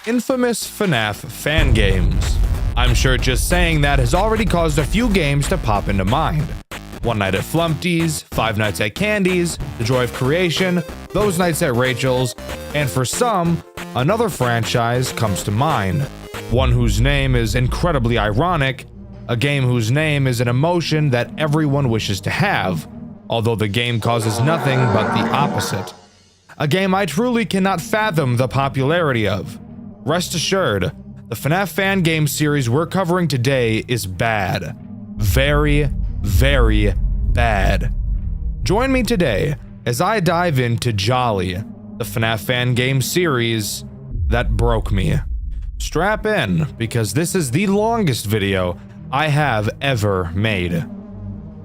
Infamous FNAF fan games. I'm sure just saying that has already caused a few games to pop into mind. One Night at Flumpty's, Five Nights at Candy's, The Joy of Creation, Those Nights at Rachel's, and for some, another franchise comes to mind. One whose name is incredibly ironic, a game whose name is an emotion that everyone wishes to have, although the game causes nothing but the opposite. A game I truly cannot fathom the popularity of. Rest assured, the FNAF fan game series we're covering today is bad. Very, very bad. Join me today as I dive into Jolly, the FNAF fan game series that broke me. Strap in, because this is the longest video I have ever made.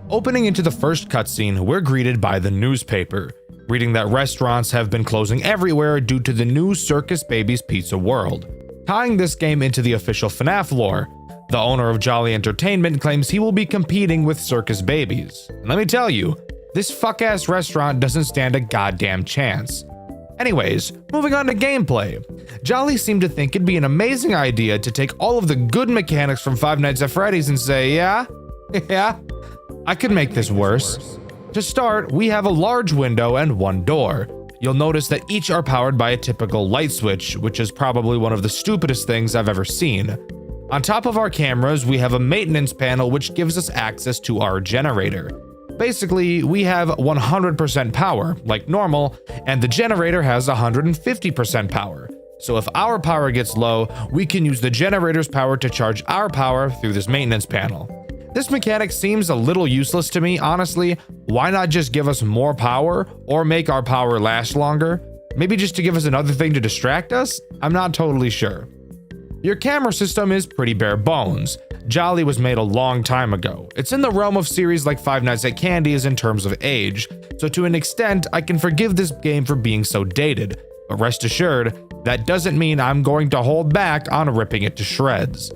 Opening into the first cutscene, we're greeted by the newspaper, reading that restaurants have been closing everywhere due to the new Circus Baby's Pizza World. Tying this game into the official FNAF lore, the owner of Jolly Entertainment claims he will be competing with Circus Babies. And let me tell you, this fuck-ass restaurant doesn't stand a goddamn chance. Anyways, moving on to gameplay. Jolly seemed to think it'd be an amazing idea to take all of the good mechanics from Five Nights at Freddy's and say, yeah, I could make this worse. To start, we have a large window and one door. You'll notice that each are powered by a typical light switch, which is probably one of the stupidest things I've ever seen. On top of our cameras, we have a maintenance panel which gives us access to our generator. Basically, we have 100% power, like normal, and the generator has 150% power. So if our power gets low, we can use the generator's power to charge our power through this maintenance panel. This mechanic seems a little useless to me, honestly. Why not just give us more power or make our power last longer? Maybe just to give us another thing to distract us? I'm not totally sure. Your camera system is pretty bare bones. Jolly was made a long time ago. It's in the realm of series like Five Nights at Candy's in terms of age, so to an extent, I can forgive this game for being so dated. But rest assured, that doesn't mean I'm going to hold back on ripping it to shreds.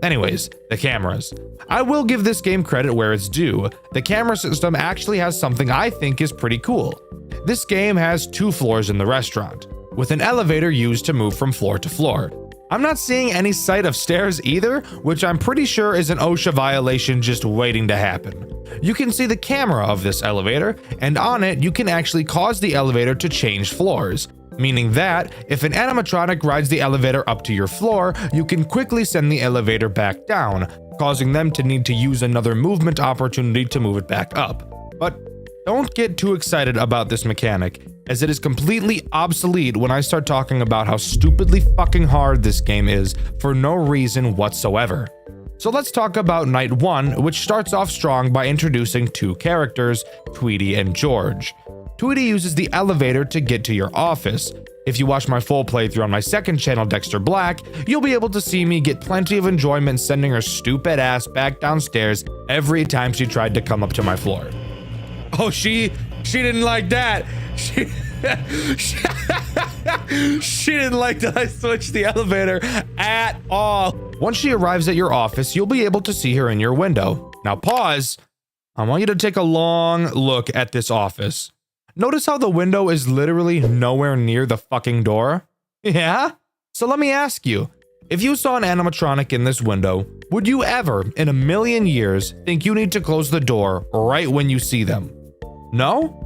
Anyways, the cameras. I will give this game credit where it's due. The camera system actually has something I think is pretty cool. This game has 2 floors in the restaurant, with an elevator used to move from floor to floor. I'm not seeing any sight of stairs either, which I'm pretty sure is an OSHA violation just waiting to happen. You can see the camera of this elevator, and on it you can actually cause the elevator to change floors. Meaning that, if an animatronic rides the elevator up to your floor, you can quickly send the elevator back down, causing them to need to use another movement opportunity to move it back up. But don't get too excited about this mechanic, as it is completely obsolete when I start talking about how stupidly fucking hard this game is for no reason whatsoever. So let's talk about Night 1, which starts off strong by introducing 2 characters, Tweety and George. Tweety uses the elevator to get to your office. If you watch my full playthrough on my second channel, Dxtr Black, you'll be able to see me get plenty of enjoyment sending her stupid ass back downstairs every time she tried to come up to my floor. Oh, she didn't like that. She didn't like that I switched the elevator at all. Once she arrives at your office, you'll be able to see her in your window. Now pause. I want you to take a long look at this office. Notice how the window is literally nowhere near the fucking door? Yeah? So let me ask you, if you saw an animatronic in this window, would you ever, in a million years, think you need to close the door right when you see them? No?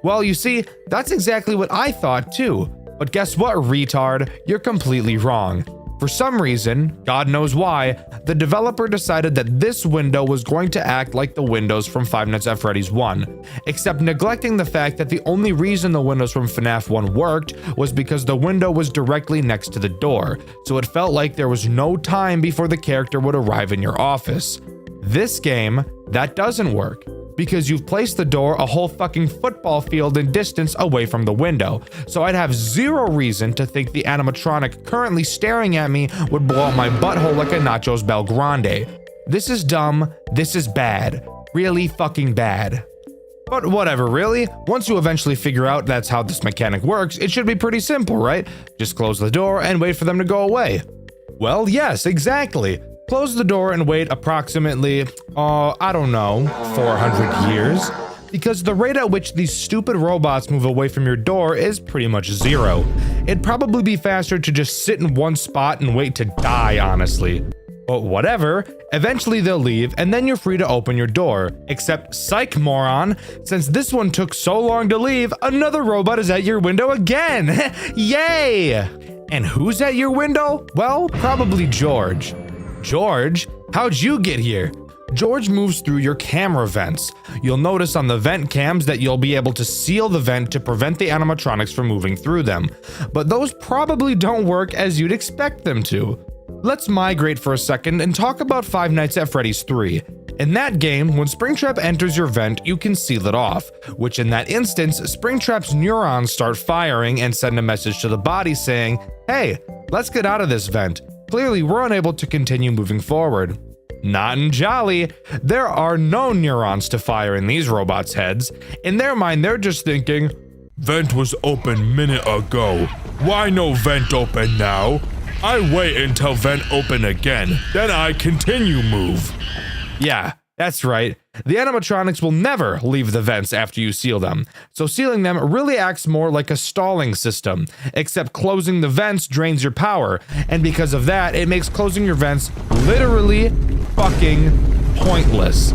Well, you see, that's exactly what I thought too. But guess what, retard? You're completely wrong. For some reason, God knows why, the developer decided that this window was going to act like the windows from Five Nights at Freddy's 1, except neglecting the fact that the only reason the windows from FNAF 1 worked was because the window was directly next to the door, so it felt like there was no time before the character would arrive in your office. This game, that doesn't work, because you've placed the door a whole fucking football field in distance away from the window, so I'd have zero reason to think the animatronic currently staring at me would blow up my butthole like a Nachos Bel Grande. This is dumb, this is bad. Really fucking bad. But whatever, really. Once you eventually figure out that's how this mechanic works, it should be pretty simple, right? Just close the door and wait for them to go away. Well, yes, exactly. Close the door and wait approximately, I don't know, 400 years. because the rate at which these stupid robots move away from your door is pretty much zero. It'd probably be faster to just sit in one spot and wait to die, honestly. But whatever, eventually they'll leave and then you're free to open your door. Except psych moron, since this one took so long to leave, another robot is at your window again. Yay! And who's at your window? Well, probably George. George? How'd you get here? George moves through your camera vents. You'll notice on the vent cams that you'll be able to seal the vent to prevent the animatronics from moving through them. But those probably don't work as you'd expect them to. Let's migrate for a second and talk about Five Nights at Freddy's 3. In that game, when Springtrap enters your vent, you can seal it off, which in that instance, Springtrap's neurons start firing and send a message to the body saying, "Hey, let's get out of this vent. Clearly, we're unable to continue moving forward." Not in Jolly. There are no neurons to fire in these robots' heads. In their mind, they're just thinking, "Vent was open minute ago. Why no vent open now? I wait until vent open again, then I continue move." Yeah, that's right. The animatronics will never leave the vents after you seal them, so sealing them really acts more like a stalling system, except closing the vents drains your power, and because of that, it makes closing your vents literally fucking pointless.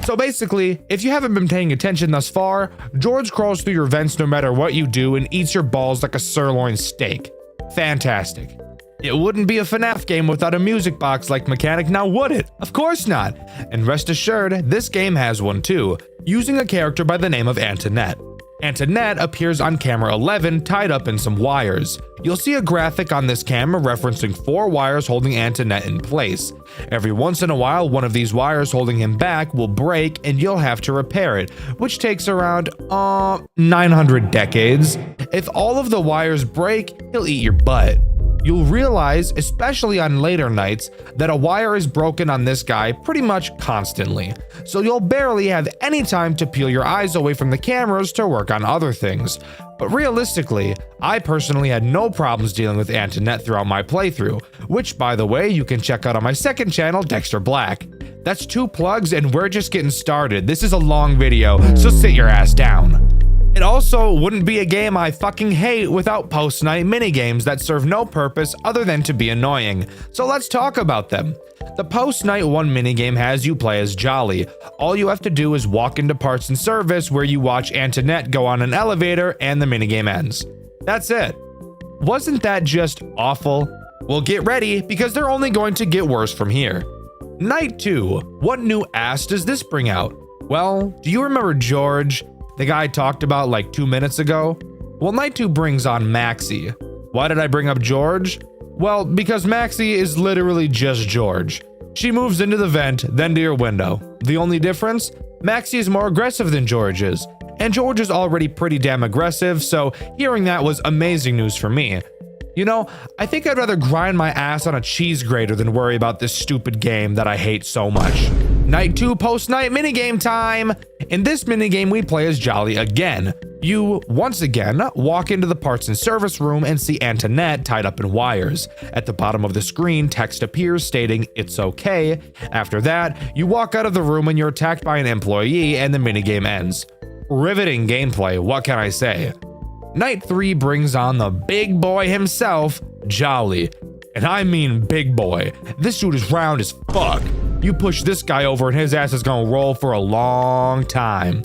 So basically, if you haven't been paying attention thus far, George crawls through your vents no matter what you do and eats your balls like a sirloin steak. Fantastic. It wouldn't be a FNAF game without a music box like mechanic, now would it? Of course not. And rest assured, this game has one too, using a character by the name of Antoinette. Antoinette appears on camera 11 tied up in some wires. You'll see a graphic on this camera referencing 4 wires holding Antoinette in place. Every once in a while, one of these wires holding him back will break and you'll have to repair it, which takes around 900 decades. If all of the wires break, he'll eat your butt. You'll realize, especially on later nights, that a wire is broken on this guy pretty much constantly, so you'll barely have any time to peel your eyes away from the cameras to work on other things. But realistically, I personally had no problems dealing with Antoinette throughout my playthrough, which by the way, you can check out on my second channel, Dxtr Black. That's 2 plugs and we're just getting started. This is a long video, so sit your ass down. It also wouldn't be a game I fucking hate without post-night minigames that serve no purpose other than to be annoying. So let's talk about them. The post-night 1 minigame has you play as Jolly. All you have to do is walk into parts and service where you watch Antoinette go on an elevator and the minigame ends. That's it. Wasn't that just awful? Well, get ready because they're only going to get worse from here. Night 2. What new ass does this bring out? Well, do you remember George? The guy I talked about like 2 minutes ago? Well, Night 2 brings on Maxie. Why did I bring up George? Well, because Maxie is literally just George. She moves into the vent, then to your window. The only difference? Maxie is more aggressive than George is. And George is already pretty damn aggressive, so hearing that was amazing news for me. You know, I think I'd rather grind my ass on a cheese grater than worry about this stupid game that I hate so much. Night 2 post-night minigame time! In this minigame, we play as Jolly again. You, once again, walk into the parts and service room and see Antoinette tied up in wires. At the bottom of the screen, text appears stating, "It's okay." After that, you walk out of the room and you're attacked by an employee and the minigame ends. Riveting gameplay, what can I say? Night 3 brings on the big boy himself, Jolly. And I mean big boy. This dude is round as fuck. You push this guy over and his ass is gonna roll for a long time.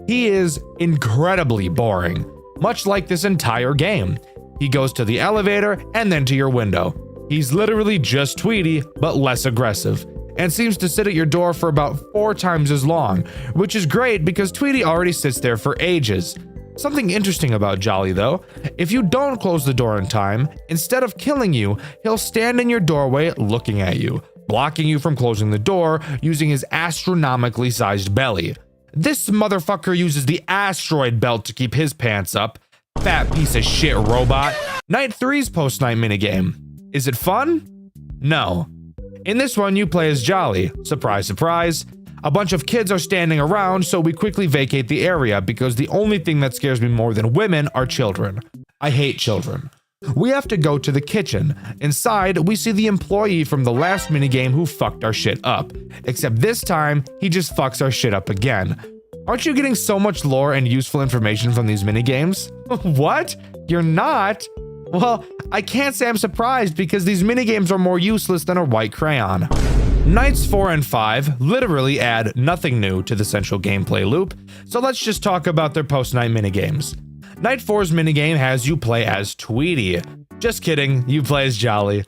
He is incredibly boring, much like this entire game. He goes to the elevator and then to your window. He's literally just Tweety, but less aggressive, and seems to sit at your door for about 4 times as long, which is great because Tweety already sits there for ages. Something interesting about Jolly though, if you don't close the door in time, instead of killing you, he'll stand in your doorway looking at you, blocking you from closing the door using his astronomically sized belly. This motherfucker uses the asteroid belt to keep his pants up. Fat piece of shit robot. Night 3's post-night minigame. Is it fun? No. In this one, you play as Jolly. Surprise, surprise. A bunch of kids are standing around, so we quickly vacate the area because the only thing that scares me more than women are children. I hate children. We have to go to the kitchen. Inside, we see the employee from the last minigame who fucked our shit up. Except this time, he just fucks our shit up again. Aren't you getting so much lore and useful information from these minigames? What? You're not? Well, I can't say I'm surprised because these minigames are more useless than a white crayon. Nights 4 and 5 literally add nothing new to the central gameplay loop, so let's just talk about their post-night minigames. Night 4's minigame has you play as Tweety. Just kidding, you play as Jolly.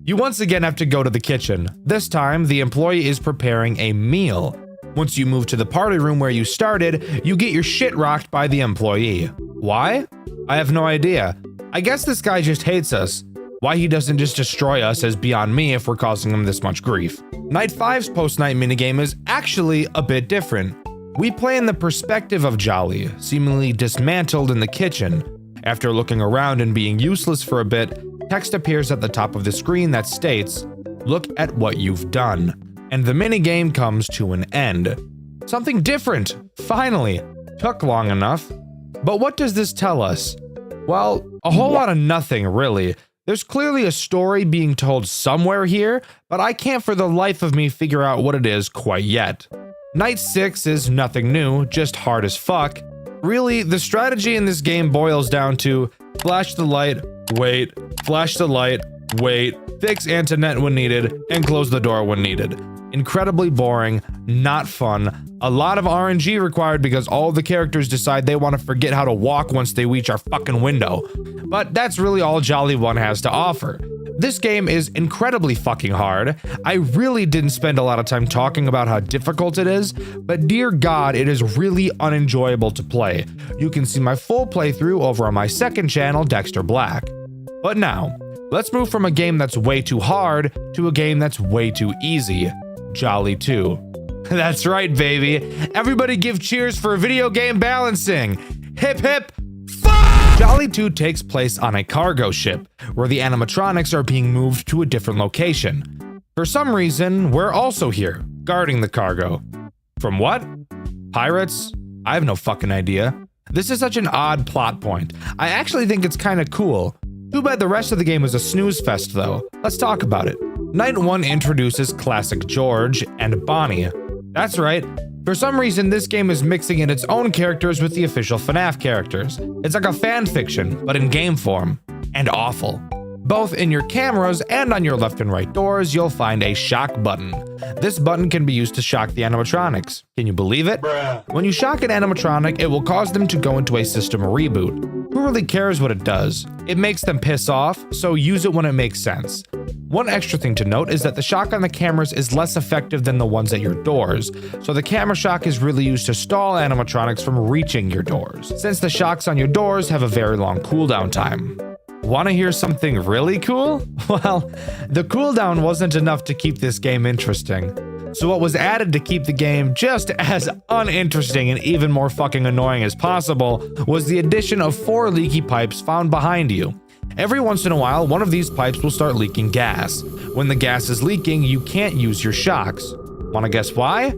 You once again have to go to the kitchen. This time, the employee is preparing a meal. Once you move to the party room where you started, you get your shit rocked by the employee. Why? I have no idea. I guess this guy just hates us. Why he doesn't just destroy us is beyond me if we're causing him this much grief. Night 5's post-night minigame is actually a bit different. We play in the perspective of Jolly, seemingly dismantled in the kitchen. After looking around and being useless for a bit, text appears at the top of the screen that states, "Look at what you've done." And the minigame comes to an end. Something different, finally. Took long enough. But what does this tell us? Well, a whole lot of nothing, really. There's clearly a story being told somewhere here, but I can't for the life of me figure out what it is quite yet. Night 6 is nothing new, just hard as fuck. Really, the strategy in this game boils down to flash the light, wait, flash the light, wait, fix Antoinette when needed, and close the door when needed. Incredibly boring, not fun, a lot of RNG required because all the characters decide they want to forget how to walk once they reach our fucking window. But that's really all Jolly 1 has to offer. This game is incredibly fucking hard. I really didn't spend a lot of time talking about how difficult it is, but dear God, it is really unenjoyable to play. You can see my full playthrough over on my second channel, Dxtr Black. But now, let's move from a game that's way too hard to a game that's way too easy. Jolly 2. That's right, baby. Everybody give cheers for video game balancing. Hip hip, fuck! Jolly 2 takes place on a cargo ship, where the animatronics are being moved to a different location. For some reason, we're also here, guarding the cargo. From what? Pirates? I have no fucking idea. This is such an odd plot point. I actually think it's kinda cool. Too bad the rest of the game is a snooze fest though. Let's talk about it. Night 1 introduces classic George and Bonnie. That's right. For some reason, this game is mixing in its own characters with the official FNAF characters. It's like a fan fiction, but in game form. And awful. Both in your cameras and on your left and right doors, you'll find a shock button. This button can be used to shock the animatronics. Can you believe it? When you shock an animatronic, it will cause them to go into a system reboot. Who really cares what it does? It makes them piss off, so use it when it makes sense. One extra thing to note is that the shock on the cameras is less effective than the ones at your doors, so the camera shock is really used to stall animatronics from reaching your doors, since the shocks on your doors have a very long cooldown time. Want to hear something really cool? Well, the cooldown wasn't enough to keep this game interesting. So what was added to keep the game just as uninteresting and even more fucking annoying as possible was the addition of 4 leaky pipes found behind you. Every once in a while, one of these pipes will start leaking gas. When the gas is leaking, you can't use your shocks. Wanna guess why?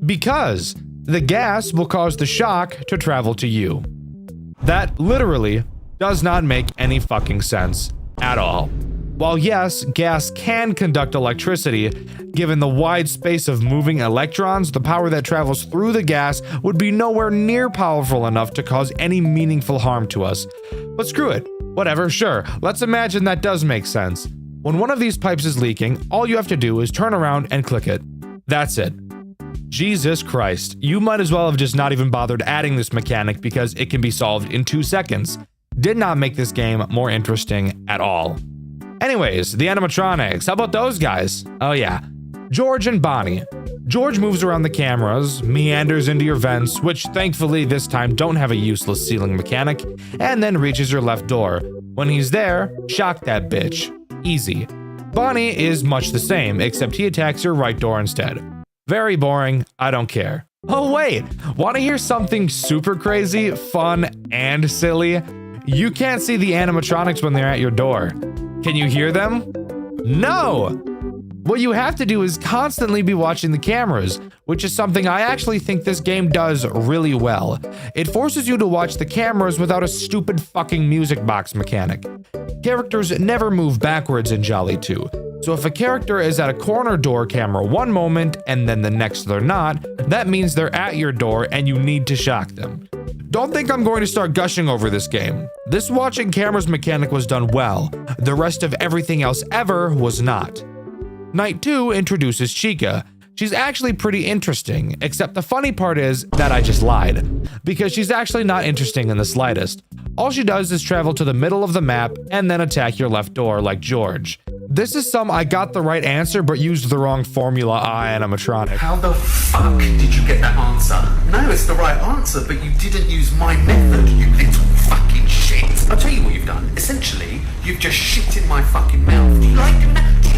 Because the gas will cause the shock to travel to you. That literally does not make any fucking sense at all. While yes, gas can conduct electricity, given the wide space of moving electrons, the power that travels through the gas would be nowhere near powerful enough to cause any meaningful harm to us. But screw it. Whatever, sure. Let's imagine that does make sense. When one of these pipes is leaking, all you have to do is turn around and click it. That's it. Jesus Christ. You might as well have just not even bothered adding this mechanic because it can be solved in 2 seconds. Did not make this game more interesting at all. Anyways, the animatronics, how about those guys? Oh yeah, George and Bonnie. George moves around the cameras, meanders into your vents, which thankfully this time don't have a useless ceiling mechanic, and then reaches your left door. When he's there, shock that bitch. Easy. Bonnie is much the same, except he attacks your right door instead. Very boring, I don't care. Oh wait, wanna hear something super crazy, fun, and silly? You can't see the animatronics when they're at your door. Can you hear them? No! What you have to do is constantly be watching the cameras, which is something I actually think this game does really well. It forces you to watch the cameras without a stupid fucking music box mechanic. Characters never move backwards in Jolly 2. So if a character is at a corner door camera one moment and then the next they're not, that means they're at your door and you need to shock them. Don't think I'm going to start gushing over this game. This watching cameras mechanic was done well. The rest of everything else ever was not. Night 2 introduces Chica. She's actually pretty interesting, except the funny part is that I just lied, because she's actually not interesting in the slightest. All she does is travel to the middle of the map and then attack your left door like George. This is some I got the right answer but used the wrong formula animatronic. How the fuck did you get that answer? No, it's the right answer, but you didn't use my method, you little fucking shit. I'll tell you what you've done. Essentially, you've just shit in my fucking mouth. Do you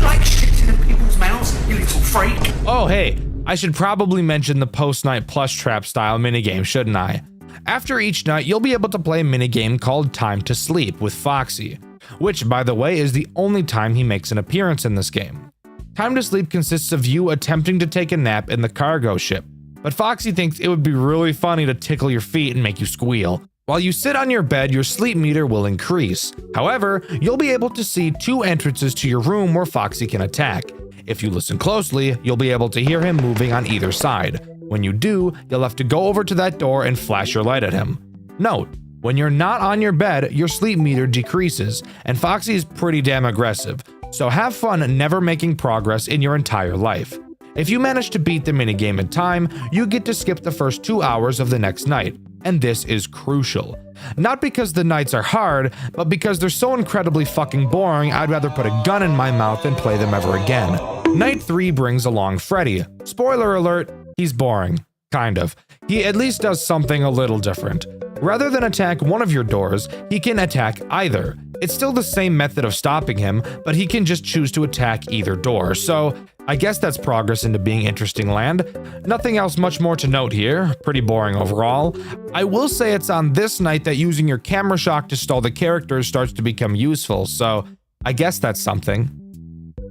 like shitting in people's mouths, you little freak? Oh hey, I should probably mention the post-night plus trap style minigame, shouldn't I? After each night, you'll be able to play a minigame called Time to Sleep with Foxy, which, by the way, is the only time he makes an appearance in this game. Time to Sleep consists of you attempting to take a nap in the cargo ship, but Foxy thinks it would be really funny to tickle your feet and make you squeal. While you sit on your bed, your sleep meter will increase. However, you'll be able to see 2 entrances to your room where Foxy can attack. If you listen closely, you'll be able to hear him moving on either side. When you do, you'll have to go over to that door and flash your light at him. Note, when you're not on your bed, your sleep meter decreases, and Foxy is pretty damn aggressive, so have fun never making progress in your entire life. If you manage to beat the minigame in time, you get to skip the first 2 hours of the next night, and this is crucial. Not because the nights are hard, but because they're so incredibly fucking boring, I'd rather put a gun in my mouth than play them ever again. Night 3 brings along Freddy. Spoiler alert, he's boring. Kind of. He at least does something a little different. Rather than attack one of your doors, he can attack either. It's still the same method of stopping him, but he can just choose to attack either door, so I guess that's progress into being interesting land. Nothing else much more to note here, pretty boring overall. I will say it's on this night that using your camera shock to stall the characters starts to become useful, so I guess that's something.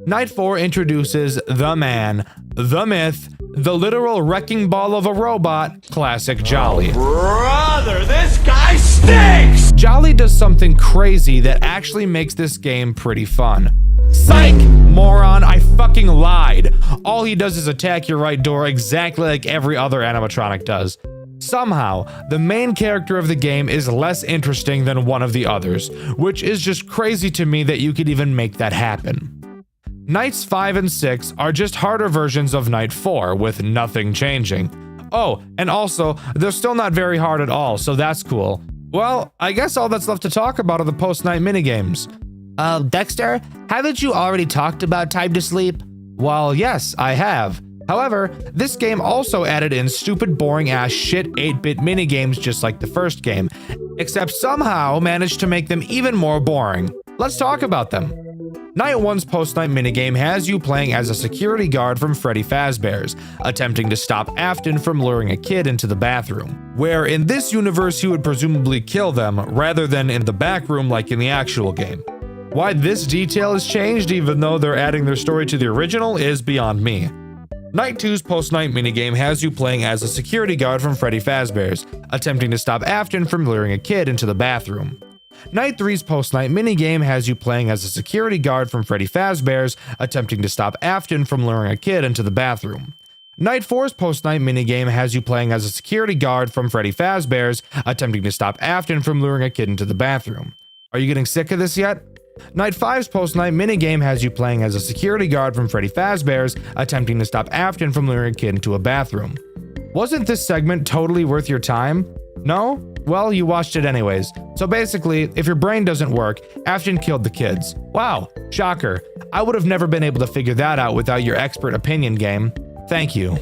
Night 4 introduces the man, the myth, the literal wrecking ball of a robot, classic Jolly. Oh, brother, this guy stinks! Jolly does something crazy that actually makes this game pretty fun. Psych! Moron, I fucking lied. All he does is attack your right door exactly like every other animatronic does. Somehow, the main character of the game is less interesting than one of the others, which is just crazy to me that you could even make that happen. Nights 5 and 6 are just harder versions of Night 4, with nothing changing. Oh, and also, they're still not very hard at all, so that's cool. Well, I guess all that's left to talk about are the post-night minigames. Dexter, haven't you already talked about Time to Sleep? Well, yes, I have. However, this game also added in stupid boring ass shit 8-bit minigames just like the first game, except somehow managed to make them even more boring. Let's talk about them. Night 1's post-night minigame has you playing as a security guard from Freddy Fazbear's, attempting to stop Afton from luring a kid into the bathroom, where in this universe he would presumably kill them rather than in the back room like in the actual game. Why this detail is changed even though they're adding their story to the original is beyond me. Night 2's post-night minigame has you playing as a security guard from Freddy Fazbear's, attempting to stop Afton from luring a kid into the bathroom. Night 3's post-night minigame has you playing as a security guard from Freddy Fazbear's, attempting to stop Afton from luring a kid into the bathroom. Night 4's post-night minigame has you playing as a security guard from Freddy Fazbear's, attempting to stop Afton from luring a kid into the bathroom. Are you getting sick of this yet? Night 5's post-night minigame has you playing as a security guard from Freddy Fazbear's, attempting to stop Afton from luring a kid into a bathroom. Wasn't this segment totally worth your time? No? Well, you watched it anyways. So basically, if your brain doesn't work, Afton killed the kids. Wow, shocker. I would have never been able to figure that out without your expert opinion game. Thank you.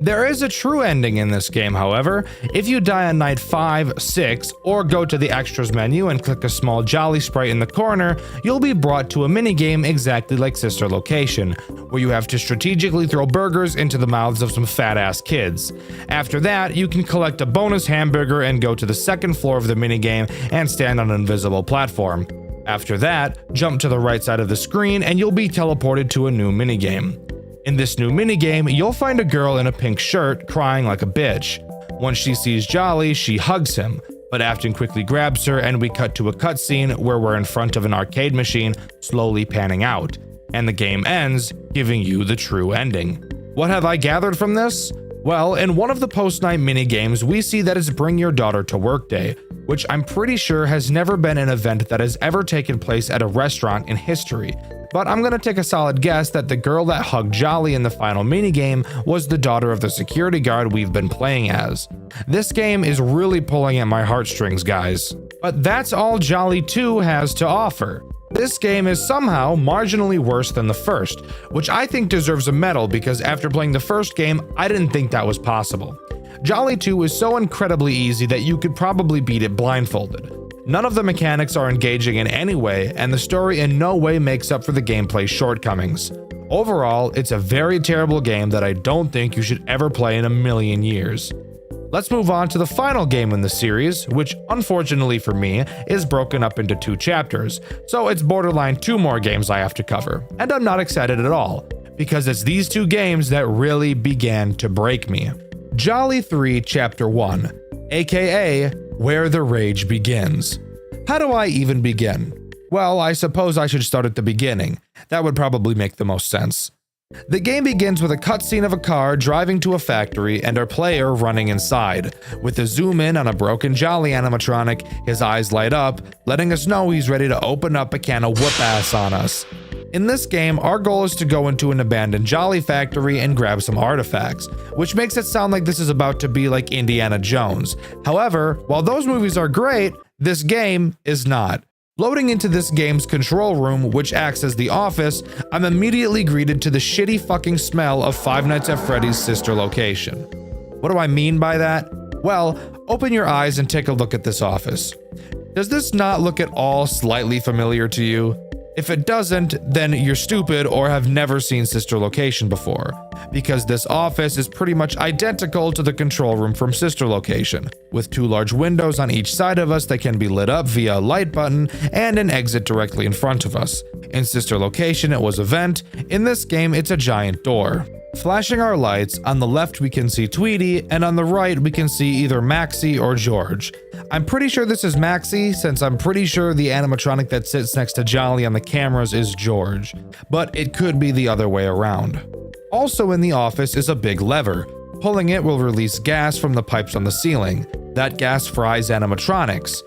There is a true ending in this game, however. If you die on night 5, 6, or go to the extras menu and click a small Jolly sprite in the corner, you'll be brought to a minigame exactly like Sister Location, where you have to strategically throw burgers into the mouths of some fat-ass kids. After that, you can collect a bonus hamburger and go to the second floor of the minigame and stand on an invisible platform. After that, jump to the right side of the screen and you'll be teleported to a new minigame. In this new minigame, you'll find a girl in a pink shirt crying like a bitch. Once she sees Jolly, she hugs him, but Afton quickly grabs her and we cut to a cutscene where we're in front of an arcade machine, slowly panning out. and the game ends, giving you the true ending. What have I gathered from this? Well, in one of the post-night minigames, we see that it's Bring Your Daughter to Work Day, which I'm pretty sure has never been an event that has ever taken place at a restaurant in history. But I'm gonna take a solid guess that the girl that hugged Jolly in the final minigame was the daughter of the security guard we've been playing as. This game is really pulling at my heartstrings, guys. But that's all Jolly 2 has to offer. This game is somehow marginally worse than the first, which I think deserves a medal because after playing the first game, I didn't think that was possible. Jolly 2 is so incredibly easy that you could probably beat it blindfolded. None of the mechanics are engaging in any way, and the story in no way makes up for the gameplay's shortcomings. Overall, it's a very terrible game that I don't think you should ever play in a million years. Let's move on to the final game in the series, which unfortunately for me is broken up into 2 chapters, so it's borderline 2 more games I have to cover, and I'm not excited at all, because it's these 2 games that really began to break me. Jolly 3 Chapter 1, aka Where the Rage Begins. How do I even begin? Well, I suppose I should start at the beginning. That would probably make the most sense. The game begins with a cutscene of a car driving to a factory and our player running inside. With a zoom in on a broken Jolly animatronic, his eyes light up, letting us know he's ready to open up a can of whoop ass on us. In this game, our goal is to go into an abandoned Jolly factory and grab some artifacts, which makes it sound like this is about to be like Indiana Jones. However, while those movies are great, this game is not. Loading into this game's control room, which acts as the office, I'm immediately greeted to the shitty fucking smell of Five Nights at Freddy's sister location. What do I mean by that? Well, open your eyes and take a look at this office. Does this not look at all slightly familiar to you? If it doesn't, then you're stupid or have never seen Sister Location before, because this office is pretty much identical to the control room from Sister Location, with 2 large windows on each side of us that can be lit up via a light button and an exit directly in front of us. In Sister Location, it was a vent. In this game, it's a giant door. Flashing our lights, on the left we can see Tweety, and on the right we can see either Maxie or George. I'm pretty sure this is Maxie, since I'm pretty sure the animatronic that sits next to Jolly on the cameras is George, but it could be the other way around. Also in the office is a big lever. Pulling it will release gas from the pipes on the ceiling. That gas fries animatronics.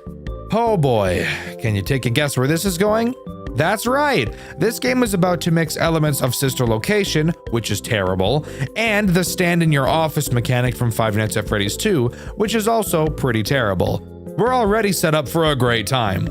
Oh boy, can you take a guess where this is going? That's right, this game is about to mix elements of Sister Location, which is terrible, and the stand in your office mechanic from Five Nights at Freddy's 2, which is also pretty terrible. We're already set up for a great time.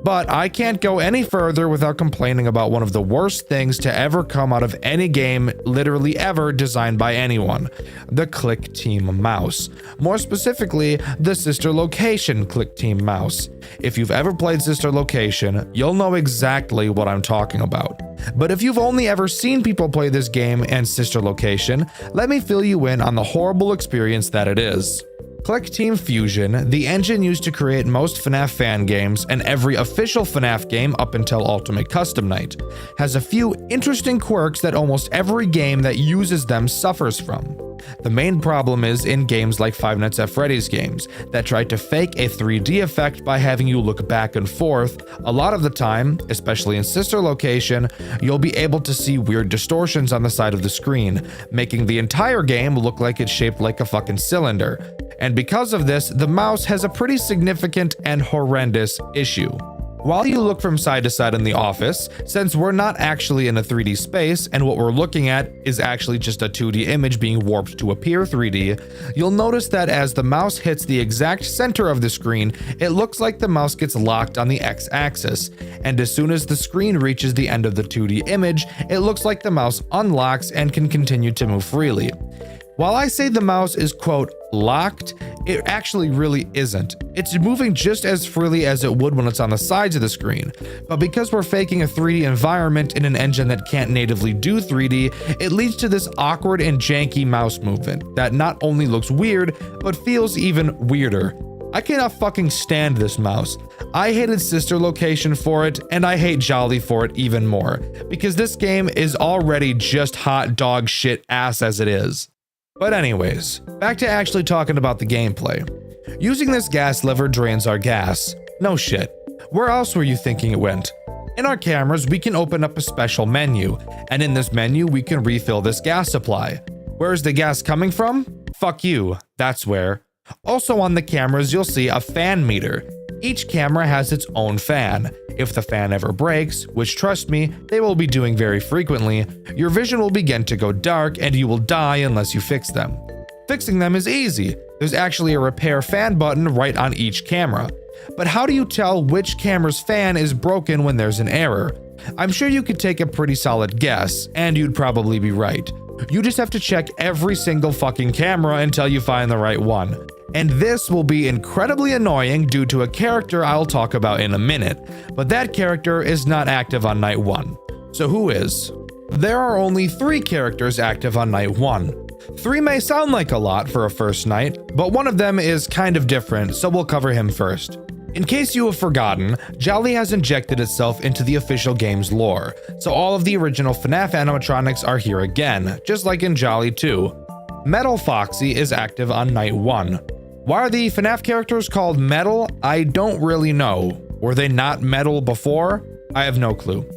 But I can't go any further without complaining about one of the worst things to ever come out of any game, literally ever, designed by anyone: the Click Team mouse. More specifically, the Sister Location Click Team mouse. If you've ever played Sister Location, you'll know exactly what I'm talking about. But if you've only ever seen people play this game and Sister Location, let me fill you in on the horrible experience that it is. Click Team Fusion, the engine used to create most FNAF fan games and every official FNAF game up until Ultimate Custom Night, has a few interesting quirks that almost every game that uses them suffers from. The main problem is in games like Five Nights at Freddy's games that try to fake a 3D effect by having you look back and forth. A lot of the time, especially in Sister Location, you'll be able to see weird distortions on the side of the screen, making the entire game look like it's shaped like a fucking cylinder. And because of this, the mouse has a pretty significant and horrendous issue. While you look from side to side in the office, since we're not actually in a 3D space and what we're looking at is actually just a 2D image being warped to appear 3D, you'll notice that as the mouse hits the exact center of the screen, it looks like the mouse gets locked on the X-axis, and as soon as the screen reaches the end of the 2D image, it looks like the mouse unlocks and can continue to move freely. While I say the mouse is, quote, locked, it actually really isn't. It's moving just as freely as it would when it's on the sides of the screen. But because we're faking a 3D environment in an engine that can't natively do 3D, it leads to this awkward and janky mouse movement that not only looks weird, but feels even weirder. I cannot fucking stand this mouse. I hated Sister Location for it, and I hate Jolly for it even more, because this game is already just hot dog shit ass as it is. But anyways, back to actually talking about the gameplay. Using this gas lever drains our gas. No shit. Where else were you thinking it went? In our cameras, we can open up a special menu, and in this menu, we can refill this gas supply. Where is the gas coming from? Fuck you, that's where. Also on the cameras, you'll see a fan meter. Each camera has its own fan. If the fan ever breaks, which trust me, they will be doing very frequently, your vision will begin to go dark and you will die unless you fix them. Fixing them is easy. There's actually a repair fan button right on each camera. But how do you tell which camera's fan is broken when there's an error? I'm sure you could take a pretty solid guess, and you'd probably be right. You just have to check every single fucking camera until you find the right one. And this will be incredibly annoying due to a character I'll talk about in a minute, but that character is not active on night 1. So who is? There are only 3 characters active on night 1. 3 may sound like a lot for a first night, but one of them is kind of different, so we'll cover him first. In case you have forgotten, Jolly has injected itself into the official game's lore, so all of the original FNAF animatronics are here again, just like in Jolly 2. Metal Foxy is active on night 1. Why are the FNAF characters called metal? I don't really know. Were they not metal before? I have no clue.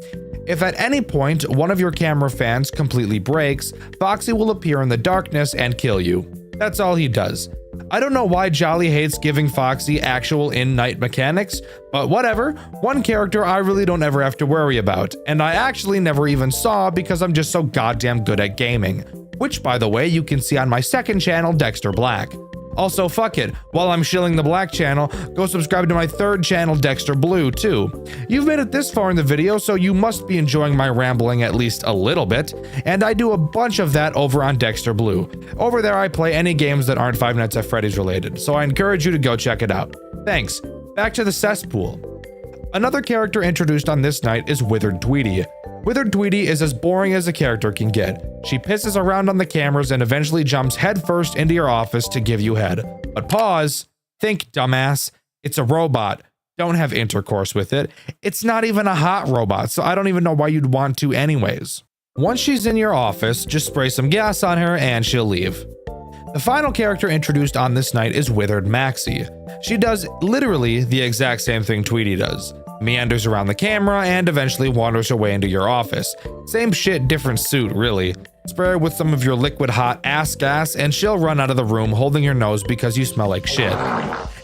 If at any point one of your camera fans completely breaks, Foxy will appear in the darkness and kill you. That's all he does. I don't know why Jolly hates giving Foxy actual in-night mechanics, but whatever. One character I really don't ever have to worry about, and I actually never even saw because I'm just so goddamn good at gaming. Which, by the way, you can see on my second channel, Dxtr Black. Also, fuck it, while I'm shilling the black channel, go subscribe to my third channel, Dxtr Blue, too. You've made it this far in the video, so you must be enjoying my rambling at least a little bit, and I do a bunch of that over on Dxtr Blue. Over there, I play any games that aren't Five Nights at Freddy's related, so I encourage you to go check it out. Thanks. Back to the cesspool. Another character introduced on this night is Withered Tweety. Withered Tweety is as boring as a character can get. She pisses around on the cameras and eventually jumps headfirst into your office to give you head. But pause. Think, dumbass. It's a robot. Don't have intercourse with it. It's not even a hot robot, so I don't even know why you'd want to anyways. Once she's in your office, just spray some gas on her and she'll leave. The final character introduced on this night is Withered Maxie. She does literally the exact same thing Tweety does. Meanders around the camera and eventually wanders her way into your office. Same shit, different suit, really. Spray her with some of your liquid hot ass gas and she'll run out of the room holding her nose because you smell like shit.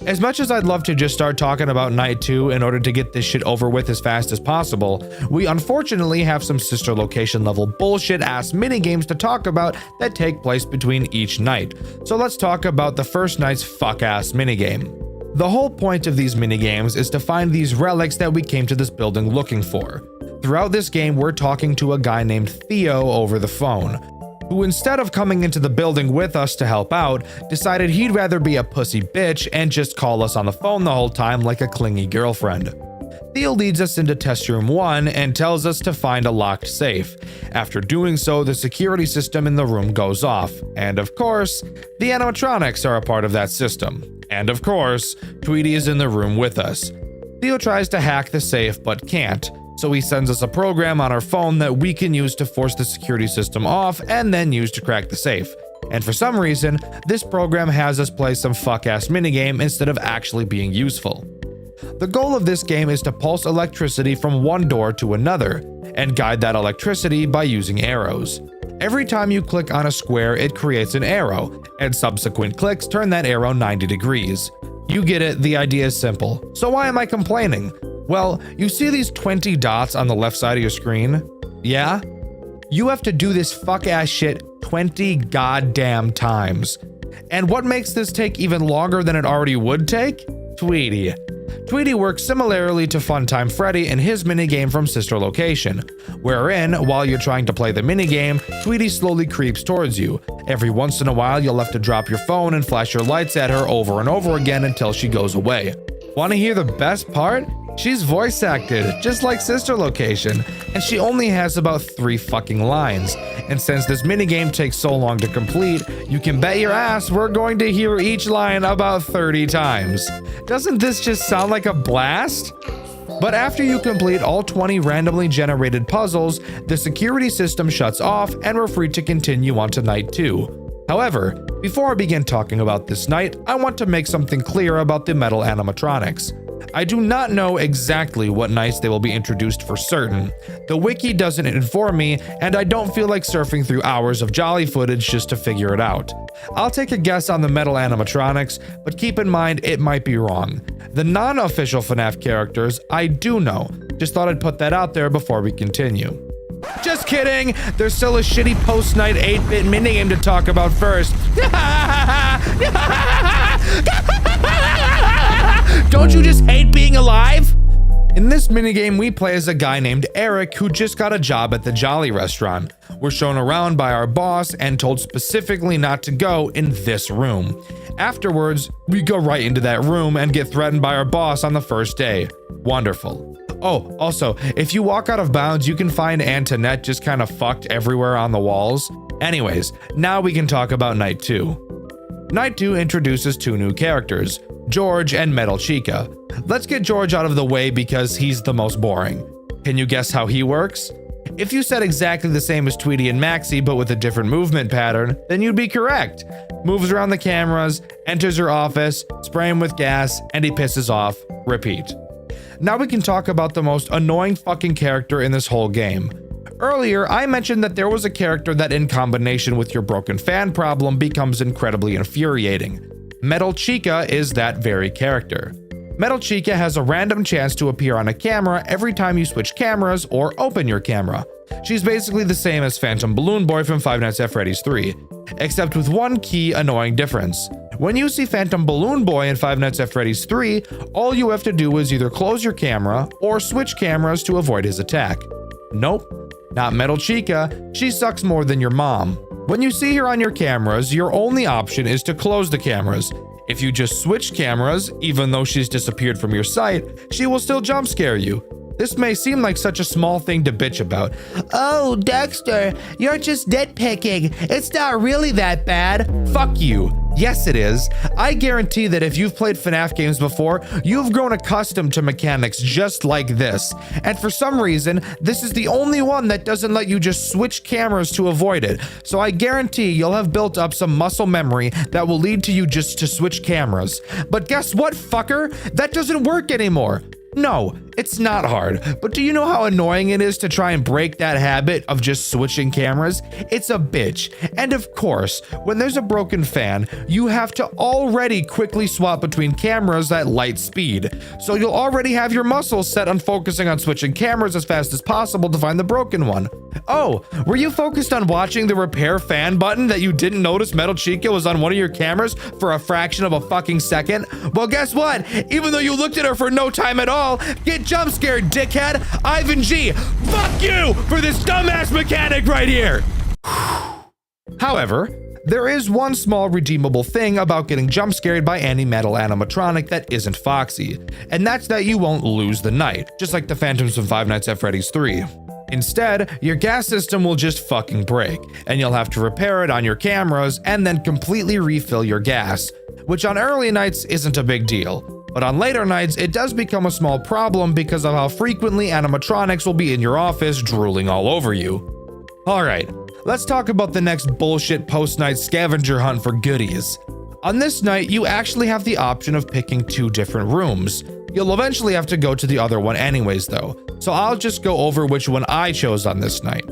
As much as I'd love to just start talking about night 2 in order to get this shit over with as fast as possible, we unfortunately have some sister location level bullshit ass minigames to talk about that take place between each night. So let's talk about the first night's fuck ass minigame. The whole point of these minigames is to find these relics that we came to this building looking for. Throughout this game, we're talking to a guy named Theo over the phone, who instead of coming into the building with us to help out, decided he'd rather be a pussy bitch and just call us on the phone the whole time like a clingy girlfriend. Theo leads us into test room 1 and tells us to find a locked safe. After doing so, the security system in the room goes off, and of course, the animatronics are a part of that system. And of course, Tweety is in the room with us. Theo tries to hack the safe but can't, so he sends us a program on our phone that we can use to force the security system off and then use to crack the safe. And for some reason, this program has us play some fuck-ass minigame instead of actually being useful. The goal of this game is to pulse electricity from one door to another, and guide that electricity by using arrows. Every time you click on a square, it creates an arrow, and subsequent clicks turn that arrow 90 degrees. You get it, the idea is simple. So why am I complaining? Well, you see these 20 dots on the left side of your screen? Yeah? You have to do this fuck-ass shit 20 goddamn times. And what makes this take even longer than it already would take? Tweety. Tweety works similarly to Funtime Freddy in his minigame from Sister Location, wherein, while you're trying to play the minigame, Tweety slowly creeps towards you. Every once in a while, you'll have to drop your phone and flash your lights at her over and over again until she goes away. Want to hear the best part? She's voice acted, just like Sister Location, and she only has about 3 fucking lines. And since this minigame takes so long to complete, you can bet your ass we're going to hear each line about 30 times. Doesn't this just sound like a blast? But after you complete all 20 randomly generated puzzles, the security system shuts off and we're free to continue on to night 2. However, before I begin talking about this night, I want to make something clear about the metal animatronics. I do not know exactly what nights they will be introduced for certain. The wiki doesn't inform me, and I don't feel like surfing through hours of jolly footage just to figure it out. I'll take a guess on the metal animatronics, but keep in mind it might be wrong. The non-official FNAF characters, I do know. Just thought I'd put that out there before we continue. Just kidding! There's still a shitty post-night 8-bit minigame to talk about first. Don't you just hate being alive? In this minigame, we play as a guy named Eric who just got a job at the Jolly restaurant. We're shown around by our boss and told specifically not to go in this room. Afterwards, we go right into that room and get threatened by our boss on the first day. Wonderful. Oh, also, if you walk out of bounds, you can find Antoinette just kind of fucked everywhere on the walls. Anyways, now we can talk about Night 2. Night 2 introduces 2 new characters, George and Metal Chica. Let's get George out of the way because he's the most boring. Can you guess how he works? If you said exactly the same as Tweety and Maxie but with a different movement pattern, then you'd be correct. Moves around the cameras, enters your office, spray him with gas, and he pisses off. Repeat. Now we can talk about the most annoying fucking character in this whole game. Earlier, I mentioned that there was a character that in combination with your broken fan problem becomes incredibly infuriating. Metal Chica is that very character. Metal Chica has a random chance to appear on a camera every time you switch cameras or open your camera. She's basically the same as Phantom Balloon Boy from Five Nights at Freddy's 3, except with one key annoying difference. When you see Phantom Balloon Boy in Five Nights at Freddy's 3, all you have to do is either close your camera or switch cameras to avoid his attack. Nope, not Metal Chica, she sucks more than your mom. When you see her on your cameras, your only option is to close the cameras. If you just switch cameras, even though she's disappeared from your sight, she will still jump scare you. This may seem like such a small thing to bitch about. Oh, Dxtr, you're just nitpicking. It's not really that bad. Fuck you. Yes, it is. I guarantee that if you've played FNAF games before, you've grown accustomed to mechanics just like this. And for some reason, this is the only one that doesn't let you just switch cameras to avoid it. So I guarantee you'll have built up some muscle memory that will lead to you just to switch cameras. But guess what, fucker? That doesn't work anymore. No, it's not hard, but do you know how annoying it is to try and break that habit of just switching cameras? It's a bitch. And of course, when there's a broken fan, you have to already quickly swap between cameras at light speed. So you'll already have your muscles set on focusing on switching cameras as fast as possible to find the broken one. Oh, were you focused on watching the repair fan button that you didn't notice Metal Chica was on one of your cameras for a fraction of a fucking second? Well, guess what? Even though you looked at her for no time at all, get jump scared, dickhead. Ivan G, fuck you for this dumbass mechanic right here. However, there is one small redeemable thing about getting jump scared by any metal animatronic that isn't Foxy, and that's that you won't lose the night, just like the Phantoms from Five Nights at Freddy's 3. Instead, your gas system will just fucking break, and you'll have to repair it on your cameras and then completely refill your gas, which on early nights isn't a big deal. But on later nights, it does become a small problem because of how frequently animatronics will be in your office drooling all over you. Alright, let's talk about the next bullshit post-night scavenger hunt for goodies. On this night, you actually have the option of picking 2 different rooms. You'll eventually have to go to the other one anyways though, so I'll just go over which one I chose on this night.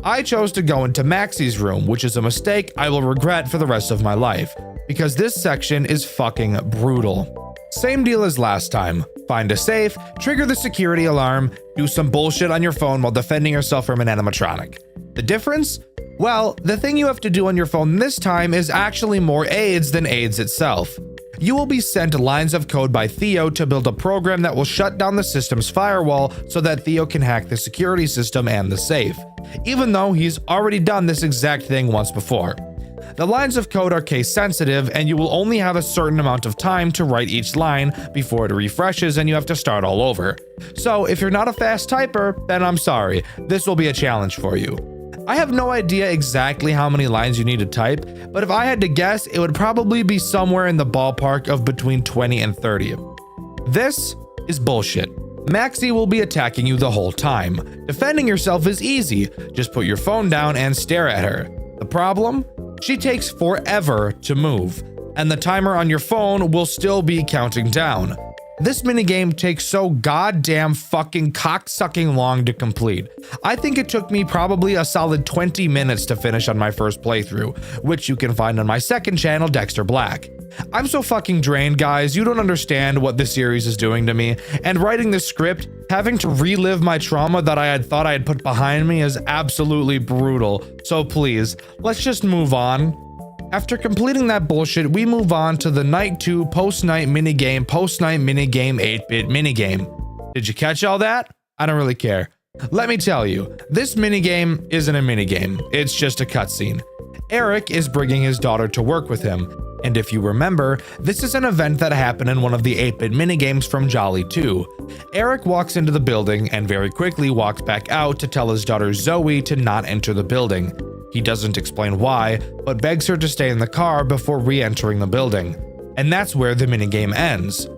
I chose to go into Maxie's room, which is a mistake I will regret for the rest of my life, because this section is fucking brutal. Same deal as last time. Find a safe, trigger the security alarm, do some bullshit on your phone while defending yourself from an animatronic. The difference? Well, the thing you have to do on your phone this time is actually more aids than aids itself. You will be sent lines of code by Theo to build a program that will shut down the system's firewall so that Theo can hack the security system and the safe, even though he's already done this exact thing once before. The lines of code are case sensitive, and you will only have a certain amount of time to write each line before it refreshes and you have to start all over. So if you're not a fast typer, then I'm sorry, this will be a challenge for you. I have no idea exactly how many lines you need to type, but if I had to guess, it would probably be somewhere in the ballpark of between 20 and 30. This is bullshit. Maxie will be attacking you the whole time. Defending yourself is easy, just put your phone down and stare at her. The problem? She takes forever to move, and the timer on your phone will still be counting down. This minigame takes so goddamn fucking cocksucking long to complete. I think it took me probably a solid 20 minutes to finish on my first playthrough, which you can find on my second channel, Dxtr Black. I'm so fucking drained, guys, you don't understand what this series is doing to me, and writing this script, having to relive my trauma that I had thought I had put behind me is absolutely brutal. So please, let's just move on. After completing that bullshit, we move on to the Night 2 post-night minigame 8-bit minigame. Did you catch all that? I don't really care. Let me tell you, this minigame isn't a minigame, it's just a cutscene. Eric is bringing his daughter to work with him, and if you remember, this is an event that happened in one of the 8-bit minigames from Jolly 2. Eric walks into the building and very quickly walks back out to tell his daughter Zoe to not enter the building. He doesn't explain why, but begs her to stay in the car before re-entering the building. And that's where the minigame ends.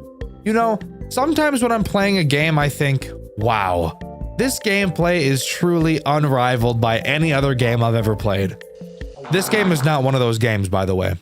You know, sometimes when I'm playing a game, I think, wow, this gameplay is truly unrivaled by any other game I've ever played. This game is not one of those games, by the way.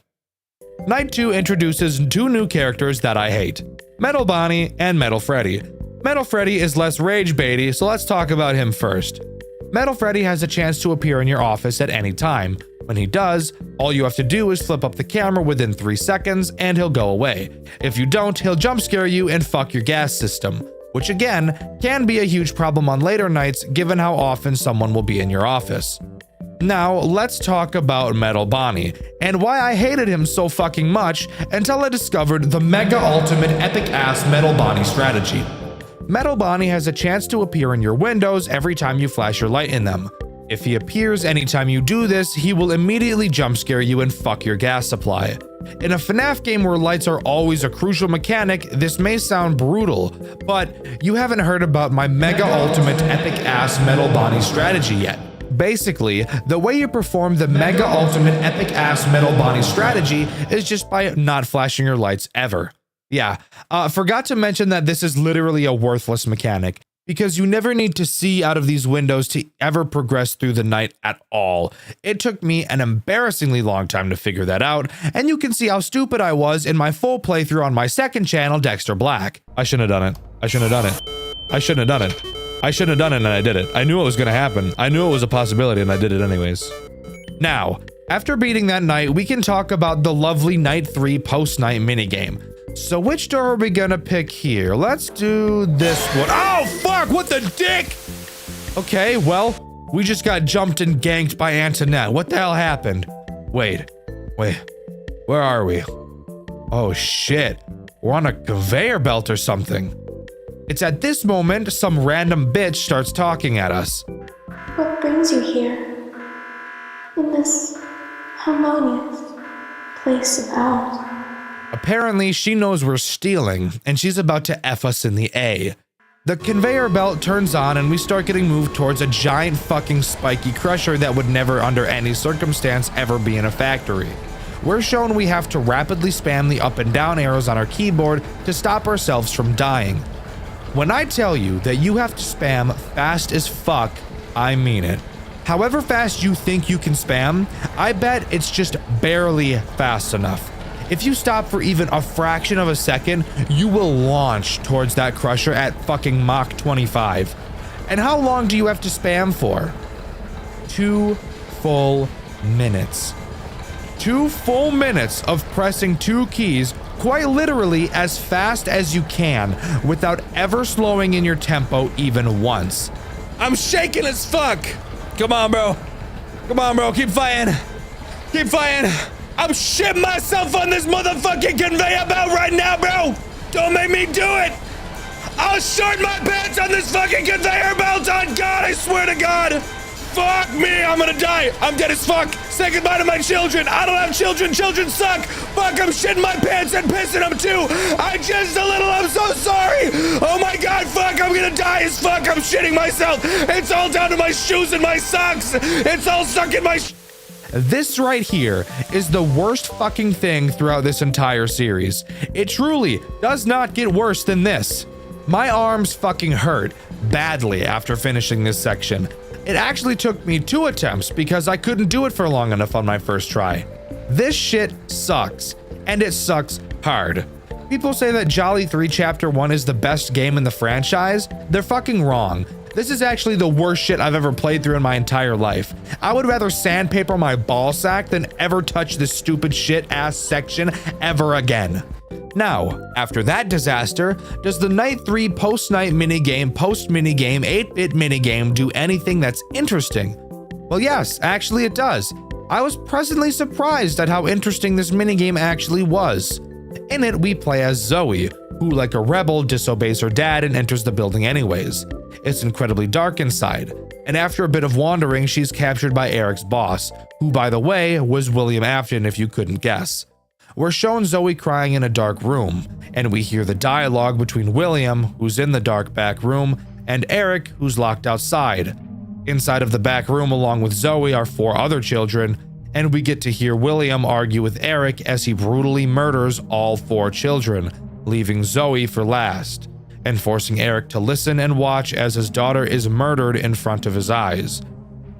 Night 2 introduces 2 new characters that I hate, Metal Bonnie and Metal Freddy. Metal Freddy is less rage baity, so let's talk about him first. Metal Freddy has a chance to appear in your office at any time. When he does, all you have to do is flip up the camera within 3 seconds and he'll go away. If you don't, he'll jump scare you and fuck your gas system, which again, can be a huge problem on later nights given how often someone will be in your office. Now, let's talk about Metal Bonnie, and why I hated him so fucking much until I discovered the mega ultimate epic ass Metal Bonnie strategy. Metal Bonnie has a chance to appear in your windows every time you flash your light in them. If he appears anytime you do this, he will immediately jump scare you and fuck your gas supply. In a FNAF game where lights are always a crucial mechanic, this may sound brutal, but you haven't heard about my mega ultimate epic ass Metal Bonnie strategy yet. Basically, the way you perform the mega ultimate epic ass Metal Bonnie strategy is just by not flashing your lights ever. Yeah, forgot to mention that this is literally a worthless mechanic, because you never need to see out of these windows to ever progress through the night at all. It took me an embarrassingly long time to figure that out, and you can see how stupid I was in my full playthrough on my second channel, Dxtr Black. I shouldn't have done it. I shouldn't have done it. I shouldn't have done it. I shouldn't have done it, and I did it. I knew it was gonna happen. I knew it was a possibility, and I did it anyways. Now, after beating that night, we can talk about the lovely Night 3 post-night minigame. So which door are we gonna pick here? Let's do this one. Oh, fuck, what the dick? Okay, well, we just got jumped and ganked by Antoinette. What the hell happened? Wait, where are we? Oh, shit. We're on a conveyor belt or something. It's at this moment some random bitch starts talking at us. What brings you here? In this harmonious place of ours? Apparently, she knows we're stealing, and she's about to F us in the A. The conveyor belt turns on and we start getting moved towards a giant fucking spiky crusher that would never under any circumstance ever be in a factory. We're shown we have to rapidly spam the up and down arrows on our keyboard to stop ourselves from dying. When I tell you that you have to spam fast as fuck, I mean it. However fast you think you can spam, I bet it's just barely fast enough. If you stop for even a fraction of a second, you will launch towards that crusher at fucking Mach 25. And how long do you have to spam for? 2 full minutes. 2 full minutes of pressing 2 keys quite literally as fast as you can without ever slowing in your tempo even once. I'm shaking as fuck. Come on, bro. Come on, bro. Keep fighting. Keep fighting. I'm shitting myself on this motherfucking conveyor belt right now, bro. Don't make me do it. I'll short my pants on this fucking conveyor belt. On God, I swear to God. Fuck me, I'm gonna die. I'm dead as fuck. Say goodbye to my children. I don't have children. Children suck. Fuck, I'm shitting my pants and pissing them too. I just a little, I'm so sorry. Oh my God, fuck, I'm gonna die as fuck. I'm shitting myself. It's all down to my shoes and my socks. It's all stuck in my This right here is the worst fucking thing throughout this entire series. It truly does not get worse than this. My arms fucking hurt badly after finishing this section. It actually took me 2 attempts because I couldn't do it for long enough on my first try. This shit sucks, and it sucks hard. People say that Jolly 3 Chapter 1 is the best game in the franchise. They're fucking wrong. This is actually the worst shit I've ever played through in my entire life. I would rather sandpaper my ball sack than ever touch this stupid shit ass section ever again. Now, after that disaster, does the Night 3 post-night minigame, post-minigame, 8-bit minigame do anything that's interesting? Well, yes, actually it does. I was pleasantly surprised at how interesting this minigame actually was. In it, we play as Zoe, who, like a rebel, disobeys her dad and enters the building anyways. It's incredibly dark inside, and after a bit of wandering, she's captured by Eric's boss, who, by the way, was William Afton if you couldn't guess. We're shown Zoe crying in a dark room, and we hear the dialogue between William, who's in the dark back room, and Eric, who's locked outside. Inside of the back room along with Zoe are 4 other children, and we get to hear William argue with Eric as he brutally murders all 4 children, leaving Zoe for last, and forcing Eric to listen and watch as his daughter is murdered in front of his eyes.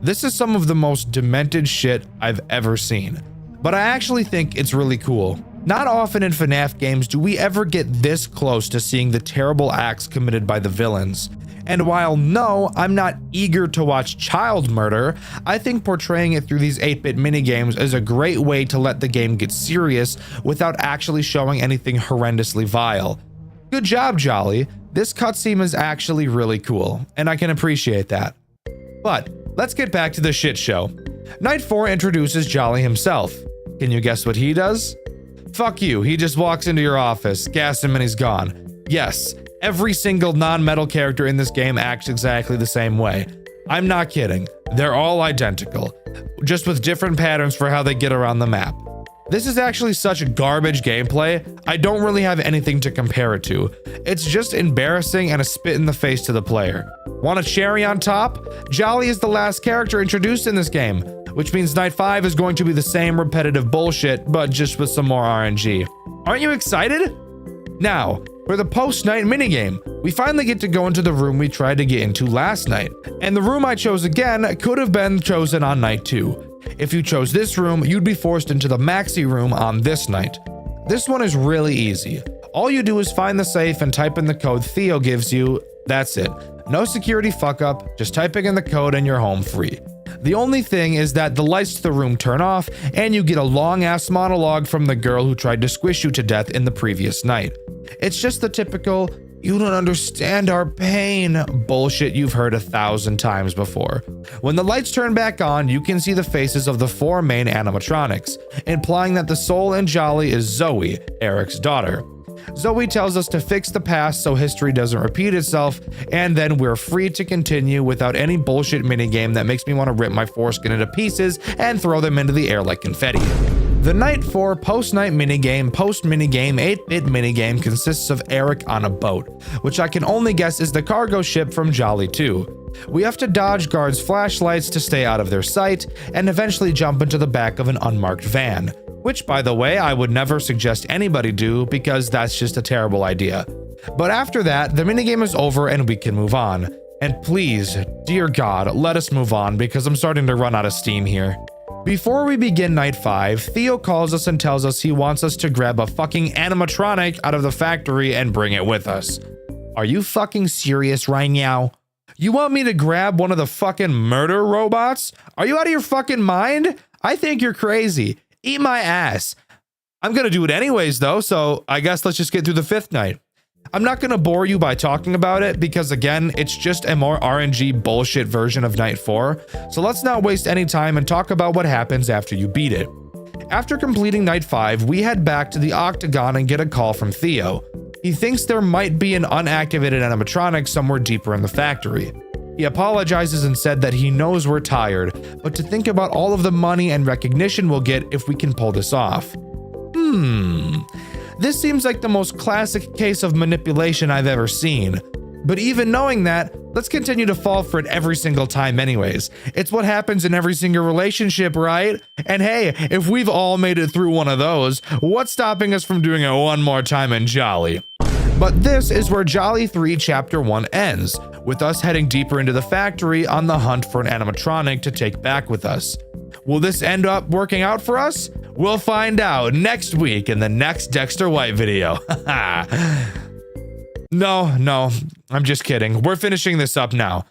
This is some of the most demented shit I've ever seen, but I actually think it's really cool. Not often in FNAF games do we ever get this close to seeing the terrible acts committed by the villains. And while no, I'm not eager to watch child murder, I think portraying it through these 8-bit minigames is a great way to let the game get serious without actually showing anything horrendously vile. Good job, Jolly. This cutscene is actually really cool, and I can appreciate that. But let's get back to the shit show. Night 4 introduces Jolly himself. Can you guess what he does? Fuck you, he just walks into your office, gas him and he's gone. Yes, every single non-metal character in this game acts exactly the same way. I'm not kidding, they're all identical, just with different patterns for how they get around the map. This is actually such garbage gameplay, I don't really have anything to compare it to. It's just embarrassing and a spit in the face to the player. Want a cherry on top? Jolly is the last character introduced in this game, which means Night 5 is going to be the same repetitive bullshit, but just with some more RNG. Aren't you excited? Now, for the post-night minigame, we finally get to go into the room we tried to get into last night, and the room I chose again could have been chosen on Night 2. If you chose this room, you'd be forced into the maxi room on this night. This one is really easy. All you do is find the safe and type in the code Theo gives you. That's it. No security fuck up, just typing in the code and you're home free. The only thing is that the lights to the room turn off and you get a long ass monologue from the girl who tried to squish you to death in the previous night. It's just the typical, "You don't understand our pain" bullshit you've heard 1,000 times before. When the lights turn back on, you can see the faces of the 4 main animatronics, implying that the soul in Jolly is Zoe, Eric's daughter. Zoe tells us to fix the past so history doesn't repeat itself, and then we're free to continue without any bullshit minigame that makes me want to rip my foreskin into pieces and throw them into the air like confetti. The Night 4 post-night minigame, post-minigame, 8-bit minigame consists of Eric on a boat, which I can only guess is the cargo ship from Jolly 2. We have to dodge guards' flashlights to stay out of their sight, and eventually jump into the back of an unmarked van, which, by the way, I would never suggest anybody do because that's just a terrible idea. But after that, the minigame is over and we can move on. And please, dear God, let us move on because I'm starting to run out of steam here. Before we begin Night 5, Theo calls us and tells us he wants us to grab a fucking animatronic out of the factory and bring it with us. Are you fucking serious right now? You want me to grab one of the fucking murder robots? Are you out of your fucking mind? I think you're crazy. Eat my ass. I'm gonna do it anyways though, so I guess let's just get through the 5th night. I'm not gonna bore you by talking about it because again, it's just a more RNG bullshit version of Night 4, so let's not waste any time and talk about what happens after you beat it. After completing Night 5, we head back to the Octagon and get a call from Theo. He thinks there might be an unactivated animatronic somewhere deeper in the factory. He apologizes and said that he knows we're tired, but to think about all of the money and recognition we'll get if we can pull this off. This seems like the most classic case of manipulation I've ever seen. But even knowing that, let's continue to fall for it every single time anyways. It's what happens in every single relationship, right? And hey, if we've all made it through one of those, what's stopping us from doing it one more time in Jolly? But this is where Jolly 3 Chapter 1 ends, with us heading deeper into the factory on the hunt for an animatronic to take back with us. Will this end up working out for us? We'll find out next week in the next Dexter White video. No, I'm just kidding. We're finishing this up now.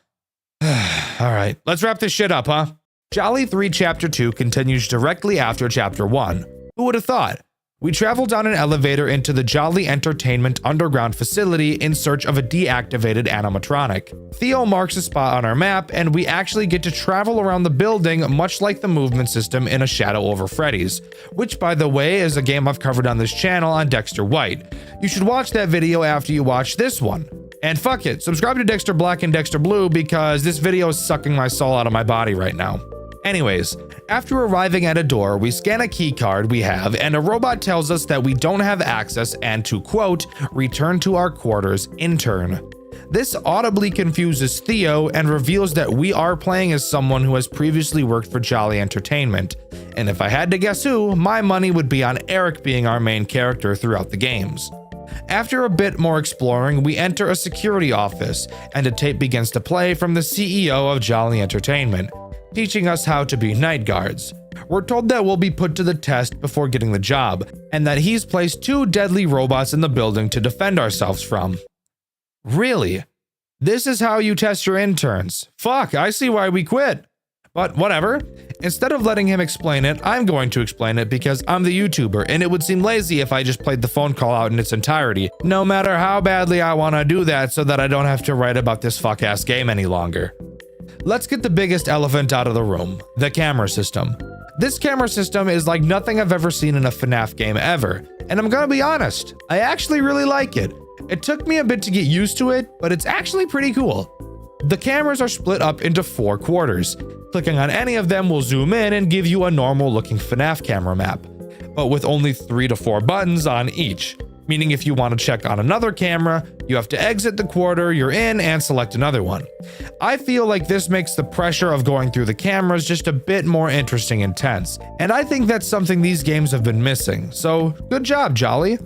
All right, let's wrap this shit up, huh? Jolly 3 Chapter 2 continues directly after Chapter 1. Who would have thought? We travel down an elevator into the Jolly Entertainment underground facility in search of a deactivated animatronic. Theo marks a spot on our map, and we actually get to travel around the building much like the movement system in A Shadow Over Freddy's, which by the way is a game I've covered on this channel on Dexter White. You should watch that video after you watch this one. And fuck it, subscribe to Dexter Black and Dexter Blue because this video is sucking my soul out of my body right now. Anyways, after arriving at a door, we scan a key card we have and a robot tells us that we don't have access and to quote, return to our quarters in turn. This audibly confuses Theo and reveals that we are playing as someone who has previously worked for Jolly Entertainment. And if I had to guess who, my money would be on Eric being our main character throughout the games. After a bit more exploring, we enter a security office and a tape begins to play from the CEO of Jolly Entertainment, teaching us how to be night guards. We're told that we'll be put to the test before getting the job, and that he's placed 2 deadly robots in the building to defend ourselves from. Really? This is how you test your interns? Fuck, I see why we quit. But whatever. Instead of letting him explain it, I'm going to explain it because I'm the YouTuber, and it would seem lazy if I just played the phone call out in its entirety, no matter how badly I want to do that so that I don't have to write about this fuck-ass game any longer. Let's get the biggest elephant out of the room, the camera system. This camera system is like nothing I've ever seen in a FNAF game ever, and I'm gonna be honest, I actually really like it. It took me a bit to get used to it, but it's actually pretty cool. The cameras are split up into 4 quarters. Clicking on any of them will zoom in and give you a normal looking FNAF camera map, but with only 3 to 4 buttons on each. Meaning if you want to check on another camera, you have to exit the quarter you're in and select another one. I feel like this makes the pressure of going through the cameras just a bit more interesting and tense, and I think that's something these games have been missing, so good job, Jolly.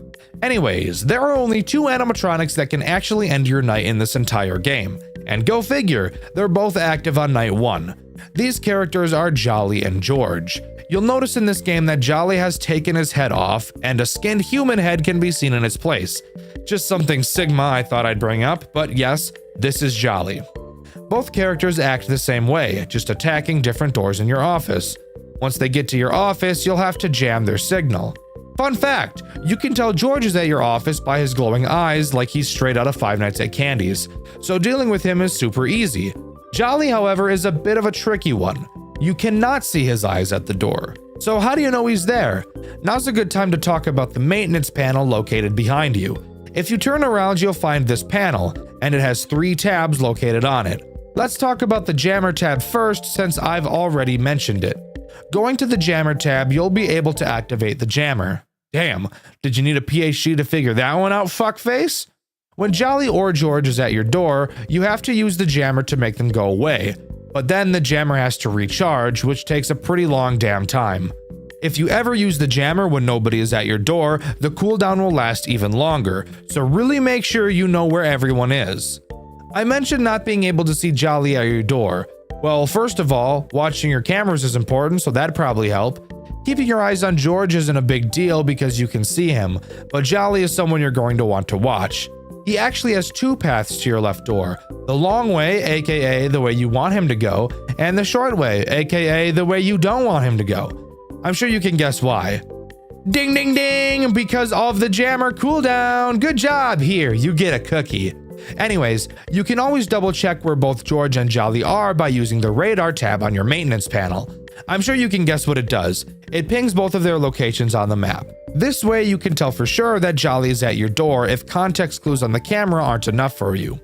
Anyways, there are only 2 animatronics that can actually end your night in this entire game, and go figure, they're both active on night 1. These characters are Jolly and George. You'll notice in this game that Jolly has taken his head off, and a skinned human head can be seen in its place. Just something Sigma I thought I'd bring up, but yes, this is Jolly. Both characters act the same way, just attacking different doors in your office. Once they get to your office, you'll have to jam their signal. Fun fact, you can tell George is at your office by his glowing eyes like he's straight out of Five Nights at Candy's, so dealing with him is super easy. Jolly, however, is a bit of a tricky one. You cannot see his eyes at the door. So how do you know he's there? Now's a good time to talk about the maintenance panel located behind you. If you turn around, you'll find this panel, and it has 3 tabs located on it. Let's talk about the jammer tab first since I've already mentioned it. Going to the jammer tab, you'll be able to activate the jammer. Damn, did you need a PhD to figure that one out, fuckface? When Jolly or George is at your door, you have to use the jammer to make them go away. But then the jammer has to recharge, which takes a pretty long damn time. If you ever use the jammer when nobody is at your door, the cooldown will last even longer, so really make sure you know where everyone is. I mentioned not being able to see Jolly at your door. Well, first of all, watching your cameras is important, so that'd probably help. Keeping your eyes on George isn't a big deal because you can see him, but Jolly is someone you're going to want to watch. He actually has 2 paths to your left door. The long way, aka the way you want him to go, and the short way, aka the way you don't want him to go. I'm sure you can guess why. Ding ding ding, because of the jammer cooldown. Good job, here, you get a cookie. Anyways, you can always double check where both George and Jolly are by using the radar tab on your maintenance panel. I'm sure you can guess what it does. It pings both of their locations on the map. This way you can tell for sure that Jolly is at your door if context clues on the camera aren't enough for you.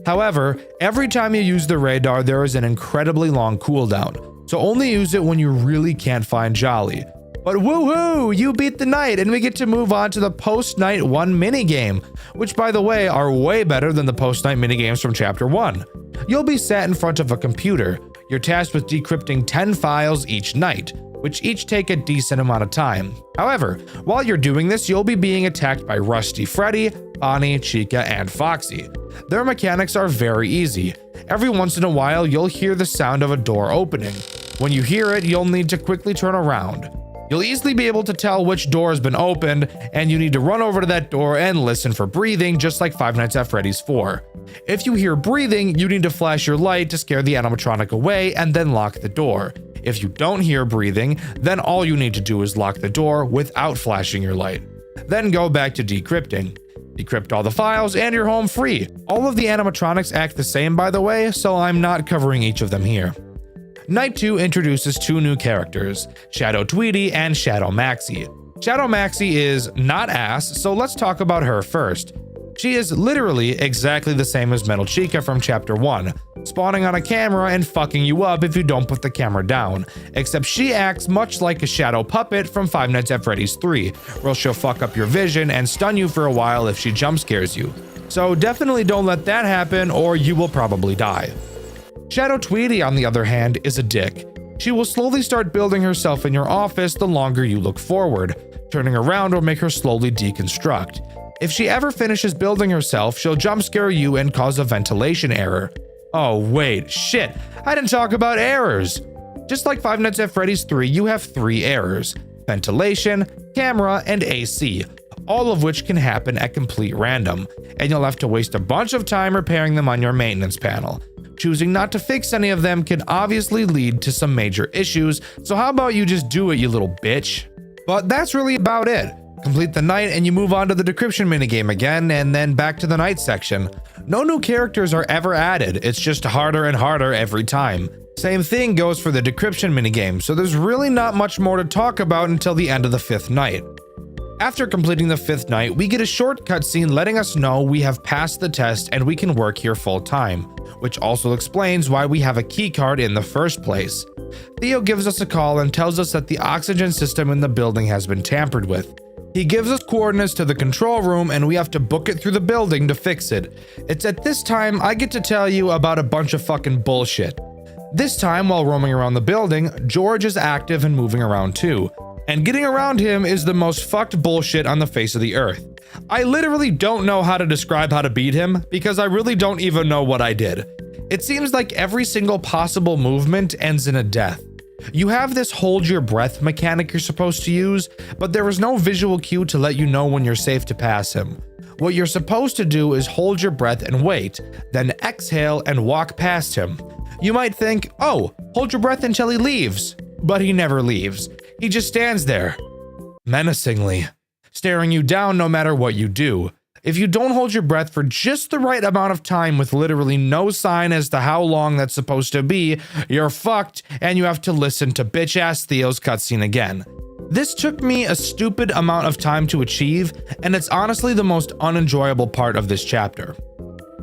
However, every time you use the radar there is an incredibly long cooldown, so only use it when you really can't find Jolly. But woohoo! You beat the night and we get to move on to the post-night 1 minigame, which by the way are way better than the post-night minigames from Chapter 1. You'll be sat in front of a computer. You're tasked with decrypting 10 files each night, which each take a decent amount of time. However, while you're doing this, you'll be being attacked by Rusty Freddy, Bonnie, Chica, and Foxy. Their mechanics are very easy. Every once in a while, you'll hear the sound of a door opening. When you hear it, you'll need to quickly turn around. You'll easily be able to tell which door has been opened, and you need to run over to that door and listen for breathing, just like Five Nights at Freddy's 4. If you hear breathing, you need to flash your light to scare the animatronic away and then lock the door. If you don't hear breathing, then all you need to do is lock the door without flashing your light. Then go back to decrypting. Decrypt all the files and you're home free. All of the animatronics act the same, by the way, so I'm not covering each of them here. Night 2 introduces 2 new characters, Shadow Tweety and Shadow Maxie. Shadow Maxie is not ass, so let's talk about her first. She is literally exactly the same as Metal Chica from Chapter 1, spawning on a camera and fucking you up if you don't put the camera down, except she acts much like a shadow puppet from Five Nights at Freddy's 3, where she'll fuck up your vision and stun you for a while if she jump scares you. So definitely don't let that happen or you will probably die. Shadow Tweety, on the other hand, is a dick. She will slowly start building herself in your office the longer you look forward. Turning around will make her slowly deconstruct. If she ever finishes building herself, she'll jump scare you and cause a ventilation error. Oh wait, shit, I didn't talk about errors. Just like Five Nights at Freddy's 3, you have 3 errors: ventilation, camera, and AC, all of which can happen at complete random, and you'll have to waste a bunch of time repairing them on your maintenance panel. Choosing not to fix any of them can obviously lead to some major issues, so how about you just do it, you little bitch? But that's really about it. Complete the night and you move on to the decryption minigame again, and then back to the night section. No new characters are ever added, it's just harder and harder every time. Same thing goes for the decryption minigame, so there's really not much more to talk about until the end of the 5th night. After completing the 5th night, we get a short cutscene letting us know we have passed the test and we can work here full time, which also explains why we have a keycard in the first place. Theo gives us a call and tells us that the oxygen system in the building has been tampered with. He gives us coordinates to the control room and we have to book it through the building to fix it. It's at this time I get to tell you about a bunch of fucking bullshit. This time, while roaming around the building, George is active and moving around too. And getting around him is the most fucked bullshit on the face of the earth. I literally don't know how to describe how to beat him because I really don't even know what I did. It seems like every single possible movement ends in a death. You have this hold your breath mechanic you're supposed to use, but there is no visual cue to let you know when you're safe to pass him. What you're supposed to do is hold your breath and wait, then exhale and walk past him. You might think, oh, hold your breath until he leaves. But he never leaves. He just stands there, menacingly, staring you down no matter what you do. If you don't hold your breath for just the right amount of time with literally no sign as to how long that's supposed to be, you're fucked and you have to listen to bitch-ass Theo's cutscene again. This took me a stupid amount of time to achieve, and it's honestly the most unenjoyable part of this chapter.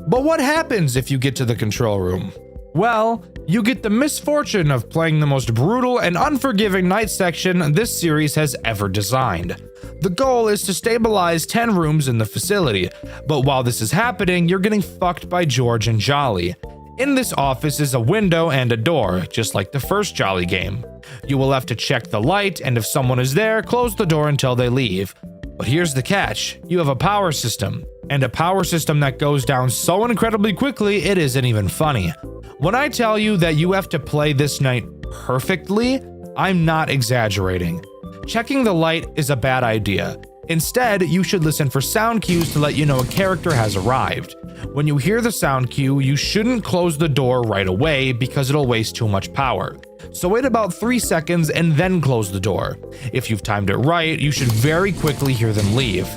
But what happens if you get to the control room? Well, you get the misfortune of playing the most brutal and unforgiving night section this series has ever designed. The goal is to stabilize 10 rooms in the facility, but while this is happening, you're getting fucked by George and Jolly. In this office is a window and a door, just like the first Jolly game. You will have to check the light, and if someone is there, close the door until they leave. But here's the catch, you have a power system, and a power system that goes down so incredibly quickly it isn't even funny. When I tell you that you have to play this night perfectly, I'm not exaggerating. Checking the light is a bad idea. Instead, you should listen for sound cues to let you know a character has arrived. When you hear the sound cue, you shouldn't close the door right away because it'll waste too much power. So wait about 3 seconds and then close the door. If you've timed it right, you should very quickly hear them leave.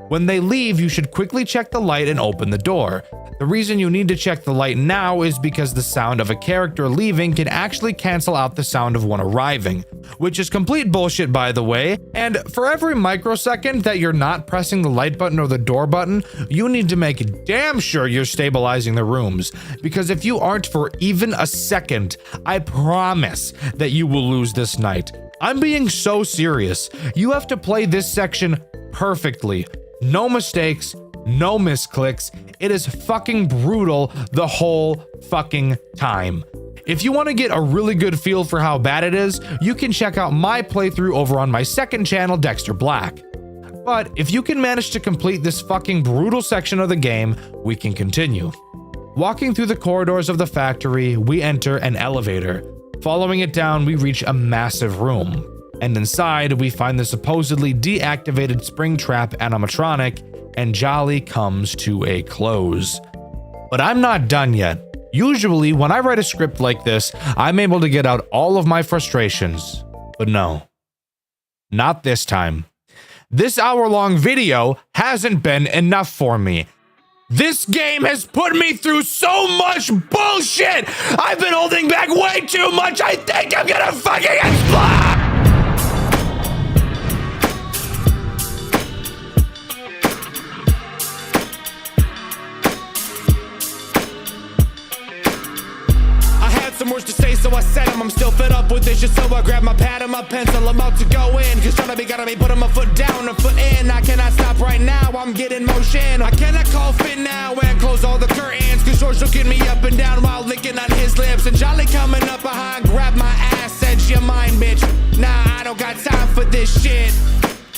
When they leave, you should quickly check the light and open the door. The reason you need to check the light now is because the sound of a character leaving can actually cancel out the sound of one arriving, which is complete bullshit, by the way. And for every microsecond that you're not pressing the light button or the door button, you need to make damn sure you're stabilizing the rooms, because if you aren't for even a second, I promise that you will lose this night. I'm being so serious. You have to play this section perfectly. No mistakes, no misclicks. It is fucking brutal the whole fucking time. If you want to get a really good feel for how bad it is, you can check out my playthrough over on my second channel, Dxtr Black. But if you can manage to complete this fucking brutal section of the game, we can continue. Walking through the corridors of the factory, we enter an elevator. Following it down, we reach a massive room. and inside we find the supposedly deactivated Springtrap animatronic, and Jolly comes to a close. But I'm not done yet. Usually when I write a script like this, I'm able to get out all of my frustrations, but no, not this time. This hour-long video hasn't been enough for me. This game has put me through so much bullshit! I've been holding back way too much, I think I'm gonna fucking explode! Some words to say, so I said them. I'm still fed up with this shit, so I grab my pad and my pencil. I'm about to go in, cause gotta be putting my foot down, a foot in. I cannot stop right now, I'm getting motion. I cannot call fit now and close all the curtains, cause George looking me up and down while licking on his lips. And Jolly coming up behind, grab my ass, said you're mine, bitch. Nah, I don't got time for this shit.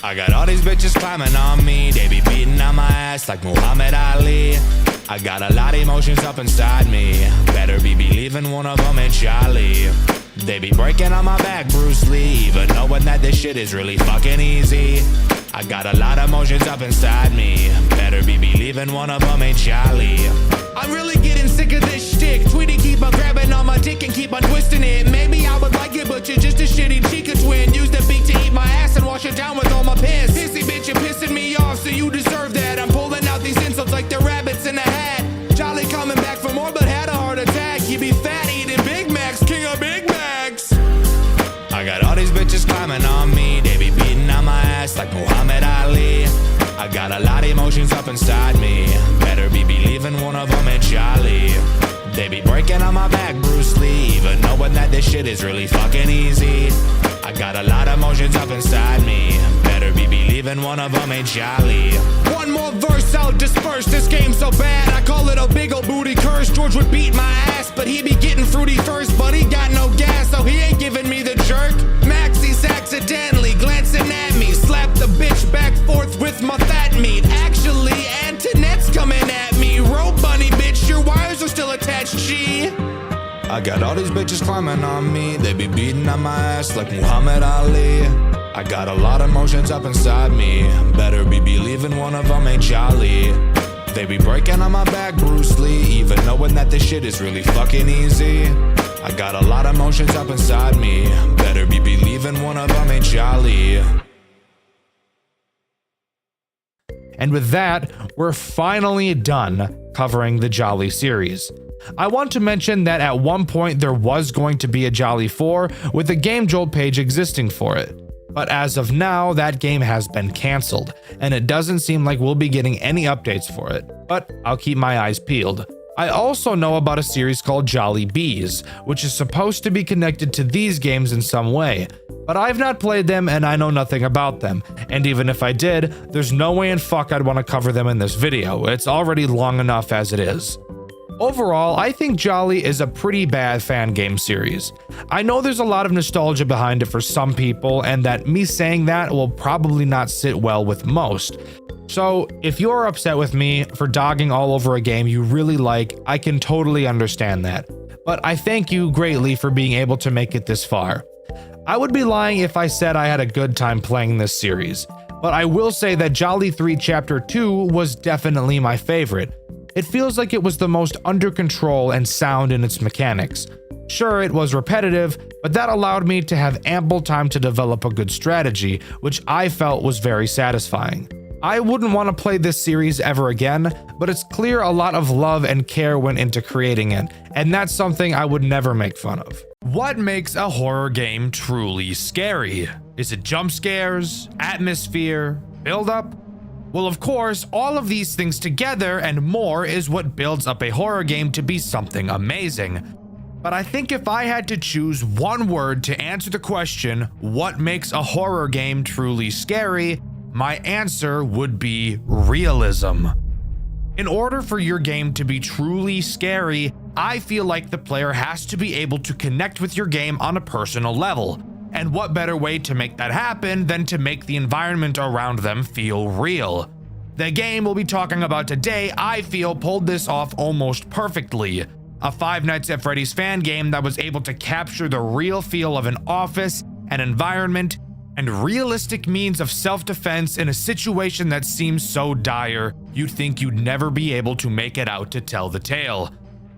I got all these bitches climbing on me, they be beating on my ass like Muhammad Ali. I got a lot of emotions up inside me, better be believing one of them ain't Charlie. They be breaking on my back, Bruce Lee, even knowing that this shit is really fucking easy. I got a lot of emotions up inside me, better be believing one of them ain't Charlie. I'm really getting sick of this shtick. Tweety keep on grabbing on my dick and keep on twisting it. Maybe I would like it, but you're just a shitty Chica twin. Use the beak to eat my ass and wash it down with all my piss. Pissy bitch, you're pissing me off, so you deserve that. I'm pulling out these insults like they're rabbits in a hat. Jolly coming back for more, but had a heart attack. You be fat eating Big Macs, king of Big Macs. I got all these bitches climbing on me, they be beating on my ass like Muhammad Ali. I got a lot of emotions up inside me, better be believing one of them ain't Charlie. They be breaking on my back, Bruce Lee, even knowing that this shit is really fucking easy. I got a lot of emotions up inside me, better be believing one of them ain't Charlie. One more verse, I'll disperse. This game's so bad, I call it a big ol' booty curse. George would beat my ass, but he be getting fruity first. But he got no gas, so he ain't giving me the jerk. Maxie's accidentally glancing at me, slap the bitch back forth with my fat meat. Actually, Antoinette's coming at me. Rope bunny, bitch, your wires are still attached, G. I got all these bitches climbing on me, they be beating on my ass like Muhammad Ali. I got a lot of emotions up inside me, better be believing one of them ain't Charlie. They be breaking on my back, Bruce Lee, even knowing that this shit is really fucking easy. I got a lot of emotions up inside me, better be believing one of them ain't Charlie. And with that, we're finally done covering the Jolly series. I want to mention that at one point there was going to be a Jolly 4 with a Game Jolt page existing for it. But as of now, that game has been cancelled, and it doesn't seem like we'll be getting any updates for it, but I'll keep my eyes peeled. I also know about a series called Jolly Bees, which is supposed to be connected to these games in some way, but I've not played them and I know nothing about them, and even if I did, there's no way in fuck I'd want to cover them in this video. It's already long enough as it is. Overall, I think Jolly is a pretty bad fan game series. I know there's a lot of nostalgia behind it for some people, and that me saying that will probably not sit well with most. So if you're upset with me for dogging all over a game you really like, I can totally understand that. But I thank you greatly for being able to make it this far. I would be lying if I said I had a good time playing this series, but I will say that Jolly 3 Chapter 2 was definitely my favorite. It feels like it was the most under control and sound in its mechanics. Sure, it was repetitive, but that allowed me to have ample time to develop a good strategy, which I felt was very satisfying. I wouldn't want to play this series ever again, but it's clear a lot of love and care went into creating it, and that's something I would never make fun of. What makes a horror game truly scary? Is it jump scares, atmosphere, build-up? Well, of course, all of these things together and more is what builds up a horror game to be something amazing. But I think if I had to choose one word to answer the question, what makes a horror game truly scary, my answer would be realism. In order for your game to be truly scary, I feel like the player has to be able to connect with your game on a personal level. And what better way to make that happen than to make the environment around them feel real? The game we'll be talking about today, I feel, pulled this off almost perfectly. A Five Nights at Freddy's fan game that was able to capture the real feel of an office, an environment, and realistic means of self-defense in a situation that seems so dire, you'd think you'd never be able to make it out to tell the tale.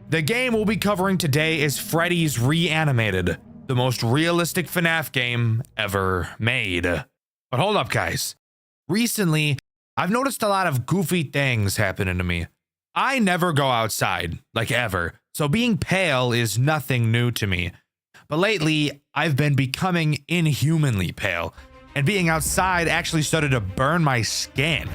The game we'll be covering today is Freddy's Reanimated, the most realistic FNAF game ever made. But hold up, guys. Recently, I've noticed a lot of goofy things happening to me. I never go outside, like ever, so being pale is nothing new to me. But lately, I've been becoming inhumanly pale, and being outside actually started to burn my skin.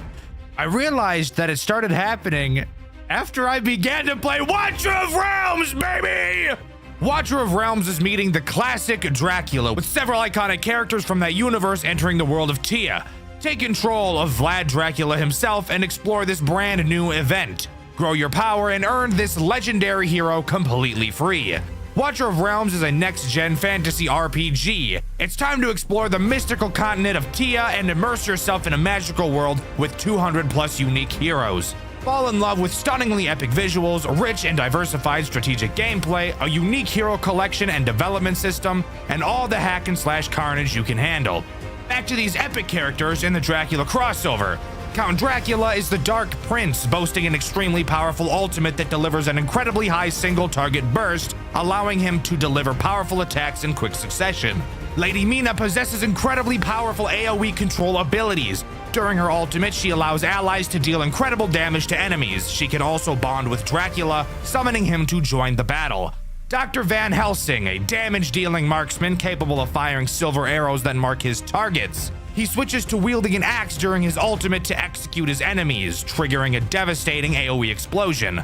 I realized that it started happening after I began to play Watcher of Realms, baby! Watcher of Realms is meeting the classic Dracula, with several iconic characters from that universe entering the world of Tia. Take control of Vlad Dracula himself and explore this brand new event. Grow your power and earn this legendary hero completely free. Watcher of Realms is a next-gen fantasy RPG. It's time to explore the mystical continent of Tia and immerse yourself in a magical world with 200 plus unique heroes. Fall in love with stunningly epic visuals, rich and diversified strategic gameplay, a unique hero collection and development system, and all the hack and slash carnage you can handle. Back to these epic characters in the Dracula crossover. Count Dracula is the Dark Prince, boasting an extremely powerful ultimate that delivers an incredibly high single target burst, allowing him to deliver powerful attacks in quick succession. Lady Mina possesses incredibly powerful AoE control abilities. During her ultimate, she allows allies to deal incredible damage to enemies. She can also bond with Dracula, summoning him to join the battle. Dr. Van Helsing, a damage-dealing marksman capable of firing silver arrows that mark his targets. He switches to wielding an axe during his ultimate to execute his enemies, triggering a devastating AoE explosion.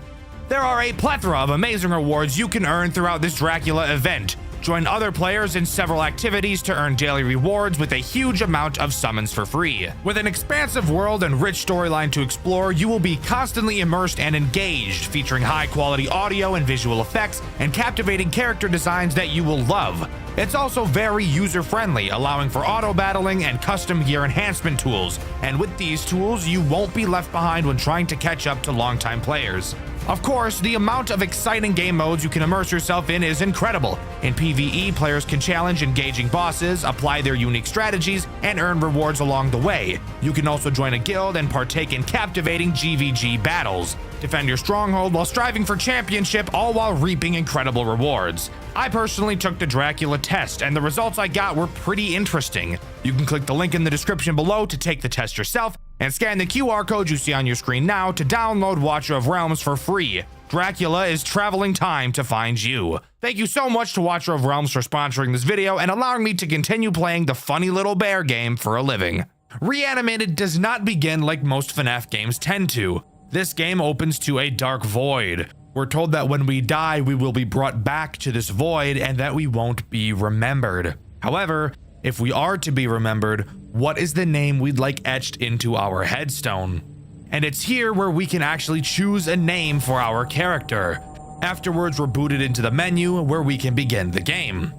There are a plethora of amazing rewards you can earn throughout this Dracula event. Join other players in several activities to earn daily rewards with a huge amount of summons for free. With an expansive world and rich storyline to explore, you will be constantly immersed and engaged, featuring high-quality audio and visual effects and captivating character designs that you will love. It's also very user-friendly, allowing for auto-battling and custom gear enhancement tools, and with these tools, you won't be left behind when trying to catch up to longtime players. Of course, the amount of exciting game modes you can immerse yourself in is incredible. In PvE, players can challenge engaging bosses, apply their unique strategies, and earn rewards along the way. You can also join a guild and partake in captivating GVG battles. Defend your stronghold while striving for championship, all while reaping incredible rewards. I personally took the Dracula test, and the results I got were pretty interesting. You can click the link in the description below to take the test yourself, and scan the QR code you see on your screen now to download Watcher of Realms for free. Dracula is traveling time to find you. Thank you so much to Watcher of Realms for sponsoring this video and allowing me to continue playing the funny little bear game for a living. Reanimated does not begin like most FNAF games tend to. This game opens to a dark void. We're told that when we die, we will be brought back to this void and that we won't be remembered. However, if we are to be remembered, what is the name we'd like etched into our headstone? And it's here where we can actually choose a name for our character. Afterwards, we're booted into the menu where we can begin the game.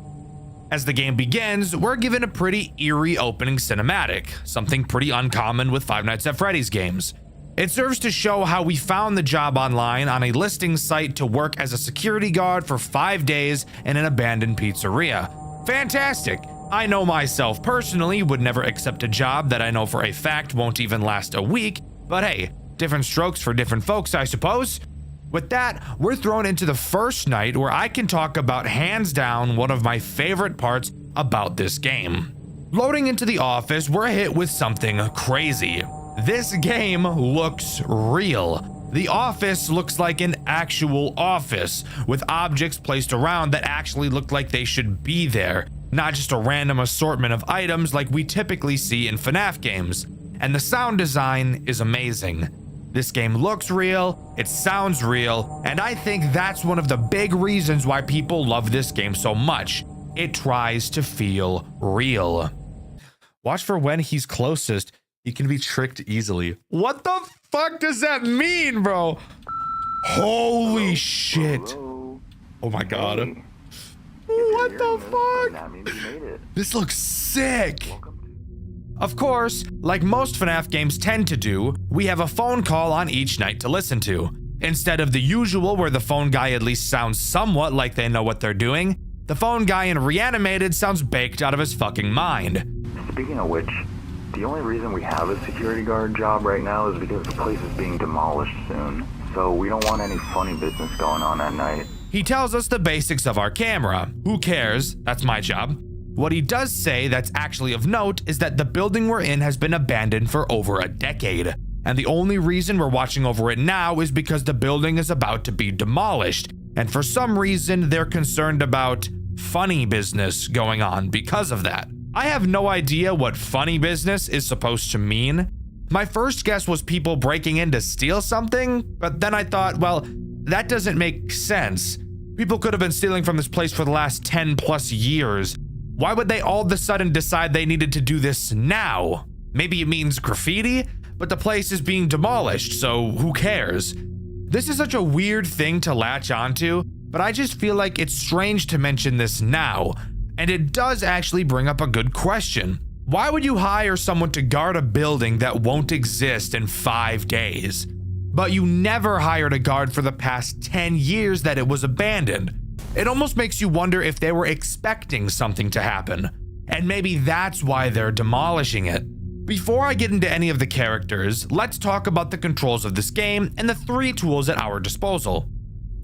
As the game begins, we're given a pretty eerie opening cinematic, something pretty uncommon with Five Nights at Freddy's games. It serves to show how we found the job online on a listing site to work as a security guard for 5 days in an abandoned pizzeria. Fantastic! I know myself personally would never accept a job that I know for a fact won't even last a week, but hey, different strokes for different folks, I suppose. With that, we're thrown into the first night where I can talk about hands down one of my favorite parts about this game. Loading into the office, we're hit with something crazy. This game looks real. The office looks like an actual office, with objects placed around that actually look like they should be there, not just a random assortment of items like we typically see in FNAF games. And the sound design is amazing. This game looks real, it sounds real, and I think that's one of the big reasons why people love this game so much. It tries to feel real. Watch for when he's closest. He can be tricked easily. What the fuck does that mean, bro? Holy shit. Oh my god. What the fuck? This looks sick. Of course, like most FNAF games tend to do, we have a phone call on each night to listen to. Instead of the usual where the phone guy at least sounds somewhat like they know what they're doing, the phone guy in Reanimated sounds baked out of his fucking mind. Speaking of which, the only reason we have a security guard job right now is because the place is being demolished soon. So we don't want any funny business going on at night. He tells us the basics of our camera. Who cares? That's my job. What he does say that's actually of note is that the building we're in has been abandoned for over a decade. And the only reason we're watching over it now is because the building is about to be demolished. And for some reason, they're concerned about funny business going on because of that. I have no idea what funny business is supposed to mean. My first guess was people breaking in to steal something, but then I thought, well, that doesn't make sense. People could have been stealing from this place for the last 10 plus years. Why would they all of a sudden decide they needed to do this now? Maybe it means graffiti, but the place is being demolished, so who cares? This is such a weird thing to latch onto, but I just feel like it's strange to mention this now. And it does actually bring up a good question. Why would you hire someone to guard a building that won't exist in 5 days? But you never hired a guard for the past 10 years that it was abandoned. It almost makes you wonder if they were expecting something to happen. And maybe that's why they're demolishing it. Before I get into any of the characters, let's talk about the controls of this game and the 3 tools at our disposal.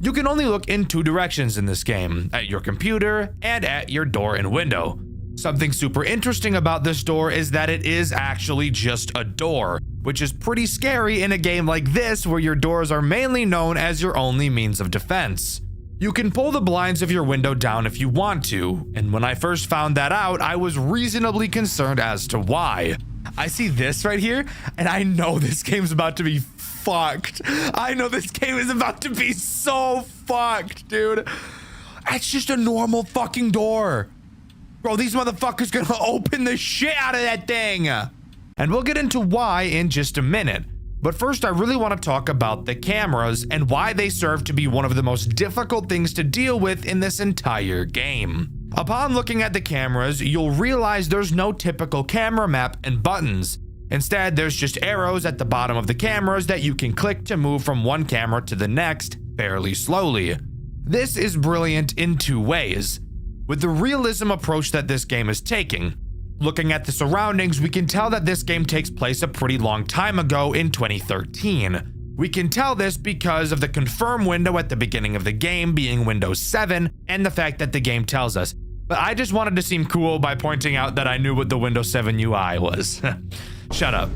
You can only look in 2 directions in this game, at your computer and at your door and window. Something super interesting about this door is that it is actually just a door, which is pretty scary in a game like this where your doors are mainly known as your only means of defense. You can pull the blinds of your window down if you want to, and when I first found that out, I was reasonably concerned as to why. I see this right here, and I know this game's about to be fucked. I know this game is about to be so fucked, dude. It's just a normal fucking door. Bro, these motherfuckers gonna open the shit out of that thing. And we'll get into why in just a minute. But first, I really want to talk about the cameras and why they serve to be one of the most difficult things to deal with in this entire game. Upon looking at the cameras, you'll realize there's no typical camera map and buttons. Instead, there's just arrows at the bottom of the cameras that you can click to move from one camera to the next fairly slowly. This is brilliant in 2 ways. With the realism approach that this game is taking, looking at the surroundings, we can tell that this game takes place a pretty long time ago in 2013. We can tell this because of the confirm window at the beginning of the game being Windows 7 and the fact that the game tells us. But I just wanted to seem cool by pointing out that I knew what the Windows 7 UI was. Shut up.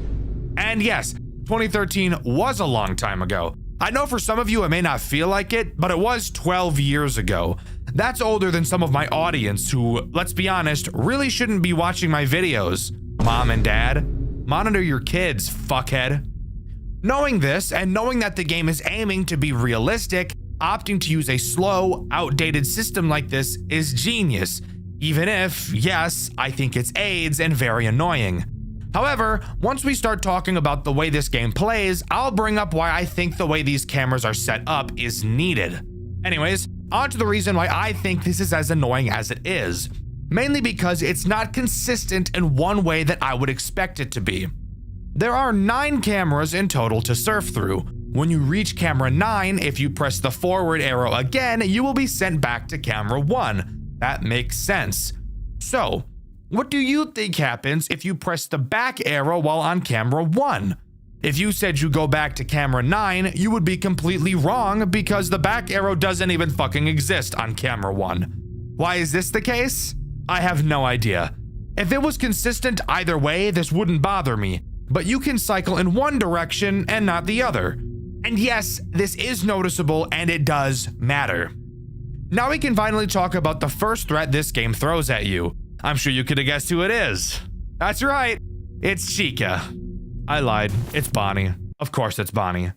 And yes, 2013 was a long time ago. I know for some of you it may not feel like it, but it was 12 years ago. That's older than some of my audience who, let's be honest, really shouldn't be watching my videos. Mom and dad, monitor your kids, fuckhead. Knowing this and knowing that the game is aiming to be realistic, opting to use a slow, outdated system like this is genius. Even if, yes, I think it's AIDS and very annoying. However, once we start talking about the way this game plays, I'll bring up why I think the way these cameras are set up is needed. Anyways, on to the reason why I think this is as annoying as it is. Mainly because it's not consistent in one way that I would expect it to be. There are 9 cameras in total to surf through. When you reach camera 9, if you press the forward arrow again, you will be sent back to camera 1. That makes sense. So, what do you think happens if you press the back arrow while on camera 1? If you said you go back to camera 9, you would be completely wrong because the back arrow doesn't even fucking exist on camera 1. Why is this the case? I have no idea. If it was consistent either way, this wouldn't bother me, but you can cycle in one direction and not the other. And yes, this is noticeable and it does matter. Now we can finally talk about the first threat this game throws at you. I'm sure you could have guessed who it is. That's right, it's Chica. I lied, it's Bonnie. Of course it's Bonnie.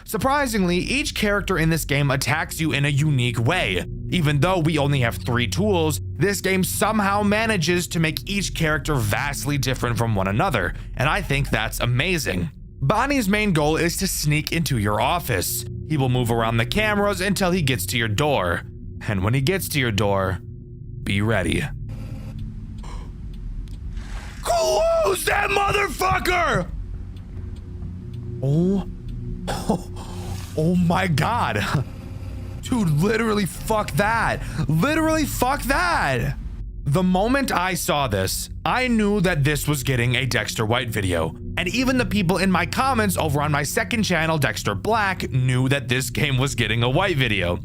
Surprisingly, each character in this game attacks you in a unique way. Even though we only have 3 tools, this game somehow manages to make each character vastly different from one another, and I think that's amazing. Bonnie's main goal is to sneak into your office. He will move around the cameras until he gets to your door. And when he gets to your door, be ready. Close that motherfucker! Oh my god. Dude, literally fuck that. Literally fuck that. The moment I saw this, I knew that this was getting a Dxtr White video. And even the people in my comments over on my second channel, Dxtr Black, knew that this game was getting a white video.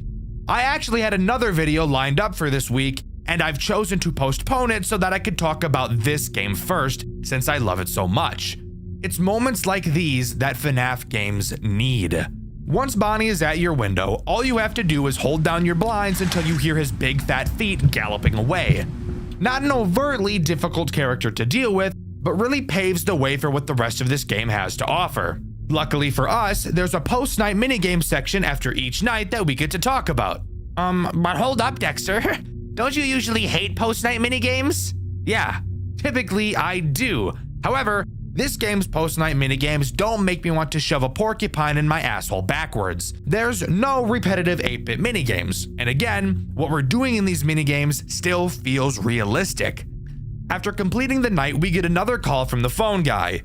I actually had another video lined up for this week, and I've chosen to postpone it so that I could talk about this game first, since I love it so much. It's moments like these that FNAF games need. Once Bonnie is at your window, all you have to do is hold down your blinds until you hear his big fat feet galloping away. Not an overtly difficult character to deal with, but really paves the way for what the rest of this game has to offer. Luckily for us, there's a post-night minigame section after each night that we get to talk about. But hold up, Dxtr. Don't you usually hate post-night minigames? Yeah, typically I do. However, this game's post-night minigames don't make me want to shove a porcupine in my asshole backwards. There's no repetitive 8-bit minigames, and again, what we're doing in these minigames still feels realistic. After completing the night, we get another call from the phone guy.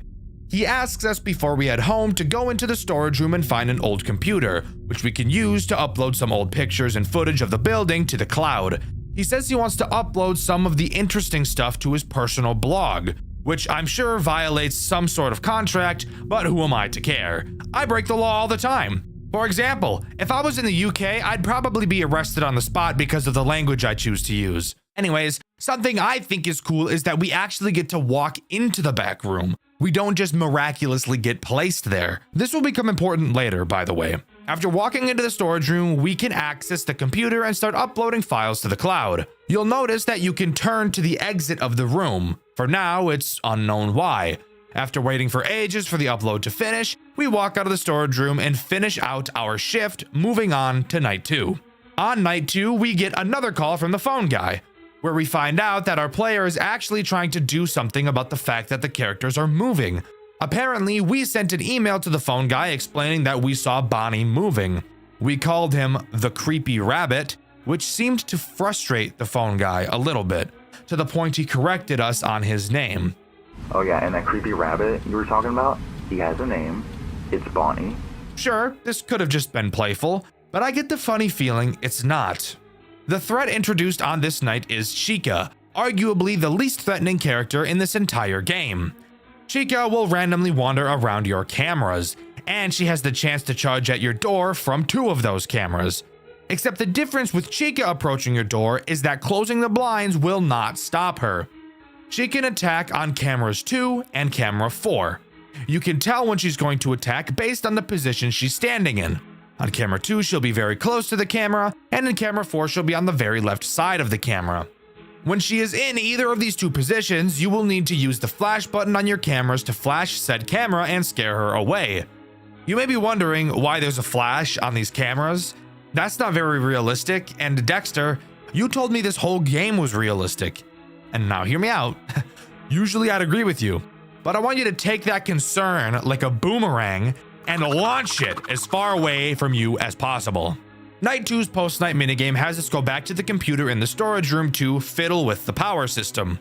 He asks us before we head home to go into the storage room and find an old computer, which we can use to upload some old pictures and footage of the building to the cloud. He says he wants to upload some of the interesting stuff to his personal blog, which I'm sure violates some sort of contract, but who am I to care? I break the law all the time. For example, if I was in the UK, I'd probably be arrested on the spot because of the language I choose to use. Anyways, something I think is cool is that we actually get to walk into the back room. We don't just miraculously get placed there. This will become important later, by the way. After walking into the storage room, we can access the computer and start uploading files to the cloud. You'll notice that you can turn to the exit of the room. For now, it's unknown why. After waiting for ages for the upload to finish, we walk out of the storage room and finish out our shift, moving on to night 2. On night 2, we get another call from the phone guy, where we find out that our player is actually trying to do something about the fact that the characters are moving. Apparently, we sent an email to the phone guy explaining that we saw Bonnie moving. We called him the creepy rabbit, which seemed to frustrate the phone guy a little bit, to the point he corrected us on his name. Oh yeah, and that creepy rabbit you were talking about, he has a name. It's Bonnie. Sure, this could have just been playful, but I get the funny feeling it's not. The threat introduced on this night is Chica, arguably the least threatening character in this entire game. Chica will randomly wander around your cameras, and she has the chance to charge at your door from 2 of those cameras. Except the difference with Chica approaching your door is that closing the blinds will not stop her. She can attack on cameras 2 and camera 4. You can tell when she's going to attack based on the position she's standing in. On camera 2, she'll be very close to the camera, and in camera 4, she'll be on the very left side of the camera. When she is in either of these 2 positions, you will need to use the flash button on your cameras to flash said camera and scare her away. You may be wondering why there's a flash on these cameras. That's not very realistic, and Dxtr, you told me this whole game was realistic. And now hear me out. Usually I'd agree with you, but I want you to take that concern like a boomerang and launch it as far away from you as possible. Night 2's post-night minigame has us go back to the computer in the storage room to fiddle with the power system.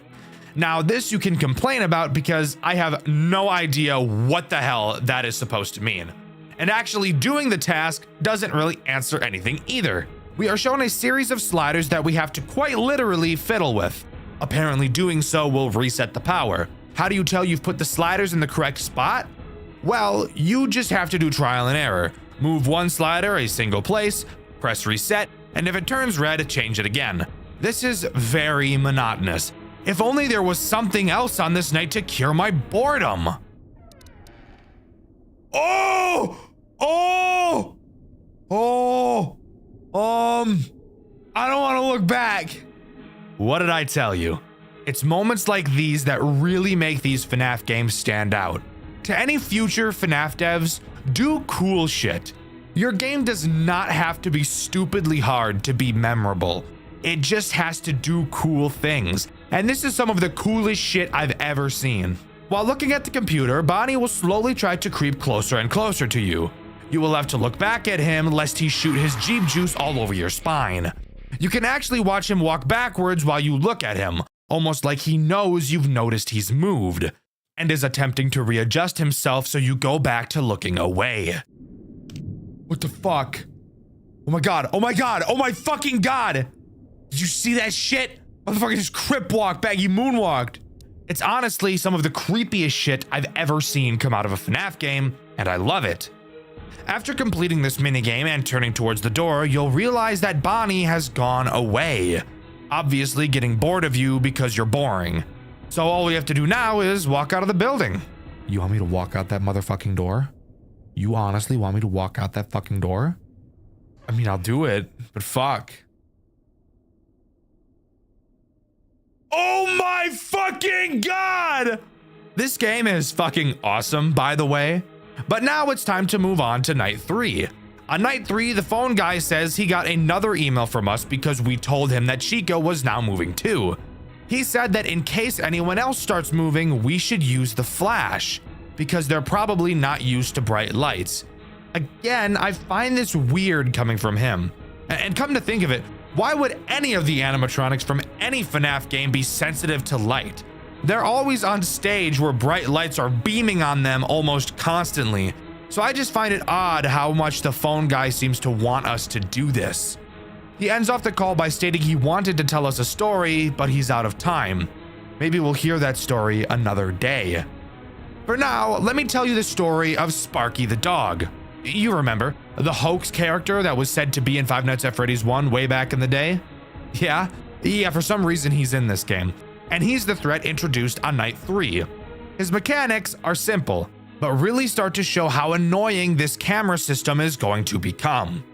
Now this you can complain about because I have no idea what the hell that is supposed to mean. And actually doing the task doesn't really answer anything either. We are shown a series of sliders that we have to quite literally fiddle with. Apparently doing so will reset the power. How do you tell you've put the sliders in the correct spot? Well, you just have to do trial and error. Move one slider a single place, press reset, and if it turns red, change it again. This is very monotonous. If only there was something else on this night to cure my boredom. I don't want to look back. What did I tell you? It's moments like these that really make these FNAF games stand out. To any future FNAF devs, do cool shit. Your game does not have to be stupidly hard to be memorable. It just has to do cool things. And this is some of the coolest shit I've ever seen. While looking at the computer, Bonnie will slowly try to creep closer and closer to you. You will have to look back at him lest he shoot his Jeep juice all over your spine. You can actually watch him walk backwards while you look at him, almost like he knows you've noticed he's moved, and is attempting to readjust himself so you go back to looking away. What the fuck? Oh my god, oh my god, oh my fucking god! Did you see that shit? Motherfucker just crip walked back, he moonwalked. It's honestly some of the creepiest shit I've ever seen come out of a FNAF game, and I love it. After completing this minigame and turning towards the door, you'll realize that Bonnie has gone away. Obviously getting bored of you because you're boring. So all we have to do now is walk out of the building. You want me to walk out that motherfucking door? You honestly want me to walk out that fucking door? I mean, I'll do it, but fuck. Oh my fucking god! This game is fucking awesome, by the way. But now it's time to move on to night 3. On night 3, the phone guy says he got another email from us because we told him that Chica was now moving too. He said that in case anyone else starts moving, we should use the flash because they're probably not used to bright lights. Again, I find this weird coming from him. And come to think of it, why would any of the animatronics from any FNAF game be sensitive to light? They're always on stage where bright lights are beaming on them almost constantly. So I just find it odd how much the phone guy seems to want us to do this. He ends off the call by stating he wanted to tell us a story, but he's out of time. Maybe we'll hear that story another day. For now, let me tell you the story of Sparky the dog. You remember, the hoax character that was said to be in Five Nights at Freddy's 1 way back in the day? Yeah, for some reason he's in this game. And he's the threat introduced on night 3. His mechanics are simple, but really start to show how annoying this camera system is going to become.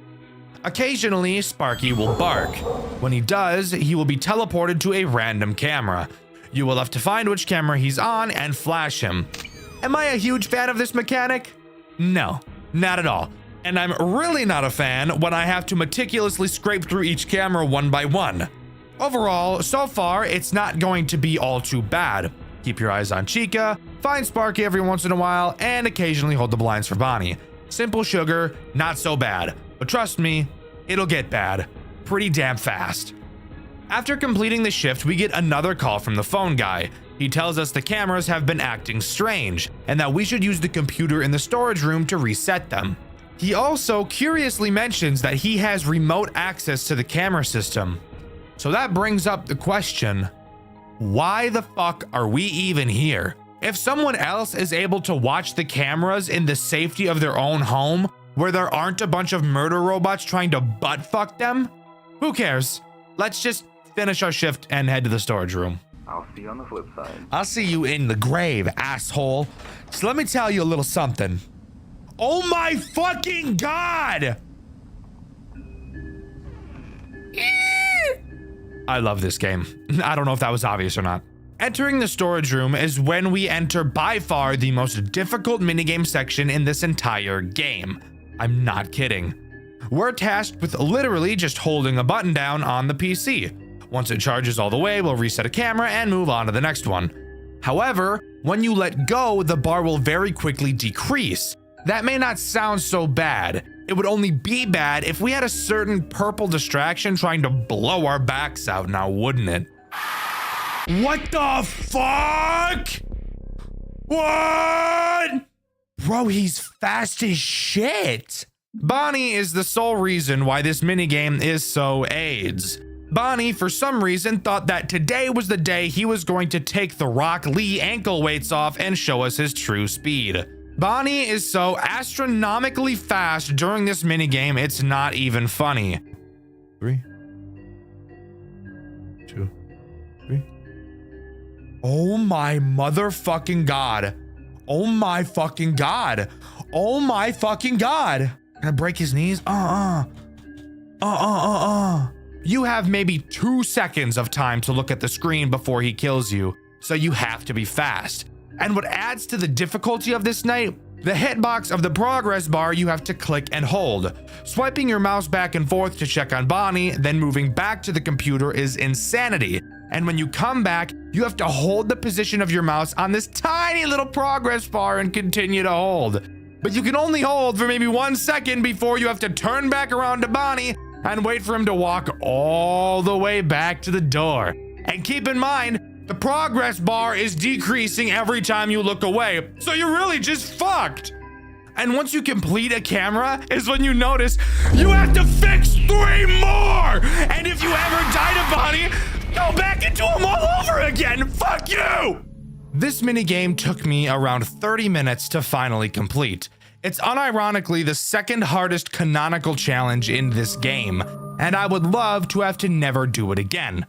Occasionally, Sparky will bark. When he does, he will be teleported to a random camera. You will have to find which camera he's on and flash him. Am I a huge fan of this mechanic? No, not at all. And I'm really not a fan when I have to meticulously scrape through each camera one by one. Overall, so far, it's not going to be all too bad. Keep your eyes on Chica, find Sparky every once in a while, and occasionally hold the blinds for Bonnie. Simple sugar, not so bad. But trust me, it'll get bad pretty damn fast. After completing the shift, we get another call from the phone guy. He tells us the cameras have been acting strange and that we should use the computer in the storage room to reset them. He also curiously mentions that he has remote access to the camera system. So that brings up the question, why the fuck are we even here? If someone else is able to watch the cameras in the safety of their own home, where there aren't a bunch of murder robots trying to butt fuck them, who cares? Let's just finish our shift and head to the storage room. I'll see you on the flip side. I'll see you in the grave, asshole. So let me tell you a little something. Oh my fucking god! I love this game. I don't know if that was obvious or not. Entering the storage room is when we enter by far the most difficult minigame section in this entire game. I'm not kidding. We're tasked with literally just holding a button down on the PC. Once it charges all the way, we'll reset a camera and move on to the next one. However, when you let go, the bar will very quickly decrease. That may not sound so bad. It would only be bad if we had a certain purple distraction trying to blow our backs out now, wouldn't it? What the fuck? What? Bro, he's fast as shit. Bonnie is the sole reason why this minigame is so AIDS. Bonnie, for some reason, thought that today was the day he was going to take the Rock Lee ankle weights off and show us his true speed. Bonnie is so astronomically fast during this minigame, it's not even funny. 3, 2, 3. Oh my motherfucking god. Oh my fucking god. Oh my fucking god. Can I break his knees? You have maybe 2 seconds of time to look at the screen before he kills you, so you have to be fast. And what adds to the difficulty of this night, the hitbox of the progress bar you have to click and hold. Swiping your mouse back and forth to check on Bonnie, then moving back to the computer is insanity. And when you come back, you have to hold the position of your mouse on this tiny little progress bar and continue to hold. But you can only hold for maybe 1 second before you have to turn back around to Bonnie and wait for him to walk all the way back to the door. And keep in mind, the progress bar is decreasing every time you look away, so you're really just fucked. And once you complete a camera is when you notice you have to fix 3 more. And if you ever die to Bonnie, Go back into them all over again! Fuck you! This minigame took me around 30 minutes to finally complete. It's unironically the second hardest canonical challenge in this game, and I would love to have to never do it again.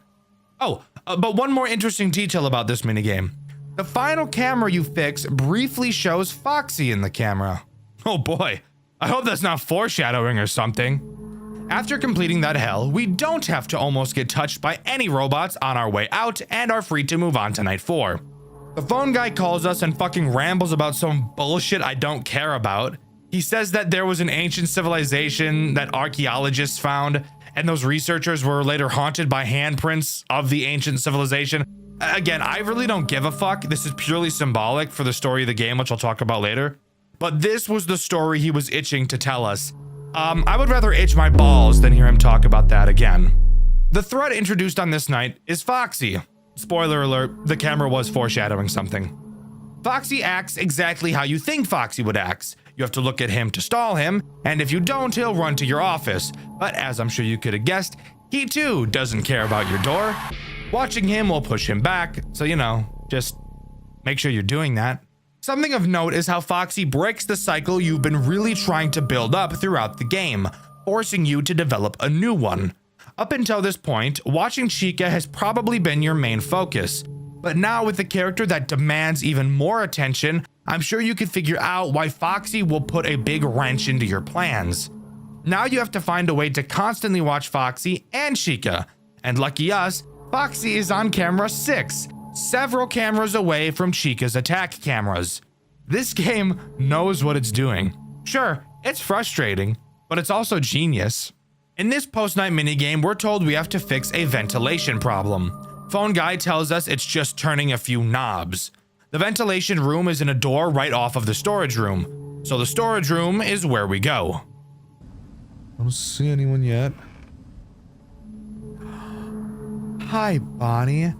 Oh, but one more interesting detail about this minigame. The final camera you fix briefly shows Foxy in the camera. Oh boy, I hope that's not foreshadowing or something. After completing that hell, we don't have to almost get touched by any robots on our way out and are free to move on to night 4. The phone guy calls us and fucking rambles about some bullshit I don't care about. He says that there was an ancient civilization that archaeologists found, and those researchers were later haunted by handprints of the ancient civilization. Again, I really don't give a fuck. This is purely symbolic for the story of the game, which I'll talk about later. But this was the story he was itching to tell us. I would rather itch my balls than hear him talk about that again. The threat introduced on this night is Foxy. Spoiler alert, the camera was foreshadowing something. Foxy acts exactly how you think Foxy would act. You have to look at him to stall him, and if you don't, he'll run to your office. But as I'm sure you could have guessed, he too doesn't care about your door. Watching him will push him back, so just make sure you're doing that. Something of note is how Foxy breaks the cycle you've been really trying to build up throughout the game, forcing you to develop a new one. Up until this point, watching Chica has probably been your main focus, but now with a character that demands even more attention, I'm sure you could figure out why Foxy will put a big wrench into your plans. Now you have to find a way to constantly watch Foxy and Chica, and lucky us, Foxy is on camera 6, several cameras away from Chica's attack cameras. This game knows what it's doing. Sure, it's frustrating, but it's also genius. In this post-night minigame, we're told we have to fix a ventilation problem. Phone guy tells us it's just turning a few knobs. The ventilation room is in a door right off of the storage room, so the storage room is where we go. I don't see anyone yet. Hi, Bonnie.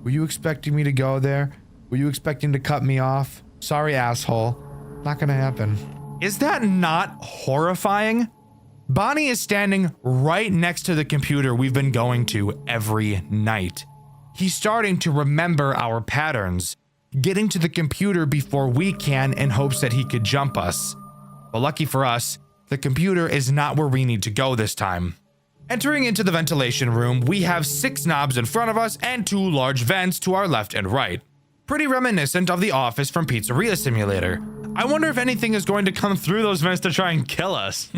Were you expecting me to go there? Were you expecting to cut me off? Sorry, asshole. Not gonna happen. Is that not horrifying? Bonnie is standing right next to the computer we've been going to every night. He's starting to remember our patterns, getting to the computer before we can in hopes that he could jump us. But lucky for us, the computer is not where we need to go this time. Entering into the ventilation room, we have 6 knobs in front of us and 2 large vents to our left and right. Pretty reminiscent of the office from Pizzeria Simulator. I wonder if anything is going to come through those vents to try and kill us.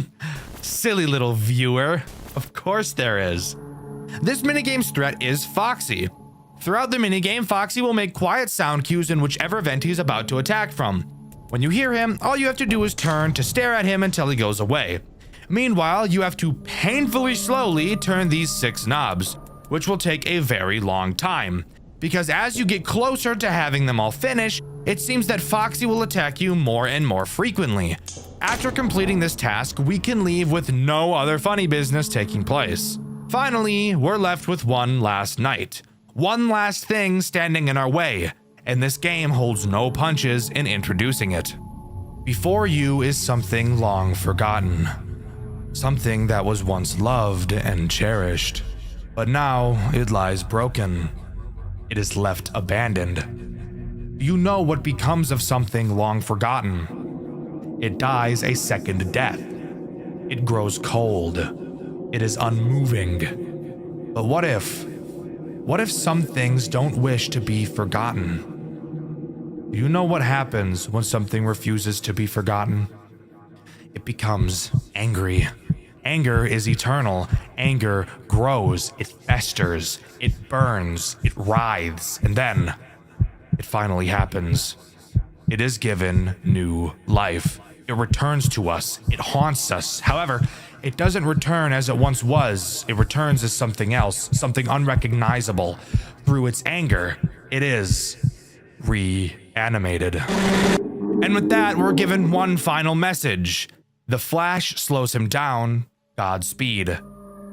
Silly little viewer. Of course there is. This minigame's threat is Foxy. Throughout the minigame, Foxy will make quiet sound cues in whichever vent he's about to attack from. When you hear him, all you have to do is turn to stare at him until he goes away. Meanwhile, you have to painfully slowly turn these 6 knobs, which will take a very long time. Because as you get closer to having them all finish, it seems that Foxy will attack you more and more frequently. After completing this task, we can leave with no other funny business taking place. Finally, we're left with one last night. One last thing standing in our way, and this game holds no punches in introducing it. Before you is something long forgotten. Something that was once loved and cherished, but now it lies broken. It is left abandoned. You know what becomes of something long forgotten. It dies a second death. It grows cold. It is unmoving. But what if some things don't wish to be forgotten? Do you know what happens when something refuses to be forgotten? It becomes angry. Anger is eternal. Anger grows, it festers, it burns, it writhes, and then it finally happens. It is given new life. It returns to us. It haunts us. However, it doesn't return as it once was. It returns as something else, something unrecognizable. Through its anger, it is reanimated. And with that, we're given one final message. The flash slows him down, Godspeed.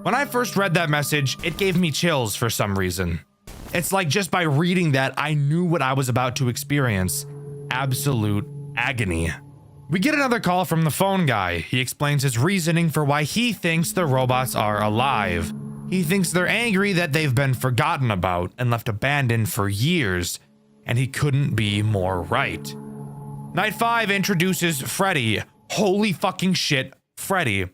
When I first read that message, it gave me chills for some reason. It's like just by reading that, I knew what I was about to experience. Absolute agony. We get another call from the phone guy. He explains his reasoning for why he thinks the robots are alive. He thinks they're angry that they've been forgotten about and left abandoned for years, and he couldn't be more right. Night 5 introduces Freddy. Holy fucking shit, Freddy.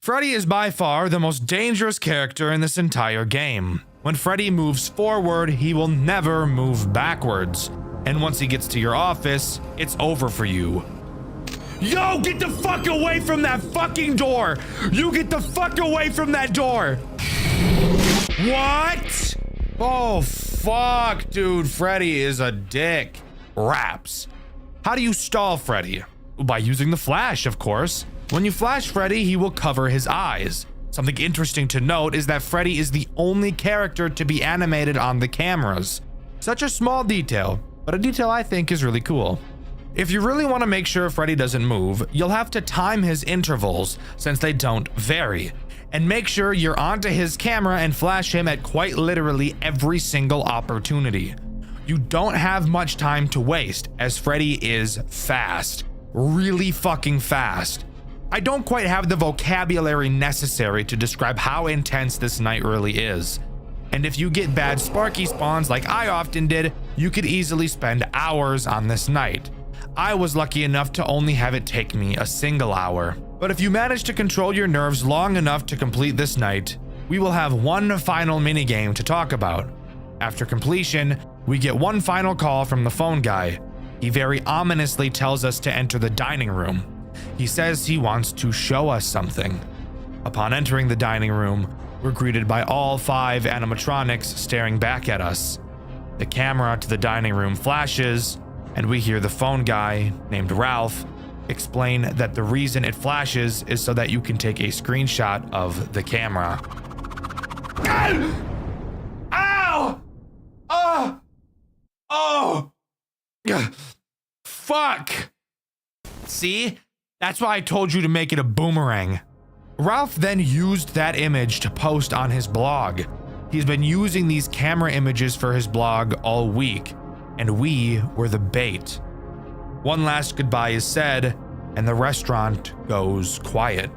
Freddy is by far the most dangerous character in this entire game. When Freddy moves forward, he will never move backwards. And once he gets to your office, it's over for you. Yo, get the fuck away from that fucking door! You get the fuck away from that door! What? Oh, fuck, dude. Freddy is a dick. Raps. How do you stall Freddy? By using the flash, of course. When you flash Freddy, he will cover his eyes. Something interesting to note is that Freddy is the only character to be animated on the cameras. Such a small detail, but a detail I think is really cool. If you really want to make sure Freddy doesn't move, you'll have to time his intervals, since they don't vary. And make sure you're onto his camera and flash him at quite literally every single opportunity. You don't have much time to waste, as Freddy is fast. Really fucking fast. I don't quite have the vocabulary necessary to describe how intense this night really is. And if you get bad Sparky spawns like I often did, you could easily spend hours on this night. I was lucky enough to only have it take me a single hour. But if you manage to control your nerves long enough to complete this night, we will have one final minigame to talk about. After completion, we get one final call from the phone guy. He very ominously tells us to enter the dining room. He says he wants to show us something. Upon entering the dining room, we're greeted by all 5 animatronics staring back at us. The camera to the dining room flashes, and we hear the phone guy, named Ralph, explain that the reason it flashes is so that you can take a screenshot of the camera. Ow! Oh! Oh! Fuck! See? That's why I told you to make it a boomerang. Ralph then used that image to post on his blog. He's been using these camera images for his blog all week, and we were the bait. One last goodbye is said, and the restaurant goes quiet.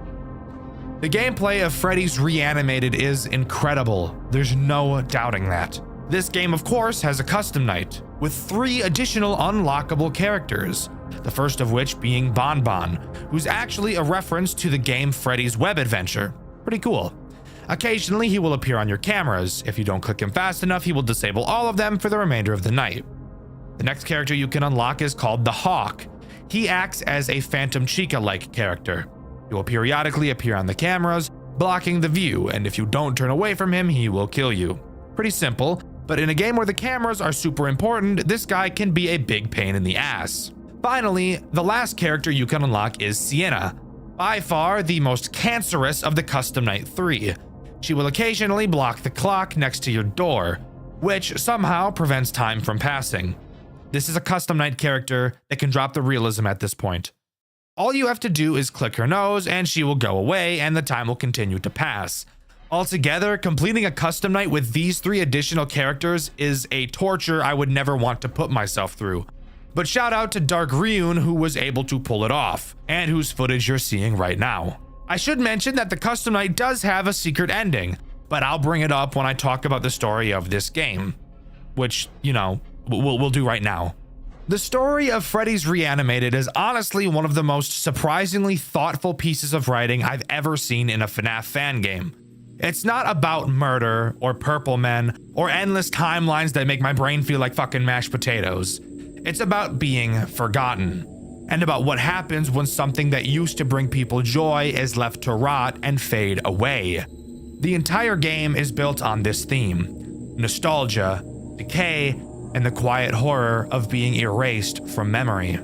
The gameplay of Freddy's Reanimated is incredible. There's no doubting that. This game, of course, has a custom night, with 3 additional unlockable characters. The first of which being Bon Bon, who's actually a reference to the game Freddy's Web Adventure. Pretty cool. Occasionally, he will appear on your cameras. If you don't click him fast enough, he will disable all of them for the remainder of the night. The next character you can unlock is called the Hawk. He acts as a Phantom Chica-like character. He will periodically appear on the cameras, blocking the view, and if you don't turn away from him, he will kill you. Pretty simple, but in a game where the cameras are super important, this guy can be a big pain in the ass. Finally, the last character you can unlock is Sienna, by far the most cancerous of the Custom Night 3. She will occasionally block the clock next to your door, which somehow prevents time from passing. This is a Custom Night character that can drop the realism at this point. All you have to do is click her nose and she will go away and the time will continue to pass. Altogether, completing a Custom Night with these 3 additional characters is a torture I would never want to put myself through. But shout out to Dark Ryun who was able to pull it off, and whose footage you're seeing right now. I should mention that the Custom Night does have a secret ending, but I'll bring it up when I talk about the story of this game. Which, you know, we'll do right now. The story of Freddy's Reanimated is honestly one of the most surprisingly thoughtful pieces of writing I've ever seen in a FNAF fan game. It's not about murder, or purple men, or endless timelines that make my brain feel like fucking mashed potatoes. It's about being forgotten, and about what happens when something that used to bring people joy is left to rot and fade away. The entire game is built on this theme: nostalgia, decay, and the quiet horror of being erased from memory.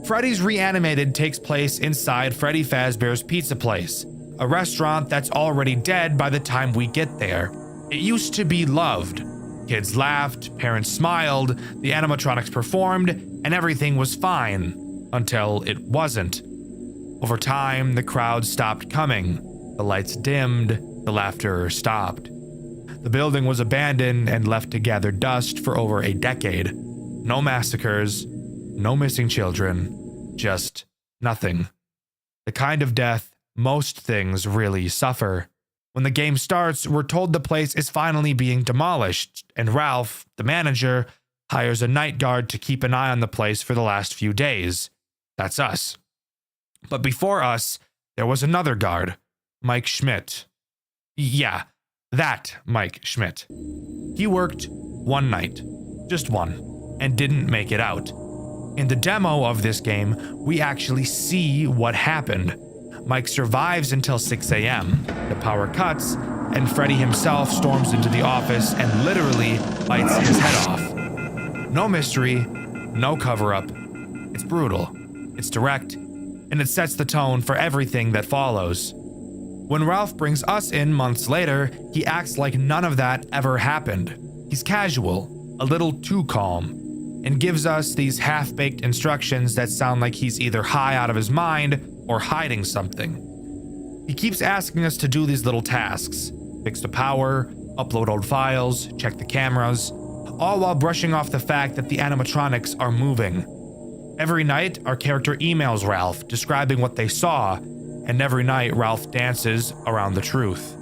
Freddy's Reanimated takes place inside Freddy Fazbear's Pizza Place, a restaurant that's already dead by the time we get there. It used to be loved. Kids laughed, parents smiled, the animatronics performed, and everything was fine, until it wasn't. Over time, the crowd stopped coming, the lights dimmed, the laughter stopped. The building was abandoned and left to gather dust for over a decade. No massacres, no missing children, just nothing. The kind of death most things really suffer. When the game starts, we're told the place is finally being demolished, and Ralph, the manager, hires a night guard to keep an eye on the place for the last few days. That's us. But before us, there was another guard, Mike Schmidt. Yeah, that Mike Schmidt. He worked one night, just one, and didn't make it out. In the demo of this game, we actually see what happened. Mike survives until 6 a.m. The power cuts, and Freddy himself storms into the office and literally bites his head off. No mystery, no cover-up. It's brutal, it's direct, and it sets the tone for everything that follows. When Ralph brings us in months later, he acts like none of that ever happened. He's casual, a little too calm, and gives us these half-baked instructions that sound like he's either high out of his mind or hiding something. He keeps asking us to do these little tasks: fix the power, upload old files, check the cameras, all while brushing off the fact that the animatronics are moving. Every night, our character emails Ralph describing what they saw, and every night Ralph dances around the truth.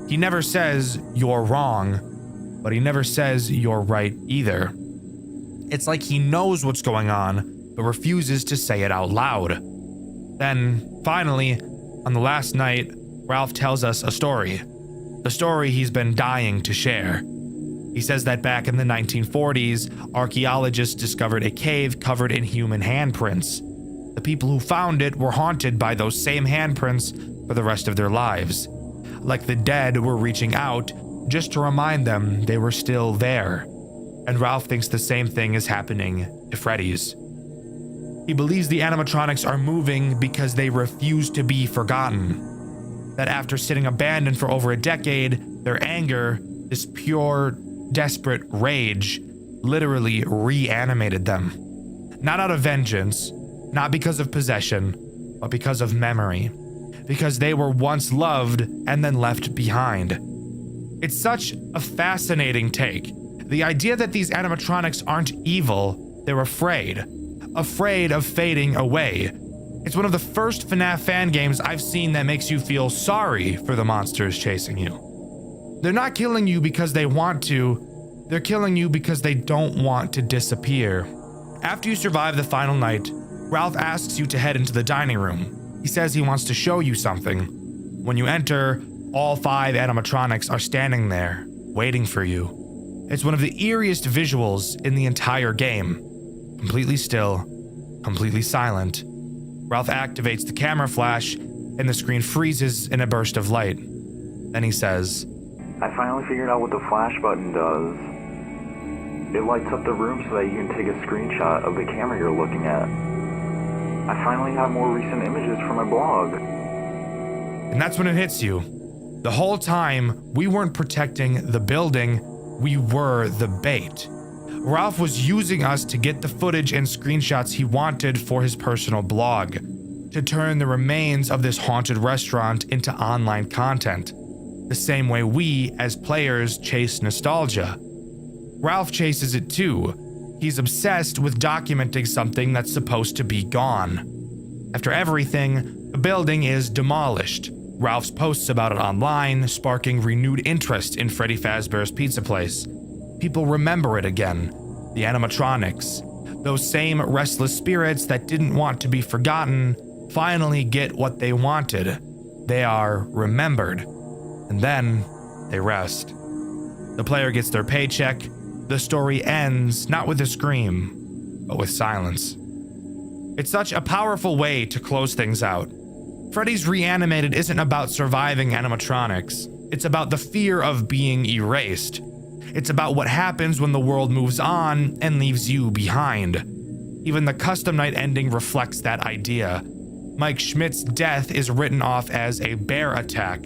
He never says, "You're wrong," but he never says, "You're right" either. It's like he knows what's going on, but refuses to say it out loud. Then, finally, on the last night, Ralph tells us a story. The story he's been dying to share. He says that back in the 1940s, archaeologists discovered a cave covered in human handprints. The people who found it were haunted by those same handprints for the rest of their lives. Like the dead were reaching out just to remind them they were still there. And Ralph thinks the same thing is happening to Freddy's. He believes the animatronics are moving because they refuse to be forgotten. That after sitting abandoned for over a decade, their anger, this pure, desperate rage, literally reanimated them. Not out of vengeance, not because of possession, but because of memory. Because they were once loved and then left behind. It's such a fascinating take. The idea that these animatronics aren't evil, they're afraid. Afraid of fading away. It's one of the first FNAF fan games I've seen that makes you feel sorry for the monsters chasing you. They're not killing you because they want to, they're killing you because they don't want to disappear. After you survive the final night, Ralph asks you to head into the dining room. He says he wants to show you something. When you enter, all 5 animatronics are standing there, waiting for you. It's one of the eeriest visuals in the entire game. Completely still, completely silent. Ralph activates the camera flash, and the screen freezes in a burst of light. Then he says, I finally figured out what the flash button does. It lights up the room so that you can take a screenshot of the camera you're looking at. I finally have more recent images from my blog. And that's when it hits you. The whole time, we weren't protecting the building, we were the bait. Ralph was using us to get the footage and screenshots he wanted for his personal blog, to turn the remains of this haunted restaurant into online content, the same way we, as players, chase nostalgia. Ralph chases it too. He's obsessed with documenting something that's supposed to be gone. After everything, the building is demolished. Ralph's posts about it online, sparking renewed interest in Freddy Fazbear's Pizza Place. People remember it again. The animatronics, those same restless spirits that didn't want to be forgotten, finally get what they wanted. They are remembered. And then they rest. The player gets their paycheck. The story ends not with a scream, but with silence. It's such a powerful way to close things out. Freddy's Reanimated isn't about surviving animatronics. It's about the fear of being erased. It's about what happens when the world moves on and leaves you behind. Even the custom night ending reflects that idea. Mike Schmidt's death is written off as a bear attack.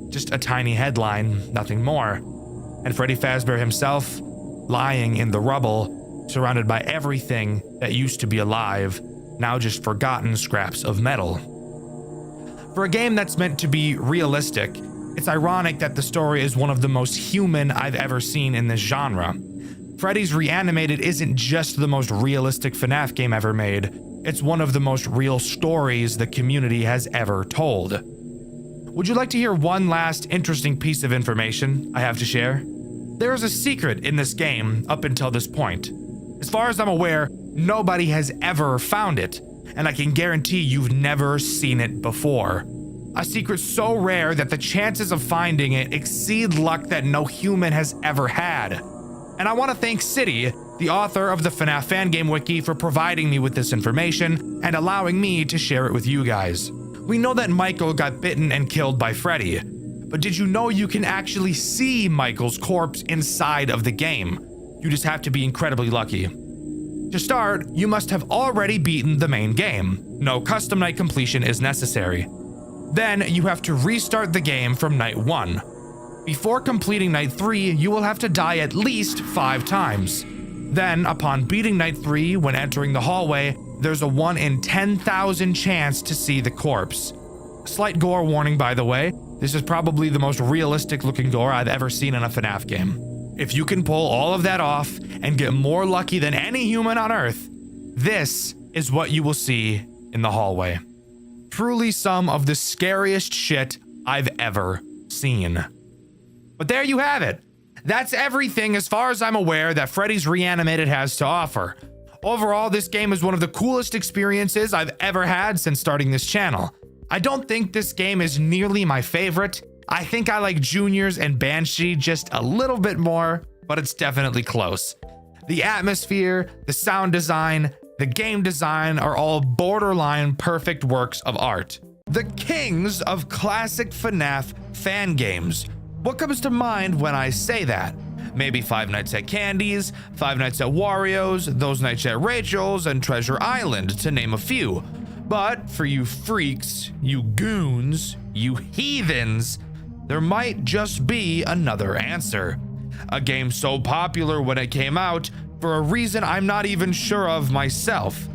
Just a tiny headline, nothing more. And Freddy Fazbear himself, lying in the rubble, surrounded by everything that used to be alive, now just forgotten scraps of metal. For a game that's meant to be realistic, it's ironic that the story is one of the most human I've ever seen in this genre. Freddy's Reanimated isn't just the most realistic FNAF game ever made, it's one of the most real stories the community has ever told. Would you like to hear one last interesting piece of information I have to share? There is a secret in this game up until this point. As far as I'm aware, nobody has ever found it, and I can guarantee you've never seen it before. A secret so rare that the chances of finding it exceed luck that no human has ever had. And I want to thank City, the author of the FNAF fan game wiki, for providing me with this information and allowing me to share it with you guys. We know that Michael got bitten and killed by Freddy, but did you know you can actually see Michael's corpse inside of the game? You just have to be incredibly lucky. To start, you must have already beaten the main game. No custom night completion is necessary. Then you have to restart the game from night 1. Before completing night 3, you will have to die at least 5 times. Then, upon beating night 3, when entering the hallway, there's a 1 in 10,000 chance to see the corpse. Slight gore warning, by the way. This is probably the most realistic looking gore I've ever seen in a FNAF game. If you can pull all of that off and get more lucky than any human on Earth, this is what you will see in the hallway. Truly some of the scariest shit I've ever seen. But there you have it. That's everything as far as I'm aware that Freddy's Reanimated has to offer. Overall, this game is one of the coolest experiences I've ever had since starting this channel. I don't think this game is nearly my favorite. I think I like Juniors and Banshee just a little bit more, but it's definitely close. The atmosphere, the sound design, the game design are all borderline perfect works of art. The kings of classic FNAF fan games. What comes to mind when I say that? Maybe Five Nights at Candy's, Five Nights at Wario's, Those Nights at Rachel's, and Treasure Island, to name a few. But for you freaks, you goons, you heathens, there might just be another answer. A game so popular when it came out for a reason I'm not even sure of myself.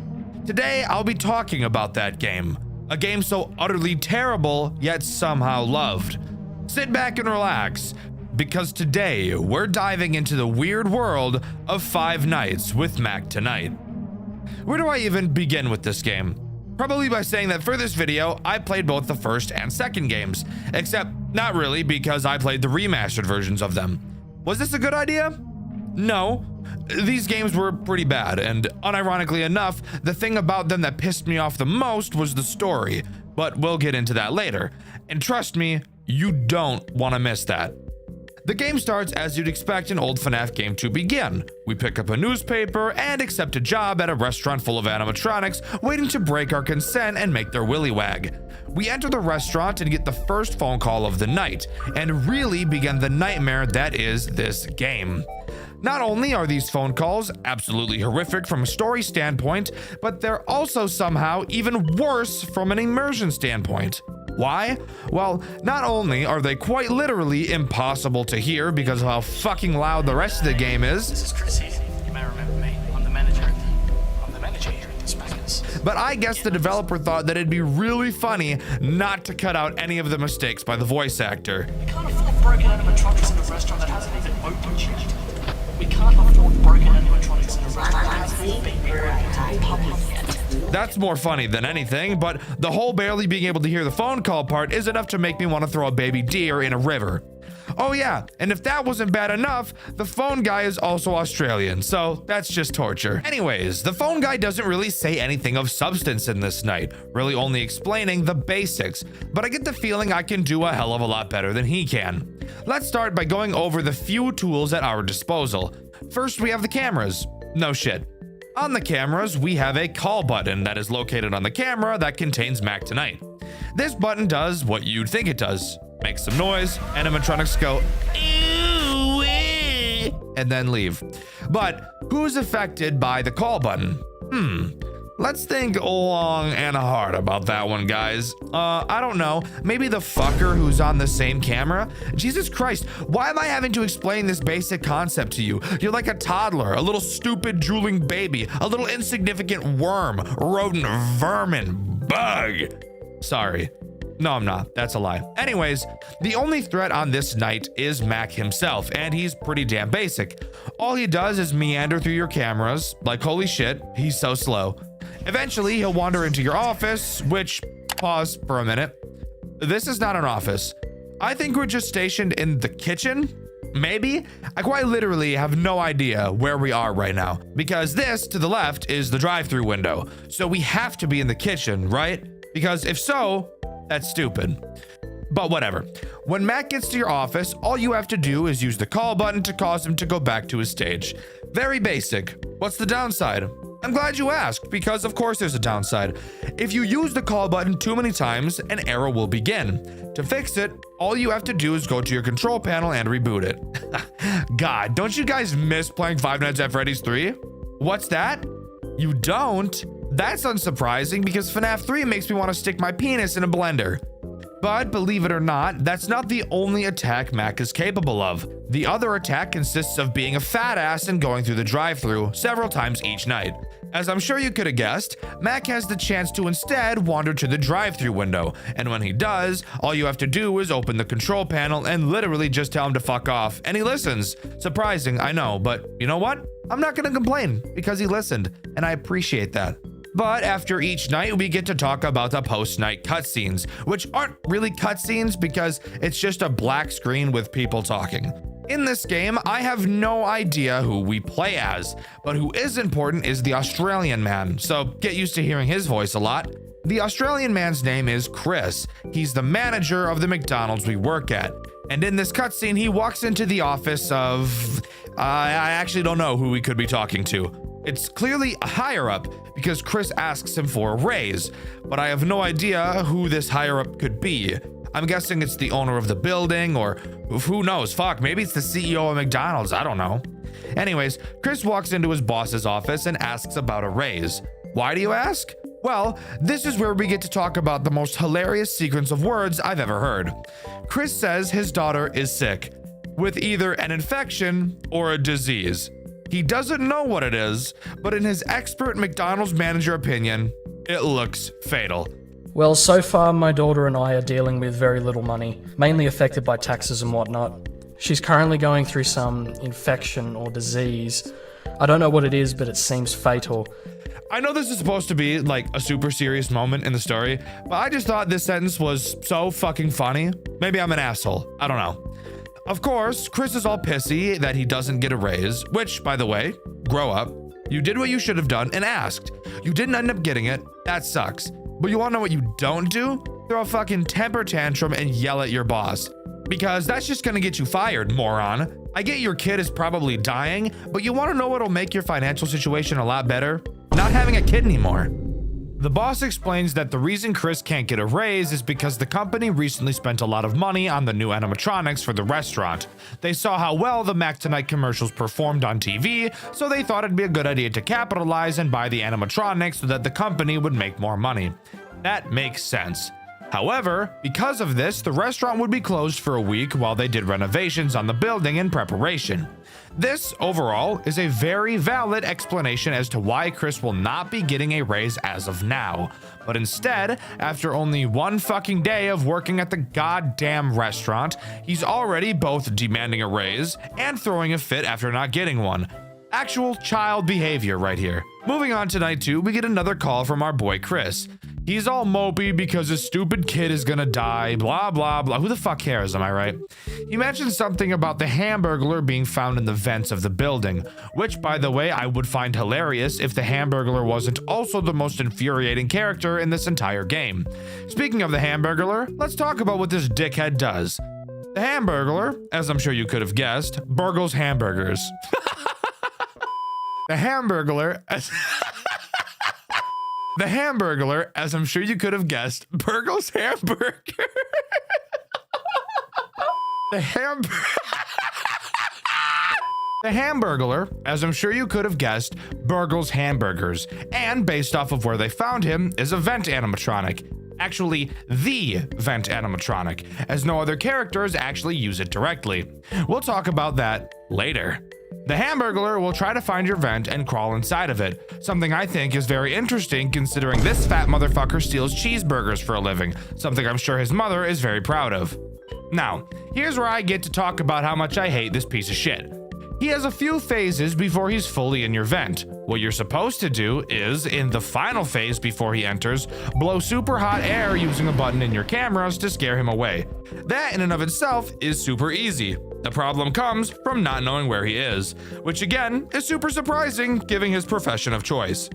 Today, I'll be talking about that game. A game so utterly terrible, yet somehow loved. Sit back and relax, because today we're diving into the weird world of Five Nights with Mac tonight. Where do I even begin with this game? Probably by saying that for this video, I played both the first and second games, except not really because I played the remastered versions of them. Was this a good idea? No. These games were pretty bad, and unironically enough, the thing about them that pissed me off the most was the story, but we'll get into that later. And trust me, you don't want to miss that. The game starts as you'd expect an old FNAF game to begin. We pick up a newspaper and accept a job at a restaurant full of animatronics waiting to break our consent and make their willy wag. We enter the restaurant and get the first phone call of the night, and really begin the nightmare that is this game. Not only are these phone calls absolutely horrific from a story standpoint, but they're also somehow even worse from an immersion standpoint. Why? Well, not only are they quite literally impossible to hear because of how fucking loud the rest of the game is. This is Chrissy. You may remember me. I'm the manager here at the Spackers. But I guess the developer thought that it'd be really funny not to cut out any of the mistakes by the voice actor. We can't afford broken animatronics in a restaurant that hasn't even opened yet. We can't afford broken animatronics in a restaurant that hasn't even been broken to the public yet. That's more funny than anything, but the whole barely being able to hear the phone call part is enough to make me want to throw a baby deer in a river. Oh yeah, and if that wasn't bad enough, the phone guy is also Australian, so that's just torture. Anyways, the phone guy doesn't really say anything of substance in this night, really only explaining the basics, but I get the feeling I can do a hell of a lot better than he can. Let's start by going over the few tools at our disposal. First, we have the cameras. No shit. On the cameras, we have a call button that is located on the camera that contains Mac tonight. This button does what you'd think it does. Makes some noise, animatronics go, "Ew, eh," and then leave. But who's affected by the call button? Let's think long and hard about that one, guys. I don't know. Maybe the fucker who's on the same camera? Jesus Christ, why am I having to explain this basic concept to you? You're like a toddler, a little stupid drooling baby, a little insignificant worm, rodent, vermin, bug. Sorry. No, I'm not. That's a lie. Anyways, the only threat on this night is Mac himself, and he's pretty damn basic. All he does is meander through your cameras, like holy shit, he's so slow. Eventually, he'll wander into your office, which, pause for a minute. This is not an office. I think we're just stationed in the kitchen. Maybe? I quite literally have no idea where we are right now because this to the left is the drive-through window. So we have to be in the kitchen, right? Because if so, that's stupid. But whatever. When Matt gets to your office, all you have to do is use the call button to cause him to go back to his stage. Very basic. What's the downside? I'm glad you asked, because of course there's a downside. If you use the call button too many times, an error will begin. To fix it, all you have to do is go to your control panel and reboot it. God, don't you guys miss playing Five Nights at Freddy's 3? What's that? You don't? That's unsurprising because FNAF 3 makes me want to stick my penis in a blender. But believe it or not, that's not the only attack Mac is capable of. The other attack consists of being a fat ass and going through the drive-thru several times each night. As I'm sure you could have guessed, Mac has the chance to instead wander to the drive-thru window, and when he does, all you have to do is open the control panel and literally just tell him to fuck off, and he listens. Surprising, I know, but you know what? I'm not gonna complain because he listened, and I appreciate that. But after each night, we get to talk about the post-night cutscenes, which aren't really cutscenes because it's just a black screen with people talking. In this game, I have no idea who we play as, but who is important is the Australian man, so get used to hearing his voice a lot. The Australian man's name is Chris. He's the manager of the McDonald's we work at. And in this cutscene, he walks into the office of... I actually don't know who we could be talking to. It's clearly a higher up because Chris asks him for a raise, but I have no idea who this higher up could be. I'm guessing it's the owner of the building or who knows, fuck, maybe it's the CEO of McDonald's, I don't know. Anyways, Chris walks into his boss's office and asks about a raise. Why do you ask? Well, this is where we get to talk about the most hilarious sequence of words I've ever heard. Chris says his daughter is sick with either an infection or a disease. He doesn't know what it is, but in his expert McDonald's manager opinion, it looks fatal. Well, so far my daughter and I are dealing with very little money, mainly affected by taxes and whatnot. She's currently going through some infection or disease. I don't know what it is, but it seems fatal. I know this is supposed to be like a super serious moment in the story, but I just thought this sentence was so fucking funny. Maybe I'm an asshole. I don't know. Of course, Chris is all pissy that he doesn't get a raise, which, by the way, grow up. You did what you should have done and asked. You didn't end up getting it. That sucks. But you want to know what you don't do? Throw a fucking temper tantrum and yell at your boss. Because that's just gonna get you fired, moron. I get your kid is probably dying, but you want to know what'll make your financial situation a lot better? Not having a kid anymore. The boss explains that the reason Chris can't get a raise is because the company recently spent a lot of money on the new animatronics for the restaurant. They saw how well the Mac Tonight commercials performed on TV, so they thought it'd be a good idea to capitalize and buy the animatronics so that the company would make more money. That makes sense. However, because of this, the restaurant would be closed for a week while they did renovations on the building in preparation. This, overall, is a very valid explanation as to why Chris will not be getting a raise as of now. But instead, after only one fucking day of working at the goddamn restaurant, he's already both demanding a raise and throwing a fit after not getting one. Actual child behavior right here. Moving on to night 2, we get another call from our boy Chris. He's all mopey because his stupid kid is gonna die, blah, blah, blah. Who the fuck cares, am I right? He mentions something about the Hamburglar being found in the vents of the building, which, by the way, I would find hilarious if the Hamburglar wasn't also the most infuriating character in this entire game. Speaking of the Hamburglar, let's talk about what this dickhead does. The Hamburglar, as I'm sure you could have guessed, burgles hamburgers. The Hamburglar, the Hamburglar, as I'm sure you could have guessed, burgles hamburger. The Hamburglar, as I'm sure you could have guessed, burgles hamburgers, and based off of where they found him, is a vent animatronic. Actually, the vent animatronic, as no other characters actually use it directly. We'll talk about that later. The Hamburglar will try to find your vent and crawl inside of it, something I think is very interesting considering this fat motherfucker steals cheeseburgers for a living, something I'm sure his mother is very proud of. Now, here's where I get to talk about how much I hate this piece of shit. He has a few phases before he's fully in your vent. What you're supposed to do is, in the final phase before he enters, blow super hot air using a button in your cameras to scare him away. That in and of itself is super easy. The problem comes from not knowing where he is, which again is super surprising given his profession of choice.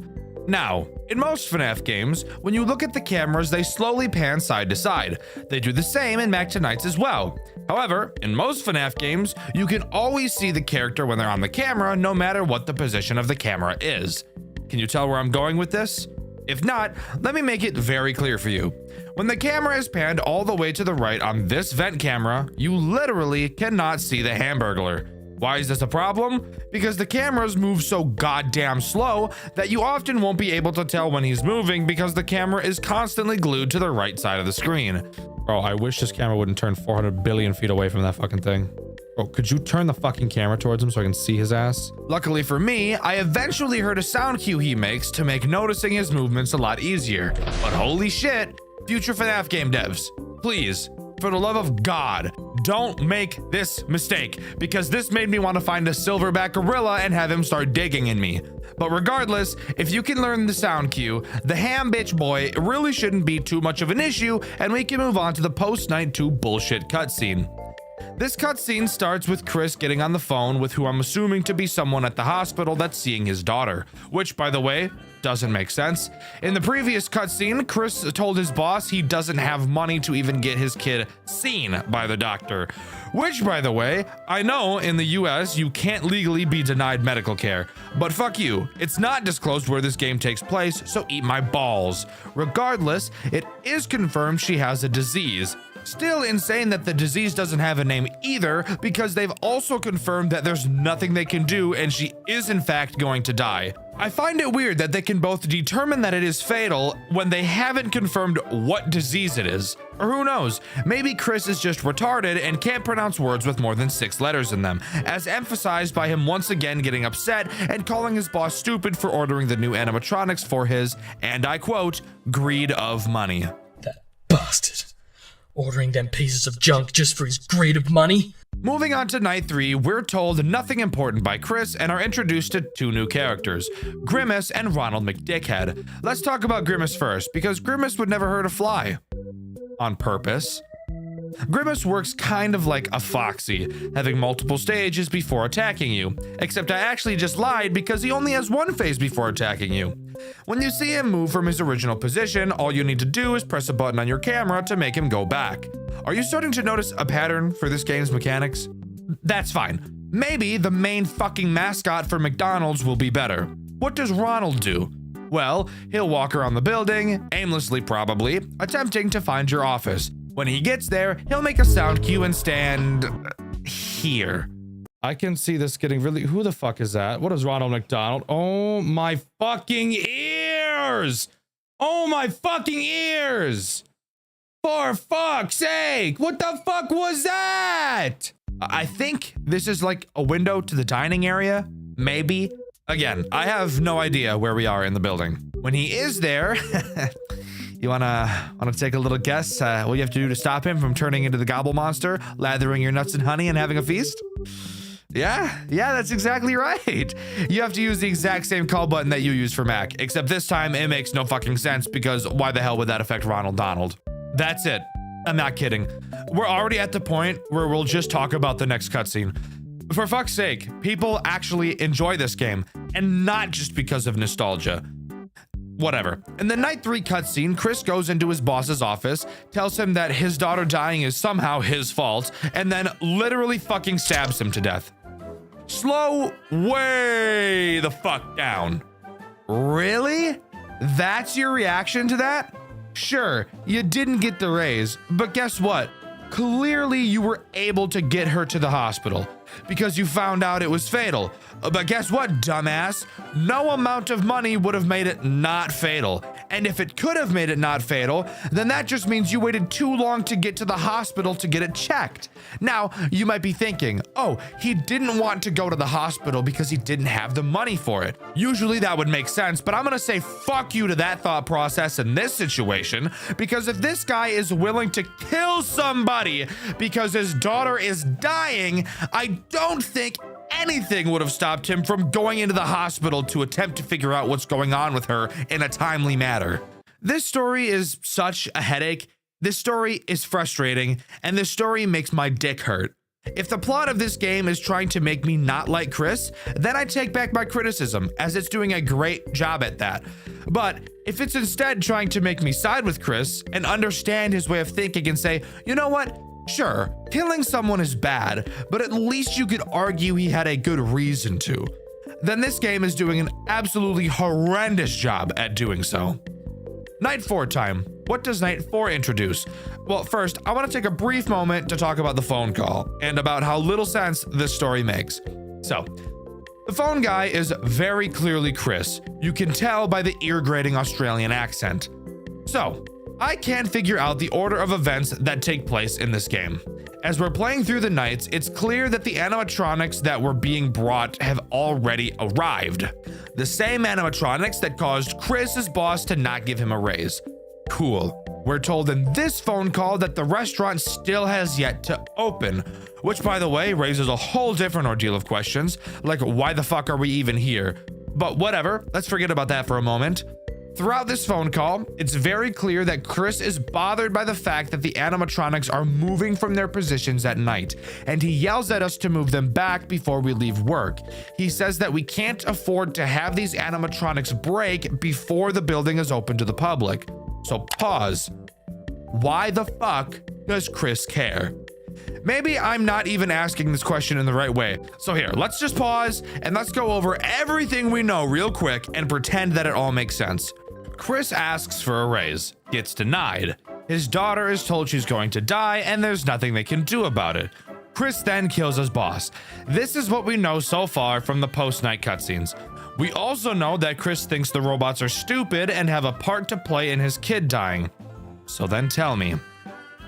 Now, in most FNAF games, when you look at the cameras, they slowly pan side to side. They do the same in Back to Nights as well. However, in most FNAF games, you can always see the character when they're on the camera, no matter what the position of the camera is. Can you tell where I'm going with this? If not, let me make it very clear for you. When the camera is panned all the way to the right on this vent camera, you literally cannot see the Hamburglar. Why is this a problem? Because the cameras move so goddamn slow that you often won't be able to tell when he's moving because the camera is constantly glued to the right side of the screen. Bro, I wish this camera wouldn't turn 400 billion feet away from that fucking thing. Bro, could you turn the fucking camera towards him so I can see his ass? Luckily for me, I eventually heard a sound cue he makes to make noticing his movements a lot easier. But holy shit, future FNAF game devs, please, for the love of God, don't make this mistake, because this made me want to find a silverback gorilla and have him start digging in me. But regardless, if you can learn the sound cue, the ham bitch boy really shouldn't be too much of an issue, and we can move on to the post-night 2 bullshit cutscene. This cutscene starts with Chris getting on the phone with who I'm assuming to be someone at the hospital that's seeing his daughter, which, by the way, doesn't make sense. In the previous cutscene, Chris told his boss he doesn't have money to even get his kid seen by the doctor, which, by the way, I know in the US you can't legally be denied medical care, but fuck you, it's not disclosed where this game takes place, so eat my balls. Regardless, it is confirmed she has a disease. Still insane that the disease doesn't have a name either, because they've also confirmed that there's nothing they can do and she is in fact going to die. I find it weird that they can both determine that it is fatal when they haven't confirmed what disease it is. Or who knows, maybe Chris is just retarded and can't pronounce words with more than 6 letters in them, as emphasized by him once again getting upset and calling his boss stupid for ordering the new animatronics for his, and I quote, greed of money. That bastard. Ordering them pieces of junk just for his greed of money? Moving on to night 3, we're told nothing important by Chris and are introduced to 2 new characters, Grimace and Ronald McDickhead. Let's talk about Grimace first, because Grimace would never hurt a fly. On purpose. Grimace works kind of like a foxy, having multiple stages before attacking you, except I actually just lied because he only has 1 phase before attacking you. When you see him move from his original position, all you need to do is press a button on your camera to make him go back. Are you starting to notice a pattern for this game's mechanics? That's fine. Maybe the main fucking mascot for McDonald's will be better. What does Ronald do? Well, he'll walk around the building, aimlessly probably, attempting to find your office. When he gets there, he'll make a sound cue and stand here. I can see this getting really... Who the fuck is that? What is Ronald McDonald? Oh my fucking ears! Oh my fucking ears! For fuck's sake! What the fuck was that? I think this is like a window to the dining area, maybe. Again, I have no idea where we are in the building. When he is there, you wanna take a little guess what you have to do to stop him from turning into the gobble monster, lathering your nuts in honey and having a feast? Yeah, that's exactly right. You have to use the exact same call button that you use for Mac, except this time it makes no fucking sense because why the hell would that affect Ronald Donald? That's it. I'm not kidding. We're already at the point where we'll just talk about the next cutscene. For fuck's sake, people actually enjoy this game, and not just because of nostalgia. Whatever. In the night 3 cutscene, Chris goes into his boss's office, tells him that his daughter dying is somehow his fault, and then literally fucking stabs him to death. Slow way the fuck down. Really? That's your reaction to that? Sure, you didn't get the raise, but guess what? Clearly you were able to get her to the hospital because you found out it was fatal. But guess what, dumbass? No amount of money would have made it not fatal. And if it could have made it not fatal, then that just means you waited too long to get to the hospital to get it checked. Now, you might be thinking, oh, he didn't want to go to the hospital because he didn't have the money for it. Usually that would make sense, but I'm gonna say fuck you to that thought process in this situation, because if this guy is willing to kill somebody because his daughter is dying, I don't think anything would have stopped him from going into the hospital to attempt to figure out what's going on with her in a timely manner. This story is such a headache. This story is frustrating, and this story makes my dick hurt. If the plot of this game is trying to make me not like Chris, then I take back my criticism, as it's doing a great job at that. But if it's instead trying to make me side with Chris and understand his way of thinking and say, you know what? Sure, killing someone is bad, but at least you could argue he had a good reason to, then this game is doing an absolutely horrendous job at doing so. Night 4 time. What does Night 4 introduce? Well, first, I want to take a brief moment to talk about the phone call and about how little sense this story makes. So, the phone guy is very clearly Chris. You can tell by the ear-grating Australian accent. So, I can't figure out the order of events that take place in this game. As we're playing through the nights, it's clear that the animatronics that were being brought have already arrived. The same animatronics that caused Chris's boss to not give him a raise. Cool. We're told in this phone call that the restaurant still has yet to open, which by the way raises a whole different ordeal of questions, like why the fuck are we even here? But whatever, let's forget about that for a moment. Throughout this phone call, it's very clear that Chris is bothered by the fact that the animatronics are moving from their positions at night, and he yells at us to move them back before we leave work. He says that we can't afford to have these animatronics break before the building is open to the public. So pause. Why the fuck does Chris care? Maybe I'm not even asking this question in the right way. So here, let's just pause and let's go over everything we know real quick and pretend that it all makes sense. Chris asks for a raise, gets denied. His daughter is told she's going to die and there's nothing they can do about it. Chris then kills his boss. This is what we know so far from the post-night cutscenes. We also know that Chris thinks the robots are stupid and have a part to play in his kid dying. So then tell me,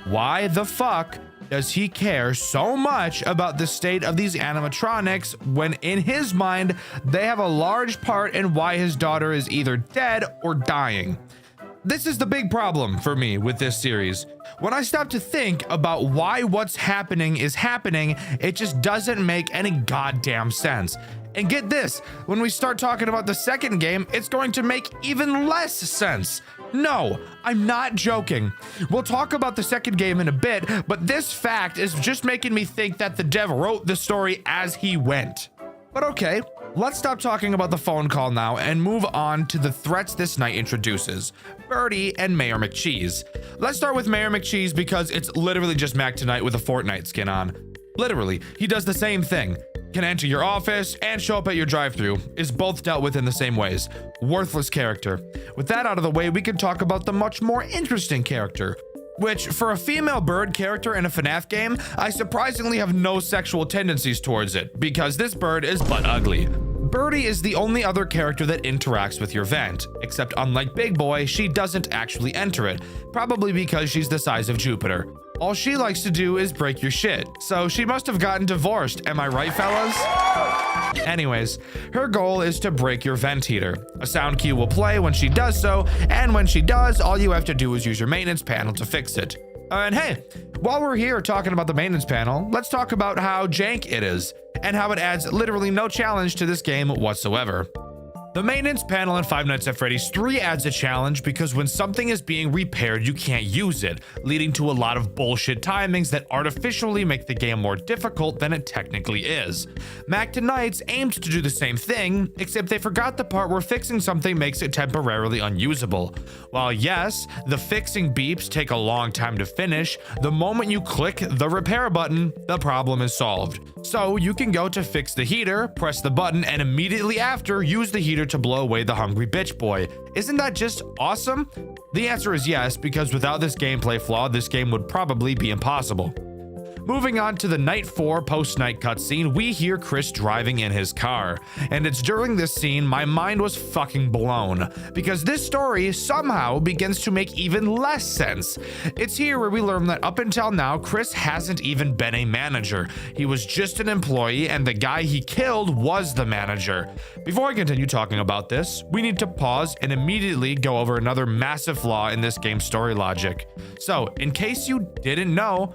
why the fuck does he care so much about the state of these animatronics when in his mind they have a large part in why his daughter is either dead or dying? This is the big problem for me with this series. When I stop to think about why what's happening is happening, it just doesn't make any goddamn sense. And get this, when we start talking about the second game, it's going to make even less sense. No, I'm not joking. We'll talk about the second game in a bit, but this fact is just making me think that the dev wrote the story as he went. But okay, let's stop talking about the phone call now and move on to the threats this night introduces. Birdie and Mayor McCheese. Let's start with Mayor McCheese because it's literally just Mac tonight with a Fortnite skin on. Literally, he does the same thing. Can enter your office and show up at your drive-thru, is both dealt with in the same ways. Worthless character. With that out of the way, we can talk about the much more interesting character, which for a female bird character in a FNAF game, I surprisingly have no sexual tendencies towards it, because this bird is butt ugly. Birdie is the only other character that interacts with your vent, except unlike Big Boy, she doesn't actually enter it, probably because she's the size of Jupiter. All she likes to do is break your shit, so she must have gotten divorced, am I right, fellas? Anyways, her goal is to break your vent heater. A sound cue will play when she does so, and when she does, all you have to do is use your maintenance panel to fix it. And hey, while we're here talking about the maintenance panel, let's talk about how jank it is, and how it adds literally no challenge to this game whatsoever. The maintenance panel in Five Nights at Freddy's 3 adds a challenge because when something is being repaired, you can't use it, leading to a lot of bullshit timings that artificially make the game more difficult than it technically is. Mac Tonight's aimed to do the same thing, except they forgot the part where fixing something makes it temporarily unusable. While yes, the fixing beeps take a long time to finish, the moment you click the repair button, the problem is solved. So you can go to fix the heater, press the button, and immediately after use the heater to blow away the hungry bitch boy. Isn't that just awesome? The answer is yes, because without this gameplay flaw, this game would probably be impossible. Moving on to the Night 4 post-night cutscene, we hear Chris driving in his car. And it's during this scene my mind was fucking blown, because this story somehow begins to make even less sense. It's here where we learn that up until now, Chris hasn't even been a manager. He was just an employee, and the guy he killed was the manager. Before I continue talking about this, we need to pause and immediately go over another massive flaw in this game's story logic. So, in case you didn't know,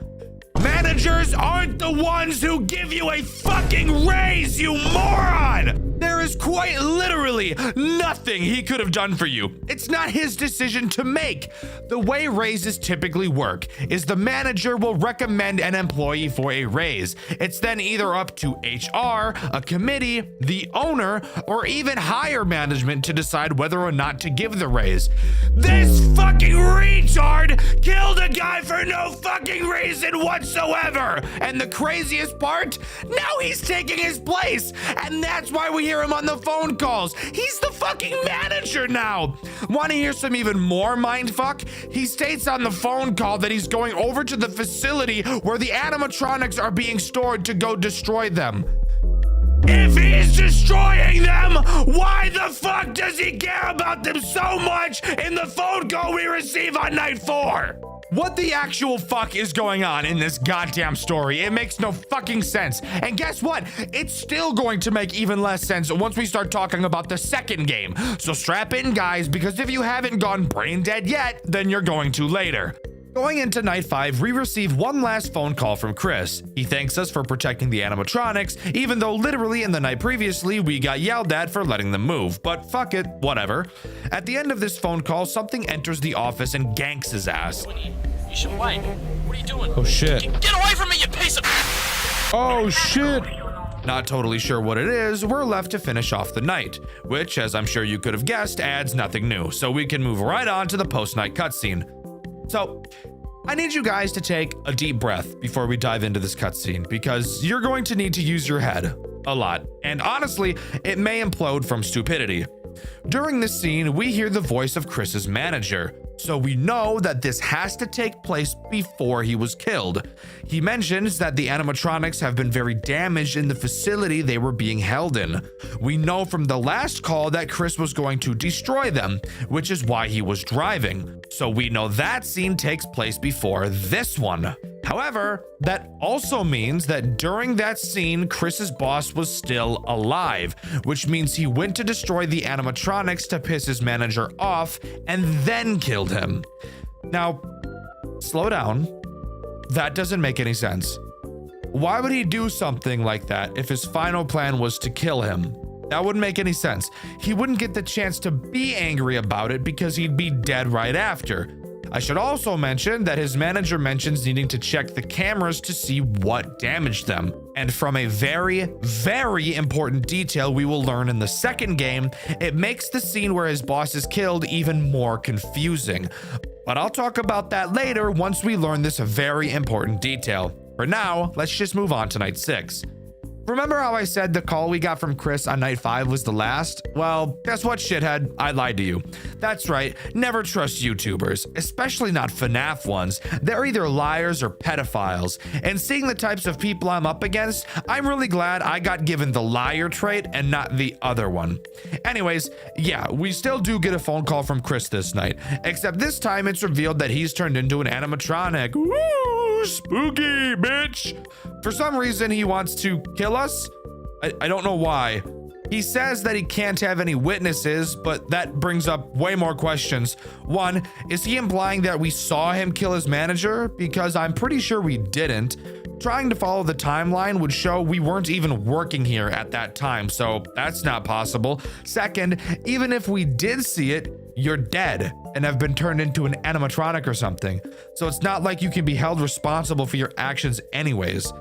managers aren't the ones who give you a fucking raise, you moron! There is quite literally nothing he could have done for you. It's not his decision to make. The way raises typically work is the manager will recommend an employee for a raise. It's then either up to HR, a committee, the owner, or even higher management to decide whether or not to give the raise. This fucking retard killed a guy for no fucking reason whatsoever. And the craziest part, now he's taking his place. And that's why we hear him on the phone calls. He's the fucking manager now. Want to hear some even more mindfuck? He states on the phone call that he's going over to the facility where the animatronics are being stored to go destroy them. If he's destroying them, why the fuck does he care about them so much in the phone call we receive on night 4? What the actual fuck is going on in this goddamn story? It makes no fucking sense. And guess what? It's still going to make even less sense once we start talking about the second game. So strap in, guys, because if you haven't gone brain dead yet, then you're going to later. Going into night 5, we receive one last phone call from Chris. He thanks us for protecting the animatronics, even though literally in the night previously, we got yelled at for letting them move. But fuck it, whatever. At the end of this phone call, something enters the office and ganks his ass. You should wait. What are you doing? Oh shit. Get away from me, you piece of... Oh shit. Not totally sure what it is, we're left to finish off the night, which, as I'm sure you could have guessed, adds nothing new, so we can move right on to the post-night cutscene. So, I need you guys to take a deep breath before we dive into this cutscene, because you're going to need to use your head a lot, and honestly, it may implode from stupidity. During this scene, we hear the voice of Chris's manager, so we know that this has to take place before he was killed. He mentions that the animatronics have been very damaged in the facility they were being held in. We know from the last call that Chris was going to destroy them, which is why he was driving. So we know that scene takes place before this one. However, that also means that during that scene, Chris's boss was still alive, which means he went to destroy the animatronics to piss his manager off and then killed him. Now, slow down. That doesn't make any sense. Why would he do something like that if his final plan was to kill him? That wouldn't make any sense. He wouldn't get the chance to be angry about it because he'd be dead right after. I should also mention that his manager mentions needing to check the cameras to see what damaged them. And from a very, very important detail we will learn in the second game, it makes the scene where his boss is killed even more confusing. But I'll talk about that later once we learn this very important detail. For now, let's just move on to night 6. Remember how I said the call we got from Chris on night 5 was the last? Well, guess what, shithead? I lied to you. That's right, never trust YouTubers, especially not FNAF ones. They're either liars or pedophiles. And seeing the types of people I'm up against, I'm really glad I got given the liar trait and not the other one. Anyways, yeah, we still do get a phone call from Chris this night, except this time it's revealed that he's turned into an animatronic. Woo, spooky, bitch. For some reason, he wants to kill us. I don't know why. He says that he can't have any witnesses, but that brings up way more questions. One, is he implying that we saw him kill his manager? Because I'm pretty sure we didn't. Trying to follow the timeline would show we weren't even working here at that time, so that's not possible. Second, even if we did see it, you're dead and have been turned into an animatronic or something. So it's not like you can be held responsible for your actions anyways.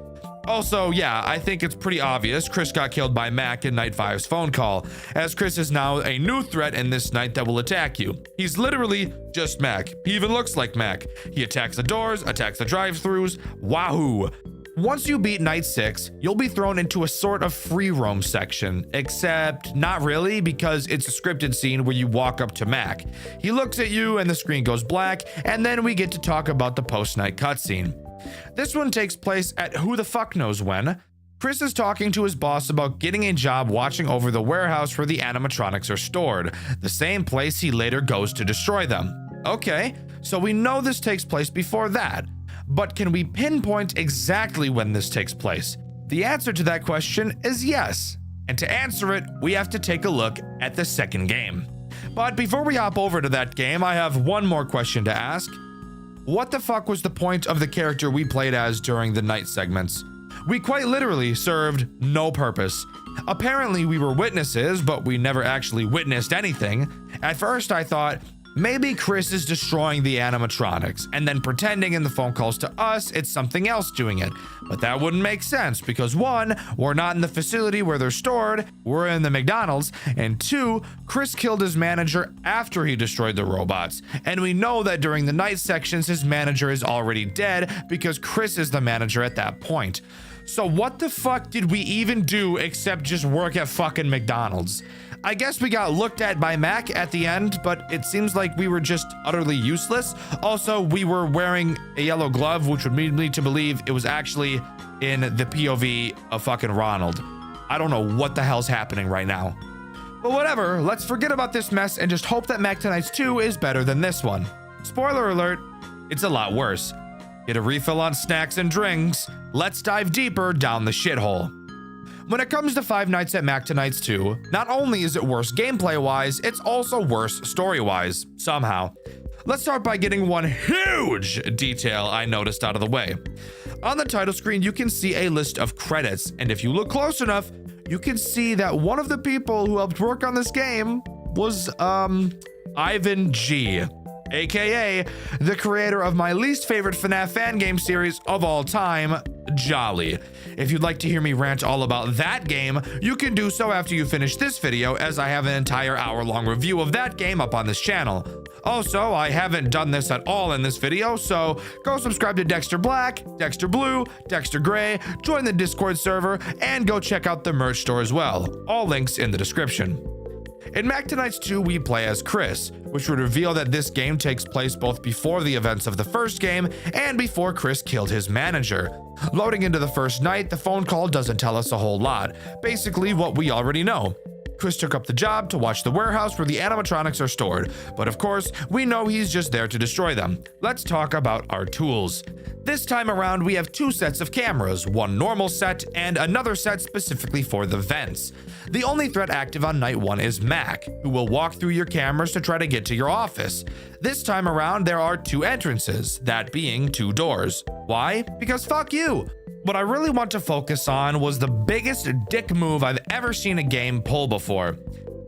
Also, yeah, I think it's pretty obvious Chris got killed by Mac in Night 5's phone call, as Chris is now a new threat in this night that will attack you. He's literally just Mac. He even looks like Mac. He attacks the doors, attacks the drive-thrus. Wahoo! Once you beat Night 6, you'll be thrown into a sort of free roam section, except not really, because it's a scripted scene where you walk up to Mac. He looks at you and the screen goes black, and then we get to talk about the post-night cutscene. This one takes place at who the fuck knows when. Chris is talking to his boss about getting a job watching over the warehouse where the animatronics are stored, the same place he later goes to destroy them. Okay, so we know this takes place before that, but can we pinpoint exactly when this takes place? The answer to that question is yes, and to answer it, we have to take a look at the second game. But before we hop over to that game, I have one more question to ask. what the fuck was the point of the character we played as during the night segments? We quite literally served no purpose. Apparently we were witnesses, but we never actually witnessed anything. At first I thought, maybe Chris is destroying the animatronics and then pretending in the phone calls to us it's something else doing it. But that wouldn't make sense because 1, we're not in the facility where they're stored, we're in the McDonald's, and 2, Chris killed his manager after he destroyed the robots. And we know that during the night sections his manager is already dead because Chris is the manager at that point. So what the fuck did we even do except just work at fucking McDonald's? I guess we got looked at by Mac at the end, but it seems like we were just utterly useless. Also, we were wearing a yellow glove, which would lead me to believe it was actually in the POV of fucking Ronald. I don't know what the hell's happening right now. But whatever, let's forget about this mess and just hope that Mac Tonight's 2 is better than this one. Spoiler alert, it's a lot worse. Get a refill on snacks and drinks. Let's dive deeper down the shithole. When it comes to Five Nights at Mac Tonight's 2, not only is it worse gameplay-wise, it's also worse story-wise, somehow. Let's start by getting one huge detail I noticed out of the way. On the title screen, you can see a list of credits, and if you look close enough, you can see that one of the people who helped work on this game was, Ivan G, aka the creator of my least favorite FNAF fan game series of all time, Jolly. If you'd like to hear me rant all about that game, you can do so after you finish this video, as I have an entire hour-long review of that game up on this channel. Also, I haven't done this at all in this video, so go subscribe to Dxtr Black, Dxtr Blue, Dxtr Gray, join the Discord server, and go check out the merch store as well. All links in the description. In Mac Tonight's 2, we play as Chris, which would reveal that this game takes place both before the events of the first game and before Chris killed his manager. Loading into the first night, the phone call doesn't tell us a whole lot, basically what we already know. Chris took up the job to watch the warehouse where the animatronics are stored, but of course, we know he's just there to destroy them. Let's talk about our tools. This time around, we have 2 sets of cameras, one normal set and another set specifically for the vents. The only threat active on night 1 is Mac, who will walk through your cameras to try to get to your office. This time around, there are 2 entrances, that being 2 doors. Why? Because fuck you! What I really want to focus on was the biggest dick move I've ever seen a game pull before.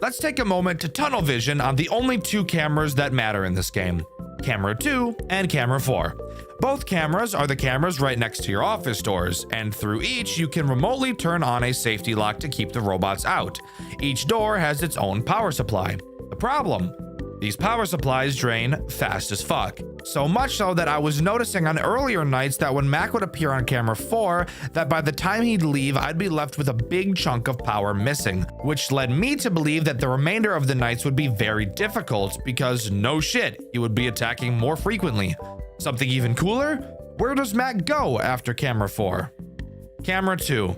Let's take a moment to tunnel vision on the only 2 cameras that matter in this game. Camera 2 and Camera 4. Both cameras are the cameras right next to your office doors, and through each you can remotely turn on a safety lock to keep the robots out. Each door has its own power supply. The problem? These power supplies drain fast as fuck. So much so that I was noticing on earlier nights that when Mac would appear on camera 4, that by the time he'd leave, I'd be left with a big chunk of power missing, which led me to believe that the remainder of the nights would be very difficult because no shit, he would be attacking more frequently. Something even cooler? Where does Mac go after camera 4? Camera 2.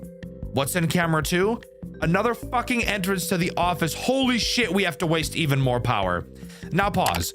What's in camera 2? Another fucking entrance to the office. Holy shit, we have to waste even more power. Now pause.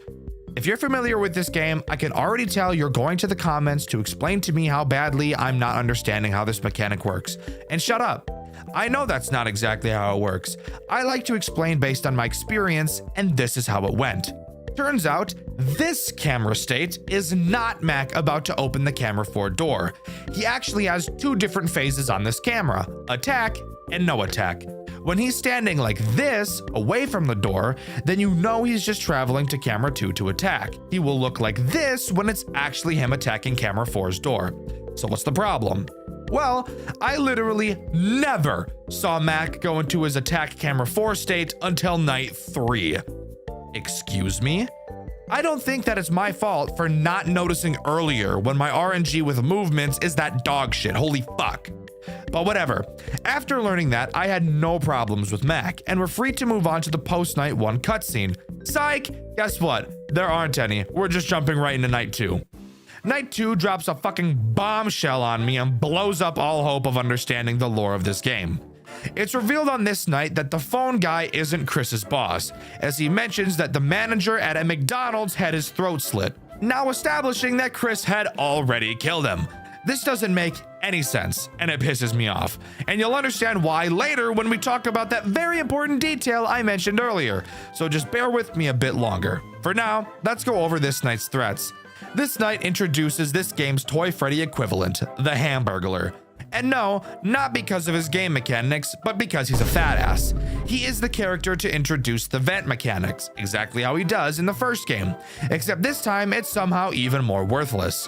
If you're familiar with this game, I can already tell you're going to the comments to explain to me how badly I'm not understanding how this mechanic works. And shut up. I know that's not exactly how it works. I like to explain based on my experience, and this is how it went. Turns out, this camera state is not Mac about to open the camera 4 door. He actually has 2 different phases on this camera, attack and no attack. When he's standing like this, away from the door, then you know he's just traveling to camera 2 to attack. He will look like this when it's actually him attacking camera 4's door. So what's the problem? Well, I literally never saw Mac go into his attack camera 4 state until night 3. Excuse me? I don't think that it's my fault for not noticing earlier when my RNG with movements is that dog shit. Holy fuck. But whatever. After learning that, I had no problems with Mac, and we're free to move on to the post-night 1 cutscene. Psych! Guess what? There aren't any. We're just jumping right into night 2. Night 2 drops a fucking bombshell on me and blows up all hope of understanding the lore of this game. It's revealed on this night that the phone guy isn't Chris's boss, as he mentions that the manager at a McDonald's had his throat slit, now establishing that Chris had already killed him. This doesn't make any sense, and it pisses me off. And you'll understand why later when we talk about that very important detail I mentioned earlier, so just bear with me a bit longer. For now, let's go over this night's threats. This night introduces this game's Toy Freddy equivalent, the Hamburglar. And no, not because of his game mechanics, but because he's a fat ass. He is the character to introduce the vent mechanics, exactly how he does in the first game, except this time it's somehow even more worthless.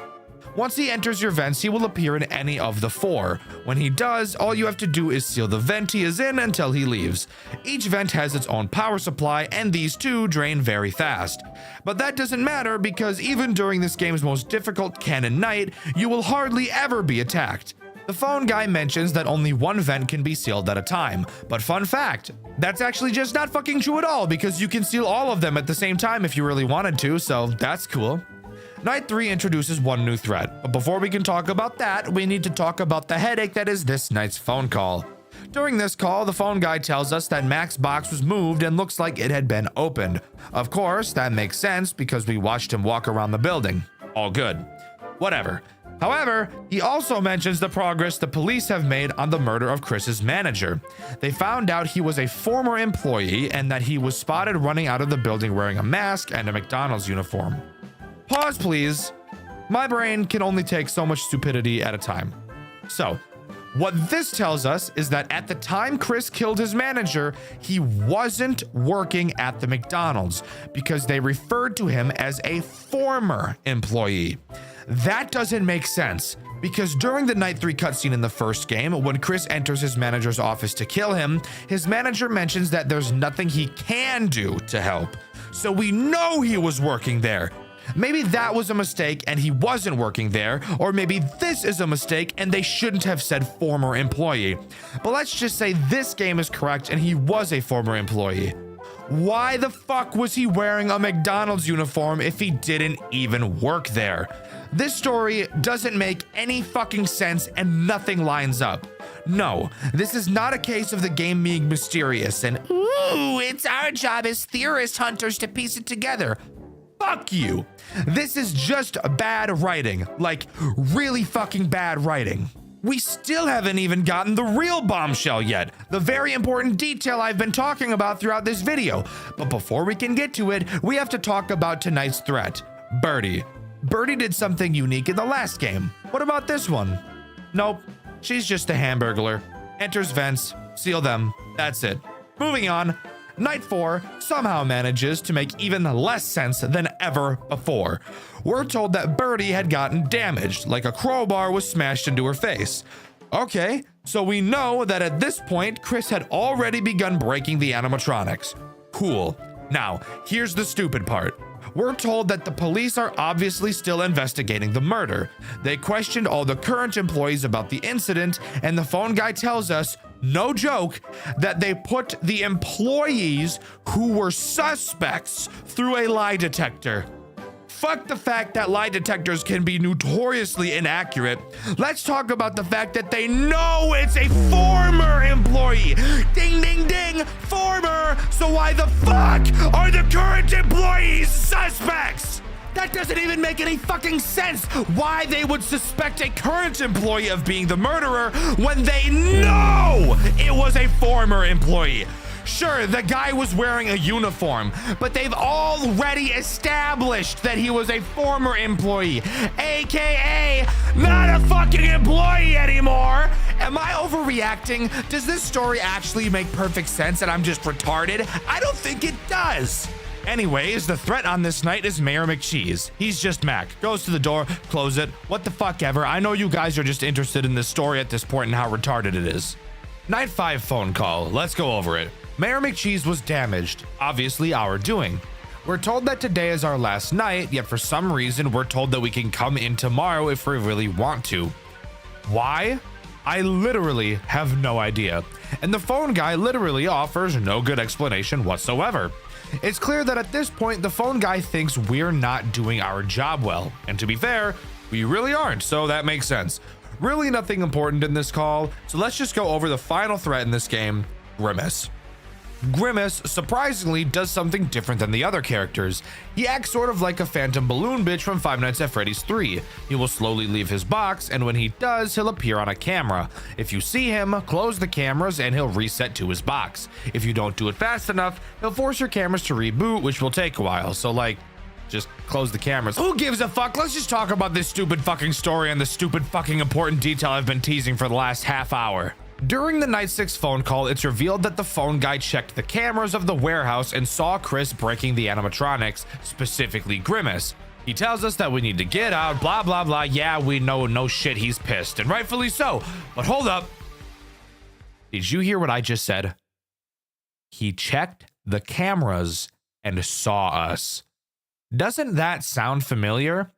Once he enters your vents, he will appear in any of the 4. When he does, all you have to do is seal the vent he is in until he leaves. Each vent has its own power supply, and these too drain very fast. But that doesn't matter because even during this game's most difficult canon night, you will hardly ever be attacked. The phone guy mentions that only one vent can be sealed at a time, but fun fact, that's actually just not fucking true at all because you can seal all of them at the same time if you really wanted to, so that's cool. Night 3 introduces one new threat, but before we can talk about that, we need to talk about the headache that is this night's phone call. During this call, the phone guy tells us that Mac's box was moved and looks like it had been opened. Of course, that makes sense because we watched him walk around the building. All good. Whatever. However, he also mentions the progress the police have made on the murder of Chris's manager. They found out he was a former employee and that he was spotted running out of the building wearing a mask and a McDonald's uniform. Pause, please. My brain can only take so much stupidity at a time. So, what this tells us is that at the time Chris killed his manager, he wasn't working at the McDonald's because they referred to him as a former employee. That doesn't make sense because during the Night 3 cutscene in the first game, when Chris enters his manager's office to kill him, his manager mentions that there's nothing he can do to help. So we know he was working there. Maybe that was a mistake and he wasn't working there, or maybe this is a mistake and they shouldn't have said former employee. But let's just say this game is correct and he was a former employee. Why the fuck was he wearing a McDonald's uniform if he didn't even work there? This story doesn't make any fucking sense and nothing lines up. No, this is not a case of the game being mysterious and, ooh, it's our job as theorist hunters to piece it together. Fuck you. This is just bad writing, like really fucking bad writing. We still haven't even gotten the real bombshell yet, the very important detail I've been talking about throughout this video. But before we can get to it, we have to talk about tonight's threat, Birdie. Birdie did something unique in the last game. What about this one? Nope, she's just a Hamburglar. Enters vents, seal them, that's it. Moving on. Night 4 somehow manages to make even less sense than ever before. We're told that Birdie had gotten damaged, like a crowbar was smashed into her face. Okay, so we know that at this point, Chris had already begun breaking the animatronics. Cool. Now, here's the stupid part. We're told that the police are obviously still investigating the murder. They questioned all the current employees about the incident, and the phone guy tells us, no joke, that they put the employees who were suspects through a lie detector. Fuck the fact that lie detectors can be notoriously inaccurate. Let's talk about the fact that they know it's a former employee. Ding, ding, ding, former. So why the fuck are the current employees suspects? That doesn't even make any fucking sense why they would suspect a current employee of being the murderer when they know it was a former employee. Sure, the guy was wearing a uniform, but they've already established that he was a former employee, aka not a fucking employee anymore. Am I overreacting? Does this story actually make perfect sense and I'm just retarded? I don't think it does. Anyways, the threat on this night is Mayor McCheese. He's just Mac. Goes to the door, close it, what the fuck ever. I know you guys are just interested in this story at this point and how retarded it is. Night 5 phone call. Let's go over it. Mayor McCheese was damaged, obviously our doing. We're told that today is our last night, yet for some reason we're told that we can come in tomorrow if we really want to. Why? I literally have no idea. And the phone guy literally offers no good explanation whatsoever. It's clear that at this point, the phone guy thinks we're not doing our job well. And to be fair, we really aren't, so that makes sense. Really nothing important in this call, so let's just go over the final threat in this game, Grimace. Grimace, surprisingly, does something different than the other characters. He acts sort of like a phantom balloon bitch from Five Nights at Freddy's 3. He will slowly leave his box, and when he does, he'll appear on a camera. If you see him, close the cameras and he'll reset to his box. If you don't do it fast enough, he'll force your cameras to reboot, which will take a while. So like, just close the cameras. Who gives a fuck? Let's just talk about this stupid fucking story and the stupid fucking important detail I've been teasing for the last half hour. During the night 6 phone call, it's revealed that the phone guy checked the cameras of the warehouse and saw Chris breaking the animatronics, specifically Grimace. He tells us that we need to get out, blah, blah, blah. Yeah, we know, no shit, he's pissed, and rightfully so. But hold up. Did you hear what I just said? He checked the cameras and saw us. Doesn't that sound familiar?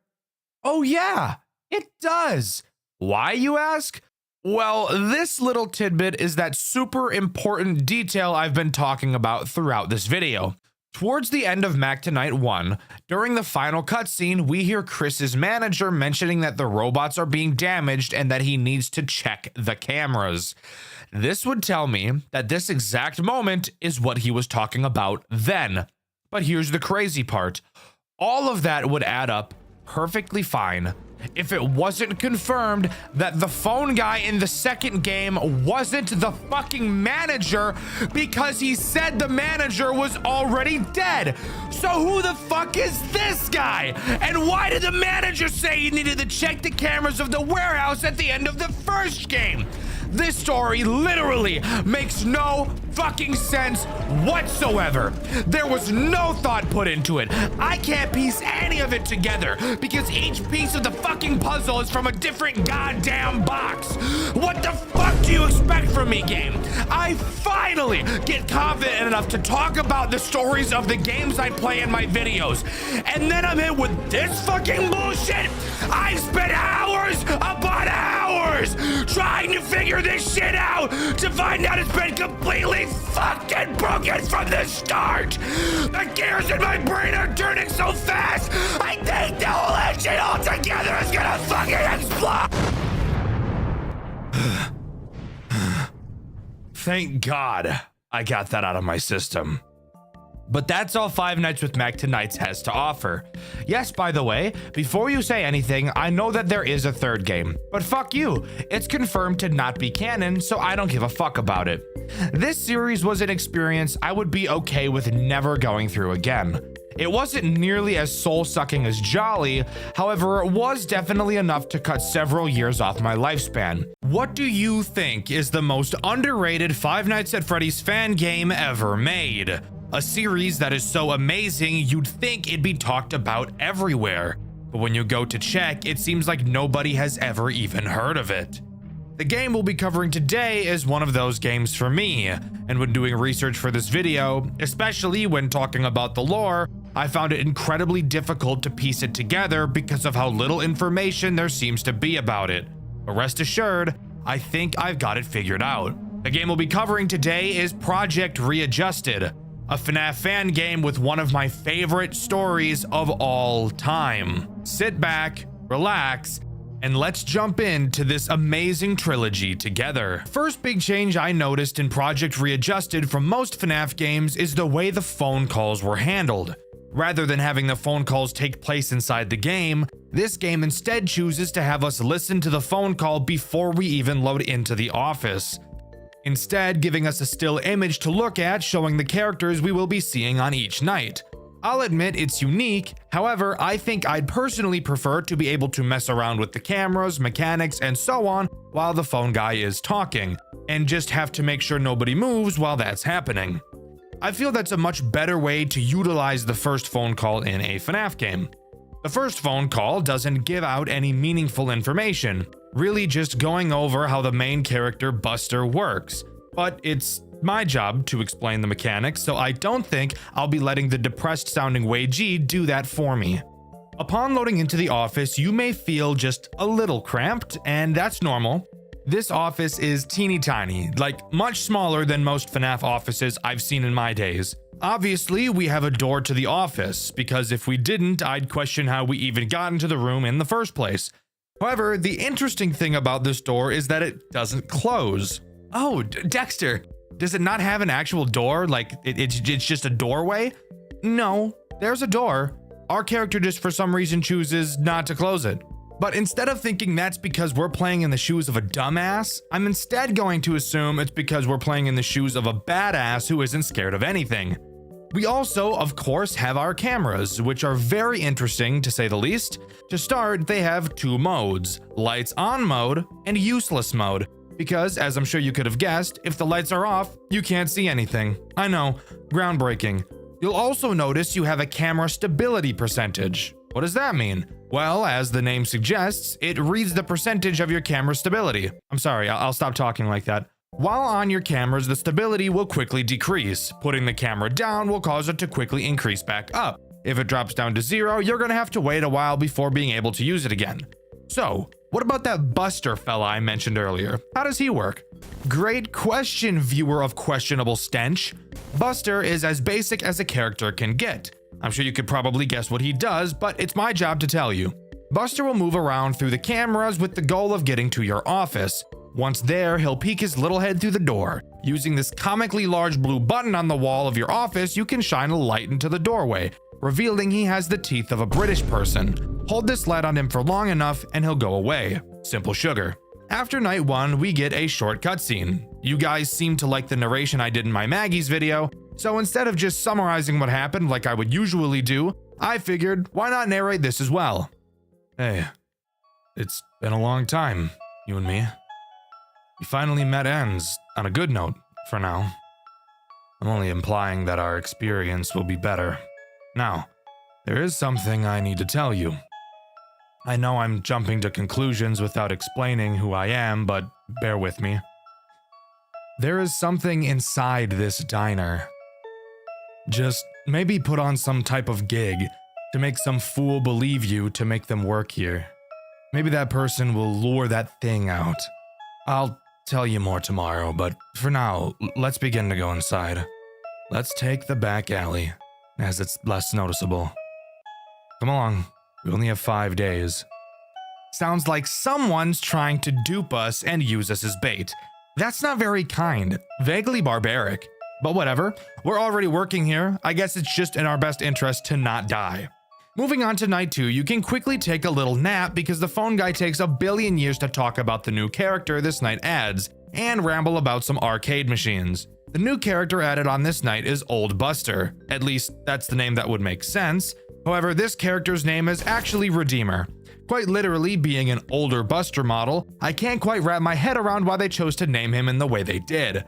Oh yeah, it does. Why, you ask? Well, this little tidbit is that super important detail I've been talking about throughout this video. Towards the end of Mac Tonight 1, during the final cutscene, we hear Chris's manager mentioning that the robots are being damaged and that he needs to check the cameras. This would tell me that this exact moment is what he was talking about then. But here's the crazy part. All of that would add up perfectly fine if it wasn't confirmed that the phone guy in the second game wasn't the fucking manager, because he said the manager was already dead. So who the fuck is this guy? And why did the manager say he needed to check the cameras of the warehouse at the end of the first game? This story literally makes no fucking sense whatsoever. There was no thought put into it. I can't piece any of it together because each piece of the fucking puzzle is from a different goddamn box. What the fuck do you expect from me, game? I finally get confident enough to talk about the stories of the games I play in my videos, and then I'm hit with this fucking bullshit. I've spent hours upon hours trying to figure this shit out to find out it's been completely fucking broken from the start. The gears in my brain are turning so fast, I think the whole engine altogether is gonna fucking explode. Thank God I got that out of my system. But that's all Five Nights with Mac Tonight's has to offer. Yes, by the way, before you say anything, I know that there is a third game, but fuck you. It's confirmed to not be canon, so I don't give a fuck about it. This series was an experience I would be okay with never going through again. It wasn't nearly as soul-sucking as Jolly, however, it was definitely enough to cut several years off my lifespan. What do you think is the most underrated Five Nights at Freddy's fan game ever made? A series that is so amazing you'd think it'd be talked about everywhere. But when you go to check, it seems like nobody has ever even heard of it. The game we'll be covering today is one of those games for me, and when doing research for this video, especially when talking about the lore, I found it incredibly difficult to piece it together because of how little information there seems to be about it. But rest assured, I think I've got it figured out. The game we'll be covering today is Project Readjusted, a FNAF fan game with one of my favorite stories of all time. Sit back, relax, and let's jump into this amazing trilogy together. First big change I noticed in Project Readjusted from most FNAF games is the way the phone calls were handled. Rather than having the phone calls take place inside the game, this game instead chooses to have us listen to the phone call before we even load into the office, instead giving us a still image to look at showing the characters we will be seeing on each night. I'll admit it's unique, however, I think I'd personally prefer to be able to mess around with the cameras, mechanics, and so on while the phone guy is talking, and just have to make sure nobody moves while that's happening. I feel that's a much better way to utilize the first phone call in a FNAF game. The first phone call doesn't give out any meaningful information, really just going over how the main character Buster works, but it's my job to explain the mechanics, so I don't think I'll be letting the depressed sounding Wei Ji do that for me. Upon loading into the office, you may feel just a little cramped, and that's normal. This office is teeny tiny, like much smaller than most FNAF offices I've seen in my days. Obviously, we have a door to the office, because if we didn't, I'd question how we even got into the room in the first place. However, the interesting thing about this door is that it doesn't close. Oh, Dexter, does it not have an actual door? Like, it's just a doorway? No, there's a door. Our character just for some reason chooses not to close it. But instead of thinking that's because we're playing in the shoes of a dumbass, I'm instead going to assume it's because we're playing in the shoes of a badass who isn't scared of anything. We also, of course, have our cameras, which are very interesting to say the least. To start, they have two modes, lights on mode and useless mode, because as I'm sure you could have guessed, if the lights are off, you can't see anything. I know, groundbreaking. You'll also notice you have a camera stability percentage. What does that mean? Well, as the name suggests, it reads the percentage of your camera stability. I'm sorry, I'll stop talking like that. While on your cameras, the stability will quickly decrease. Putting the camera down will cause it to quickly increase back up. If it drops down to 0, you're gonna have to wait a while before being able to use it again. So, what about that Buster fella I mentioned earlier? How does he work? Great question, viewer of questionable stench. Buster is as basic as a character can get. I'm sure you could probably guess what he does, but it's my job to tell you. Buster will move around through the cameras with the goal of getting to your office. Once there, he'll peek his little head through the door. Using this comically large blue button on the wall of your office, you can shine a light into the doorway, revealing he has the teeth of a British person. Hold this light on him for long enough and he'll go away. Simple sugar. After night 1, we get a short cutscene. You guys seem to like the narration I did in my Maggie's video, so instead of just summarizing what happened like I would usually do, I figured, why not narrate this as well? Hey, it's been a long time, you and me. We finally met ends on a good note, for now. I'm only implying that our experience will be better. Now, there is something I need to tell you. I know I'm jumping to conclusions without explaining who I am, but bear with me. There is something inside this diner. Just maybe put on some type of gig to make some fool believe you to make them work here. Maybe that person will lure that thing out. I'll tell you more tomorrow, but for now, let's begin to go inside. Let's take the back alley, as it's less noticeable. Come along, we only have 5 days. Sounds like someone's trying to dupe us and use us as bait. That's not very kind, vaguely barbaric. But whatever, we're already working here. I guess it's just in our best interest to not die. Moving on to night 2, you can quickly take a little nap because the phone guy takes a billion years to talk about the new character this night adds, and ramble about some arcade machines. The new character added on this night is Old Buster. At least, that's the name that would make sense. However, this character's name is actually Redeemer. Quite literally, being an older Buster model, I can't quite wrap my head around why they chose to name him in the way they did.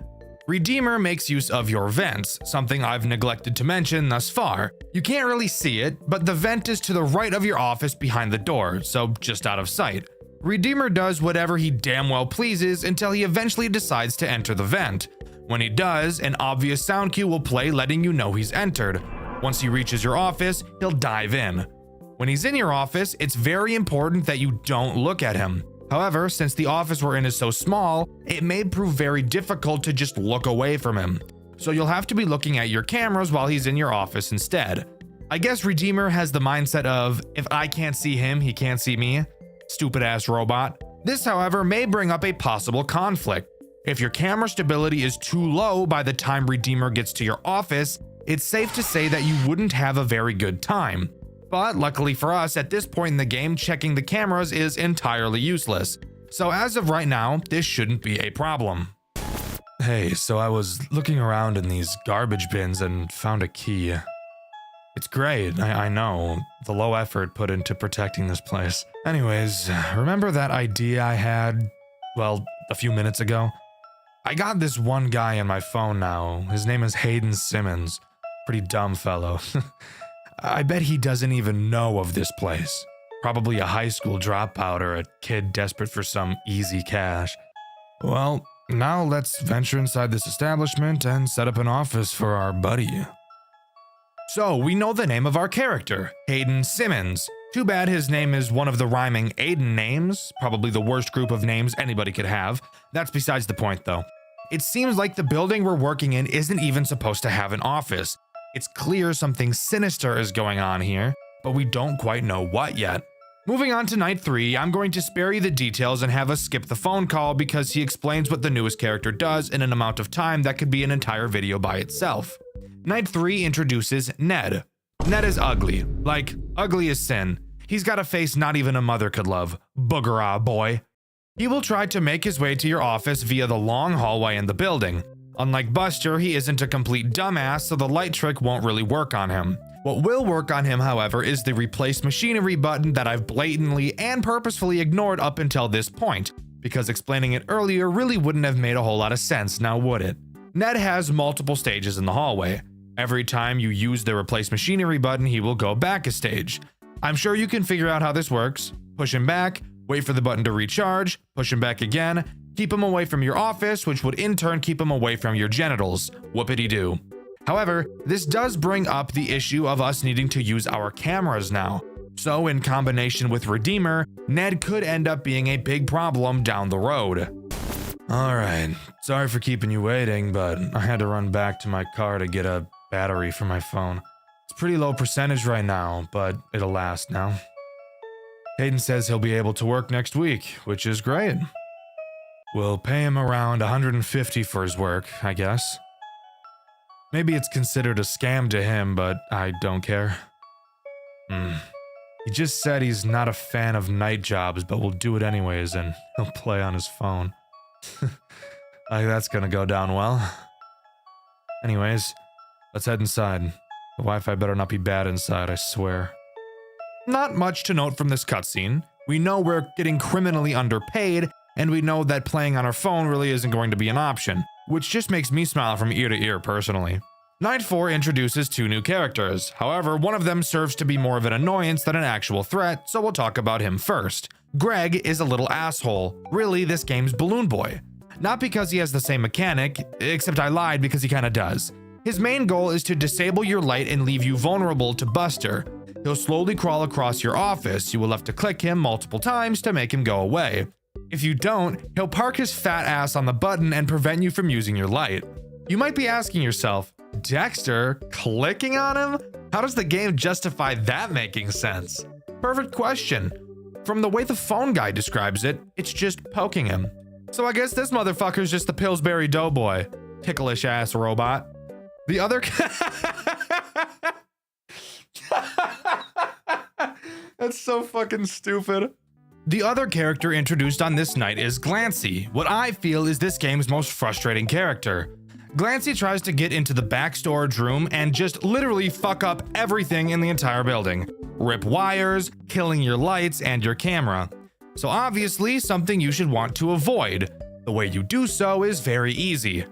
Redeemer makes use of your vents, something I've neglected to mention thus far. You can't really see it, but the vent is to the right of your office behind the door, so just out of sight. Redeemer does whatever he damn well pleases until he eventually decides to enter the vent. When he does, an obvious sound cue will play letting you know he's entered. Once he reaches your office, he'll dive in. When he's in your office, it's very important that you don't look at him. However, since the office we're in is so small, it may prove very difficult to just look away from him. So you'll have to be looking at your cameras while he's in your office instead. I guess Redeemer has the mindset of, if I can't see him, he can't see me. Stupid ass robot. This, however, may bring up a possible conflict. If your camera stability is too low by the time Redeemer gets to your office, it's safe to say that you wouldn't have a very good time. But luckily for us, at this point in the game, checking the cameras is entirely useless. So as of right now, this shouldn't be a problem. Hey, so I was looking around in these garbage bins and found a key. It's great, I know, the low effort put into protecting this place. Anyways, remember that idea I had, well, a few minutes ago? I got this one guy on my phone now. His name is Hayden Simmons. Pretty dumb fellow. I bet he doesn't even know of this place. Probably a high school dropout or a kid desperate for some easy cash. Well, now let's venture inside this establishment and set up an office for our buddy. So we know the name of our character, Hayden Simmons. Too bad his name is one of the rhyming Aiden names, probably the worst group of names anybody could have. That's besides the point though. It seems like the building we're working in isn't even supposed to have an office. It's clear something sinister is going on here, but we don't quite know what yet. Moving on to night 3, I'm going to spare you the details and have us skip the phone call because he explains what the newest character does in an amount of time that could be an entire video by itself. Night 3 introduces Ned. Ned is ugly, like ugly as sin. He's got a face not even a mother could love. Booger-ah, boy. He will try to make his way to your office via the long hallway in the building. Unlike Buster, he isn't a complete dumbass, so the light trick won't really work on him. What will work on him, however, is the replace machinery button that I've blatantly and purposefully ignored up until this point, because explaining it earlier really wouldn't have made a whole lot of sense, now would it? Ned has multiple stages in the hallway. Every time you use the replace machinery button, he will go back a stage. I'm sure you can figure out how this works. Push him back, wait for the button to recharge, push him back again, keep him away from your office, which would in turn keep him away from your genitals. Whoopity-doo. However, this does bring up the issue of us needing to use our cameras now. So in combination with Redeemer, Ned could end up being a big problem down the road. Alright, sorry for keeping you waiting, but I had to run back to my car to get a battery for my phone. It's pretty low percentage right now, but it'll last now. Hayden says he'll be able to work next week, which is great. We'll pay him around $150 for his work, I guess. Maybe it's considered a scam to him, but I don't care. He just said he's not a fan of night jobs, but will do it anyways, and he'll play on his phone. Like that's gonna go down well. Anyways, let's head inside. The Wi-Fi better not be bad inside, I swear. Not much to note from this cutscene. We know we're getting criminally underpaid, and we know that playing on our phone really isn't going to be an option, which just makes me smile from ear to ear personally. Night 4 introduces 2 new characters. However, one of them serves to be more of an annoyance than an actual threat, so we'll talk about him first. Greg is a little asshole. Really, this game's Balloon Boy. Not because he has the same mechanic, except I lied because he kinda does. His main goal is to disable your light and leave you vulnerable to Buster. He'll slowly crawl across your office. You will have to click him multiple times to make him go away. If you don't, he'll park his fat ass on the button and prevent you from using your light. You might be asking yourself, Dxtr, clicking on him? How does the game justify that making sense? Perfect question. From the way the phone guy describes it, it's just poking him. So I guess this motherfucker's just the Pillsbury Doughboy. Ticklish ass robot. The other That's so fucking stupid. The other character introduced on this night is Glancy, what I feel is this game's most frustrating character. Glancy tries to get into the back storage room and just literally fuck up everything in the entire building. Rip wires, killing your lights and your camera. So obviously something you should want to avoid. The way you do so is very easy.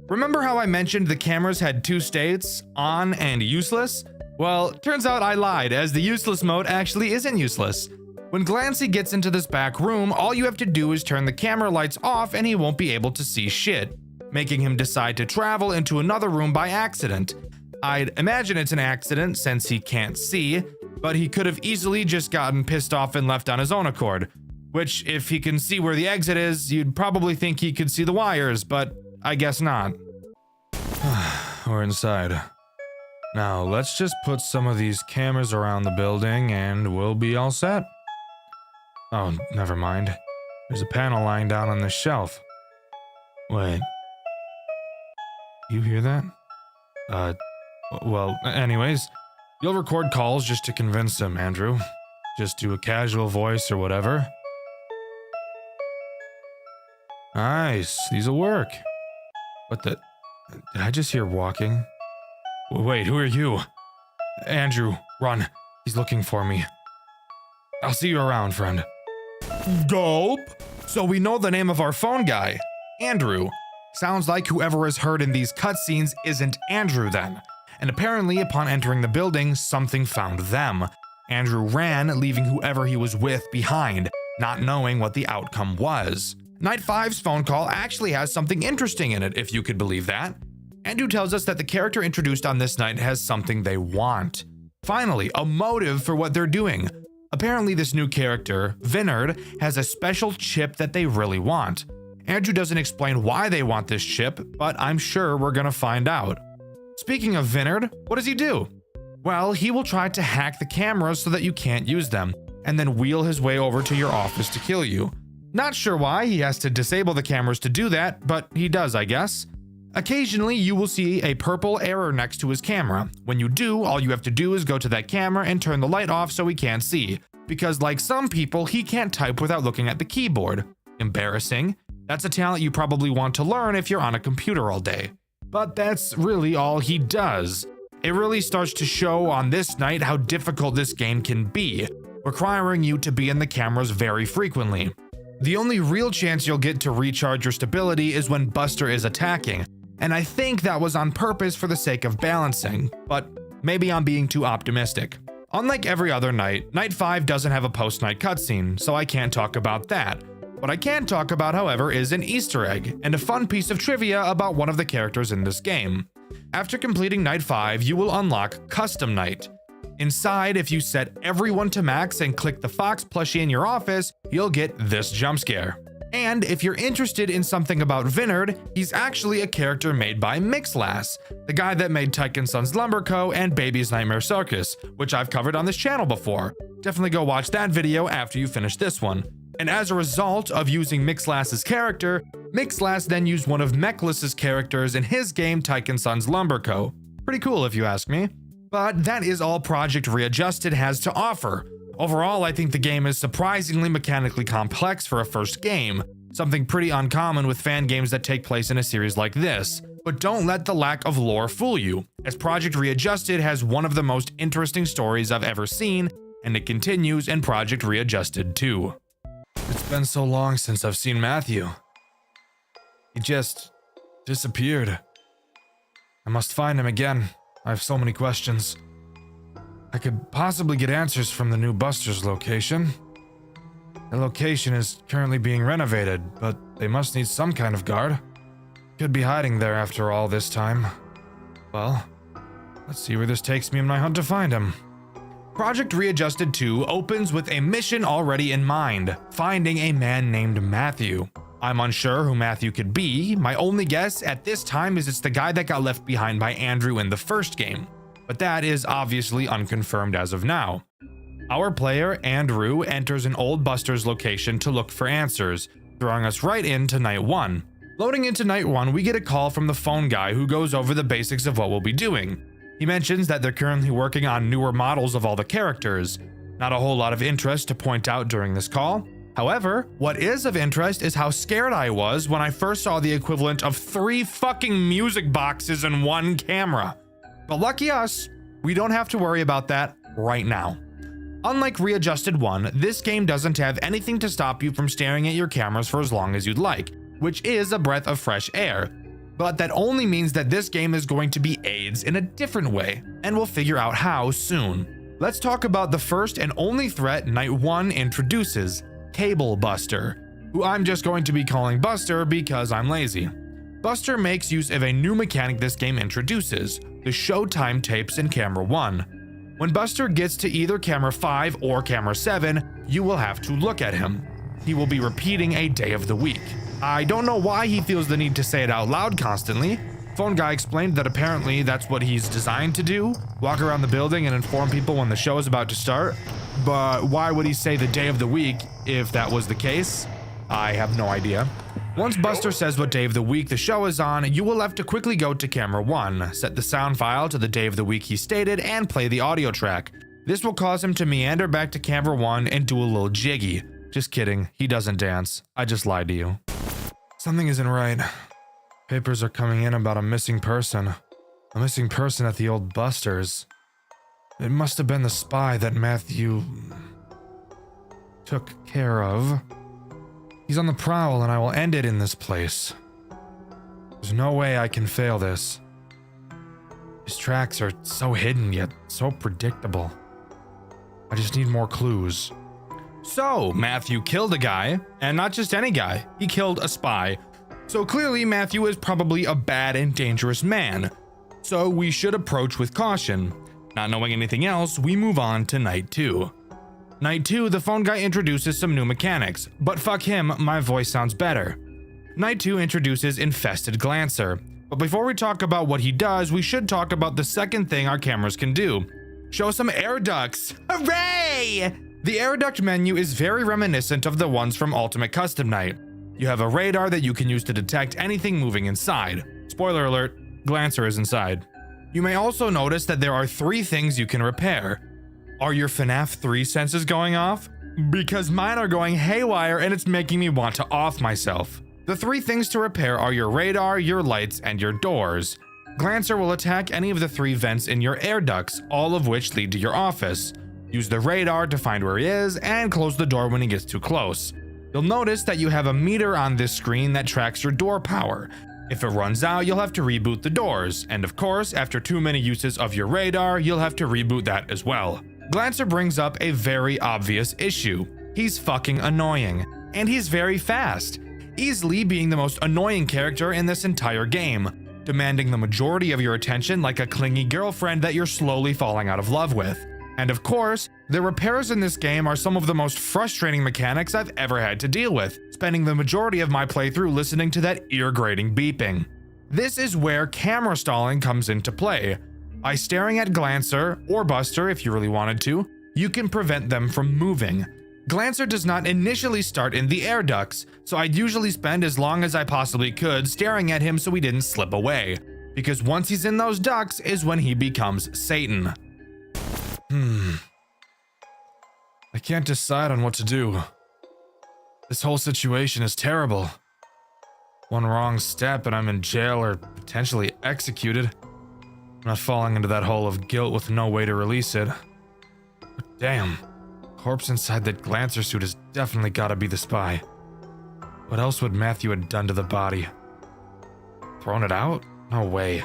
Remember how I mentioned the cameras had 2 states, on and useless? Well, turns out I lied, as the useless mode actually isn't useless. When Glancy gets into this back room, all you have to do is turn the camera lights off and he won't be able to see shit, making him decide to travel into another room by accident. I'd imagine it's an accident since he can't see, but he could have easily just gotten pissed off and left on his own accord. Which, if he can see where the exit is, you'd probably think he could see the wires, but I guess not. We're inside. Now, let's just put some of these cameras around the building and we'll be all set. Oh, never mind. There's a panel lying down on this shelf. Wait. You hear that? Well, anyways, you'll record calls just to convince him, Andrew. Just do a casual voice or whatever. Nice, these'll work. What the? Did I just hear walking? Wait, who are you? Andrew, run. He's looking for me. I'll see you around, friend. Gulp. So we know the name of our phone guy. Andrew. Sounds like whoever is heard in these cutscenes isn't Andrew then. And apparently upon entering the building, something found them. Andrew ran, leaving whoever he was with behind, not knowing what the outcome was. Night 5's phone call actually has something interesting in it, if you could believe that. Andrew tells us that the character introduced on this night has something they want. Finally, a motive for what they're doing. Apparently this new character, Vinard, has a special chip that they really want. Andrew doesn't explain why they want this chip, but I'm sure we're gonna find out. Speaking of Vinard, what does he do? Well, he will try to hack the cameras so that you can't use them, and then wheel his way over to your office to kill you. Not sure why he has to disable the cameras to do that, but he does, I guess. Occasionally, you will see a purple error next to his camera. When you do, all you have to do is go to that camera and turn the light off so he can't see. Because like some people, he can't type without looking at the keyboard. Embarrassing. That's a talent you probably want to learn if you're on a computer all day. But that's really all he does. It really starts to show on this night how difficult this game can be, requiring you to be in the cameras very frequently. The only real chance you'll get to recharge your stability is when Buster is attacking, and I think that was on purpose for the sake of balancing, but maybe I'm being too optimistic. Unlike every other night, Night 5 doesn't have a post-night cutscene, so I can't talk about that. What I can talk about, however, is an Easter egg and a fun piece of trivia about one of the characters in this game. After completing Night 5, you will unlock Custom Night. Inside, if you set everyone to max and click the Fox plushie in your office, you'll get this jump scare. And if you're interested in something about Vinard, he's actually a character made by Mixlass, the guy that made Tyke & Sons Lumber Co. and Baby's Nightmare Circus, which I've covered on this channel before. Definitely go watch that video after you finish this one. And as a result of using Mixlass's character, Mixlass then used one of Mechless's characters in his game Tyke & Sons Lumber Co. Pretty cool if you ask me. But that is all Project Readjusted has to offer. Overall, I think the game is surprisingly mechanically complex for a first game, something pretty uncommon with fan games that take place in a series like this. But don't let the lack of lore fool you, as Project Readjusted has one of the most interesting stories I've ever seen, and it continues in Project Readjusted too. It's been so long since I've seen Matthew. He just disappeared. I must find him again. I have so many questions. I could possibly get answers from the new Buster's location. The location is currently being renovated, but they must need some kind of guard. Could be hiding there after all this time. Well, let's see where this takes me in my hunt to find him. Project Readjusted 2 opens with a mission already in mind, finding a man named Matthew. I'm unsure who Matthew could be. My only guess at this time is it's the guy that got left behind by Andrew in the first game, but that is obviously unconfirmed as of now. Our player, Andrew, enters an old Buster's location to look for answers, throwing us right into Night 1. Loading into Night 1, we get a call from the phone guy who goes over the basics of what we'll be doing. He mentions that they're currently working on newer models of all the characters. Not a whole lot of interest to point out during this call. However, what is of interest is how scared I was when I first saw the equivalent of 3 fucking music boxes in one camera. But lucky us, we don't have to worry about that right now. Unlike Readjusted 1, this game doesn't have anything to stop you from staring at your cameras for as long as you'd like, which is a breath of fresh air. But that only means that this game is going to be AIDS in a different way, and we'll figure out how soon. Let's talk about the first and only threat Night 1 introduces, Cable Buster, who I'm just going to be calling Buster because I'm lazy. Buster makes use of a new mechanic this game introduces, the showtime tapes in Camera 1. When Buster gets to either Camera 5 or Camera 7, you will have to look at him. He will be repeating a day of the week. I don't know why he feels the need to say it out loud constantly. Phone guy explained that apparently that's what he's designed to do, walk around the building and inform people when the show is about to start. But why would he say the day of the week if that was the case? I have no idea. Once Buster says what day of the week the show is on, you will have to quickly go to Camera 1, set the sound file to the day of the week he stated, and play the audio track. This will cause him to meander back to Camera 1 and do a little jiggy. Just kidding, he doesn't dance. I just lied to you. Something isn't right. Papers are coming in about a missing person. A missing person at the old Buster's. It must have been the spy that Matthew took care of. He's on the prowl and I will end it in this place. There's no way I can fail this. His tracks are so hidden yet so predictable. I just need more clues. So, Matthew killed a guy, and not just any guy, he killed a spy. So clearly Matthew is probably a bad and dangerous man. So we should approach with caution. Not knowing anything else, we move on to Night 2. Night 2, the phone guy introduces some new mechanics, but fuck him, my voice sounds better. Night 2 introduces Infested Glancer, but before we talk about what he does, we should talk about the second thing our cameras can do. Show some air ducts. Hooray! The air duct menu is very reminiscent of the ones from Ultimate Custom Night. You have a radar that you can use to detect anything moving inside. Spoiler alert, Glancer is inside. You may also notice that there are 3 things you can repair. Are your FNAF 3 senses going off? Because mine are going haywire and it's making me want to off myself. The three things to repair are your radar, your lights, and your doors. Glancer will attack any of the three vents in your air ducts, all of which lead to your office. Use the radar to find where he is and close the door when he gets too close. You'll notice that you have a meter on this screen that tracks your door power. If it runs out, you'll have to reboot the doors, and of course, after too many uses of your radar, you'll have to reboot that as well. Glancer brings up a very obvious issue. He's fucking annoying, and he's very fast, easily being the most annoying character in this entire game, demanding the majority of your attention like a clingy girlfriend that you're slowly falling out of love with. And of course, the repairs in this game are some of the most frustrating mechanics I've ever had to deal with, spending the majority of my playthrough listening to that ear-grating beeping. This is where camera stalling comes into play. By staring at Glancer, or Buster if you really wanted to, you can prevent them from moving. Glancer does not initially start in the air ducts, so I'd usually spend as long as I possibly could staring at him so he didn't slip away, because once he's in those ducts is when he becomes Satan. I can't decide on what to do. This whole situation is terrible. One wrong step and I'm in jail or potentially executed. I'm not falling into that hole of guilt with no way to release it. But damn, corpse inside that Glancer suit has definitely gotta be the spy. What else would Matthew have done to the body? Thrown it out? No way.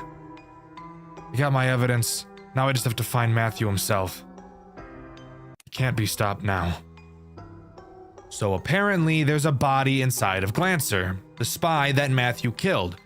I got my evidence. Now I just have to find Matthew himself. He can't be stopped now. So apparently there's a body inside of Glancer, the spy that Matthew killed.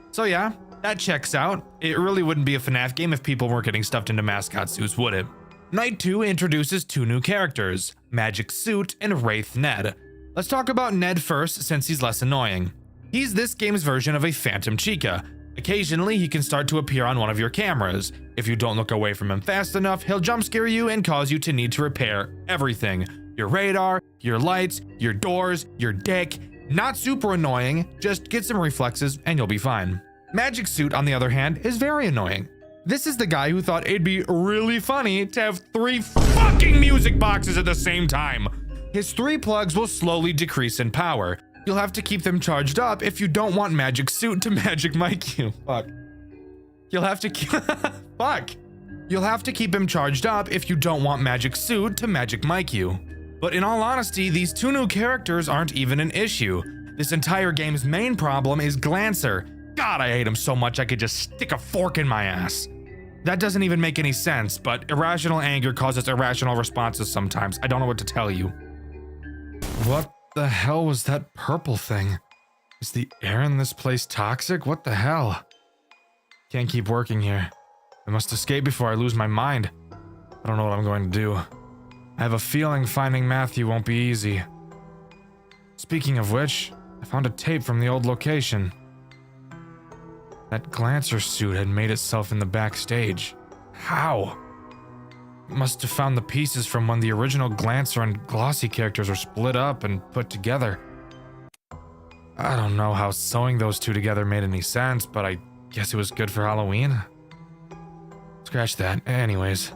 So yeah, that checks out. It really wouldn't be a FNAF game if people weren't getting stuffed into mascot suits, would it? Night 2 introduces two new characters, Magic Suit and Wraith Ned. Let's talk about Ned first since he's less annoying. He's this game's version of a Phantom Chica. Occasionally, he can start to appear on one of your cameras. If you don't look away from him fast enough, he'll jump scare you and cause you to need to repair everything. Your radar, your lights, your doors, your dick. Not super annoying, just get some reflexes and you'll be fine. Magic Suit, on the other hand, is very annoying. This is the guy who thought it'd be really funny to have 3 fucking music boxes at the same time. His 3 plugs will slowly decrease in power. You'll have to keep them charged up if you don't want Magic Suit to Magic Mike you. Fuck. You'll have to keep fuck. You'll have to keep him charged up if you don't want Magic Suit to Magic Mike you. But in all honesty, these 2 new characters aren't even an issue. This entire game's main problem is Glancer. God, I hate him so much I could just stick a fork in my ass. That doesn't even make any sense, but irrational anger causes irrational responses sometimes. I don't know what to tell you. What the hell was that purple thing? Is the air in this place toxic? What the hell? Can't keep working here. I must escape before I lose my mind. I don't know what I'm going to do. I have a feeling finding Matthew won't be easy. Speaking of which, I found a tape from the old location. That Glancer suit had made itself in the backstage. How? Must have found the pieces from when the original Glancer and Glossy characters were split up and put together. I don't know how sewing those two together made any sense, but I guess it was good for Halloween. Scratch that. Anyways,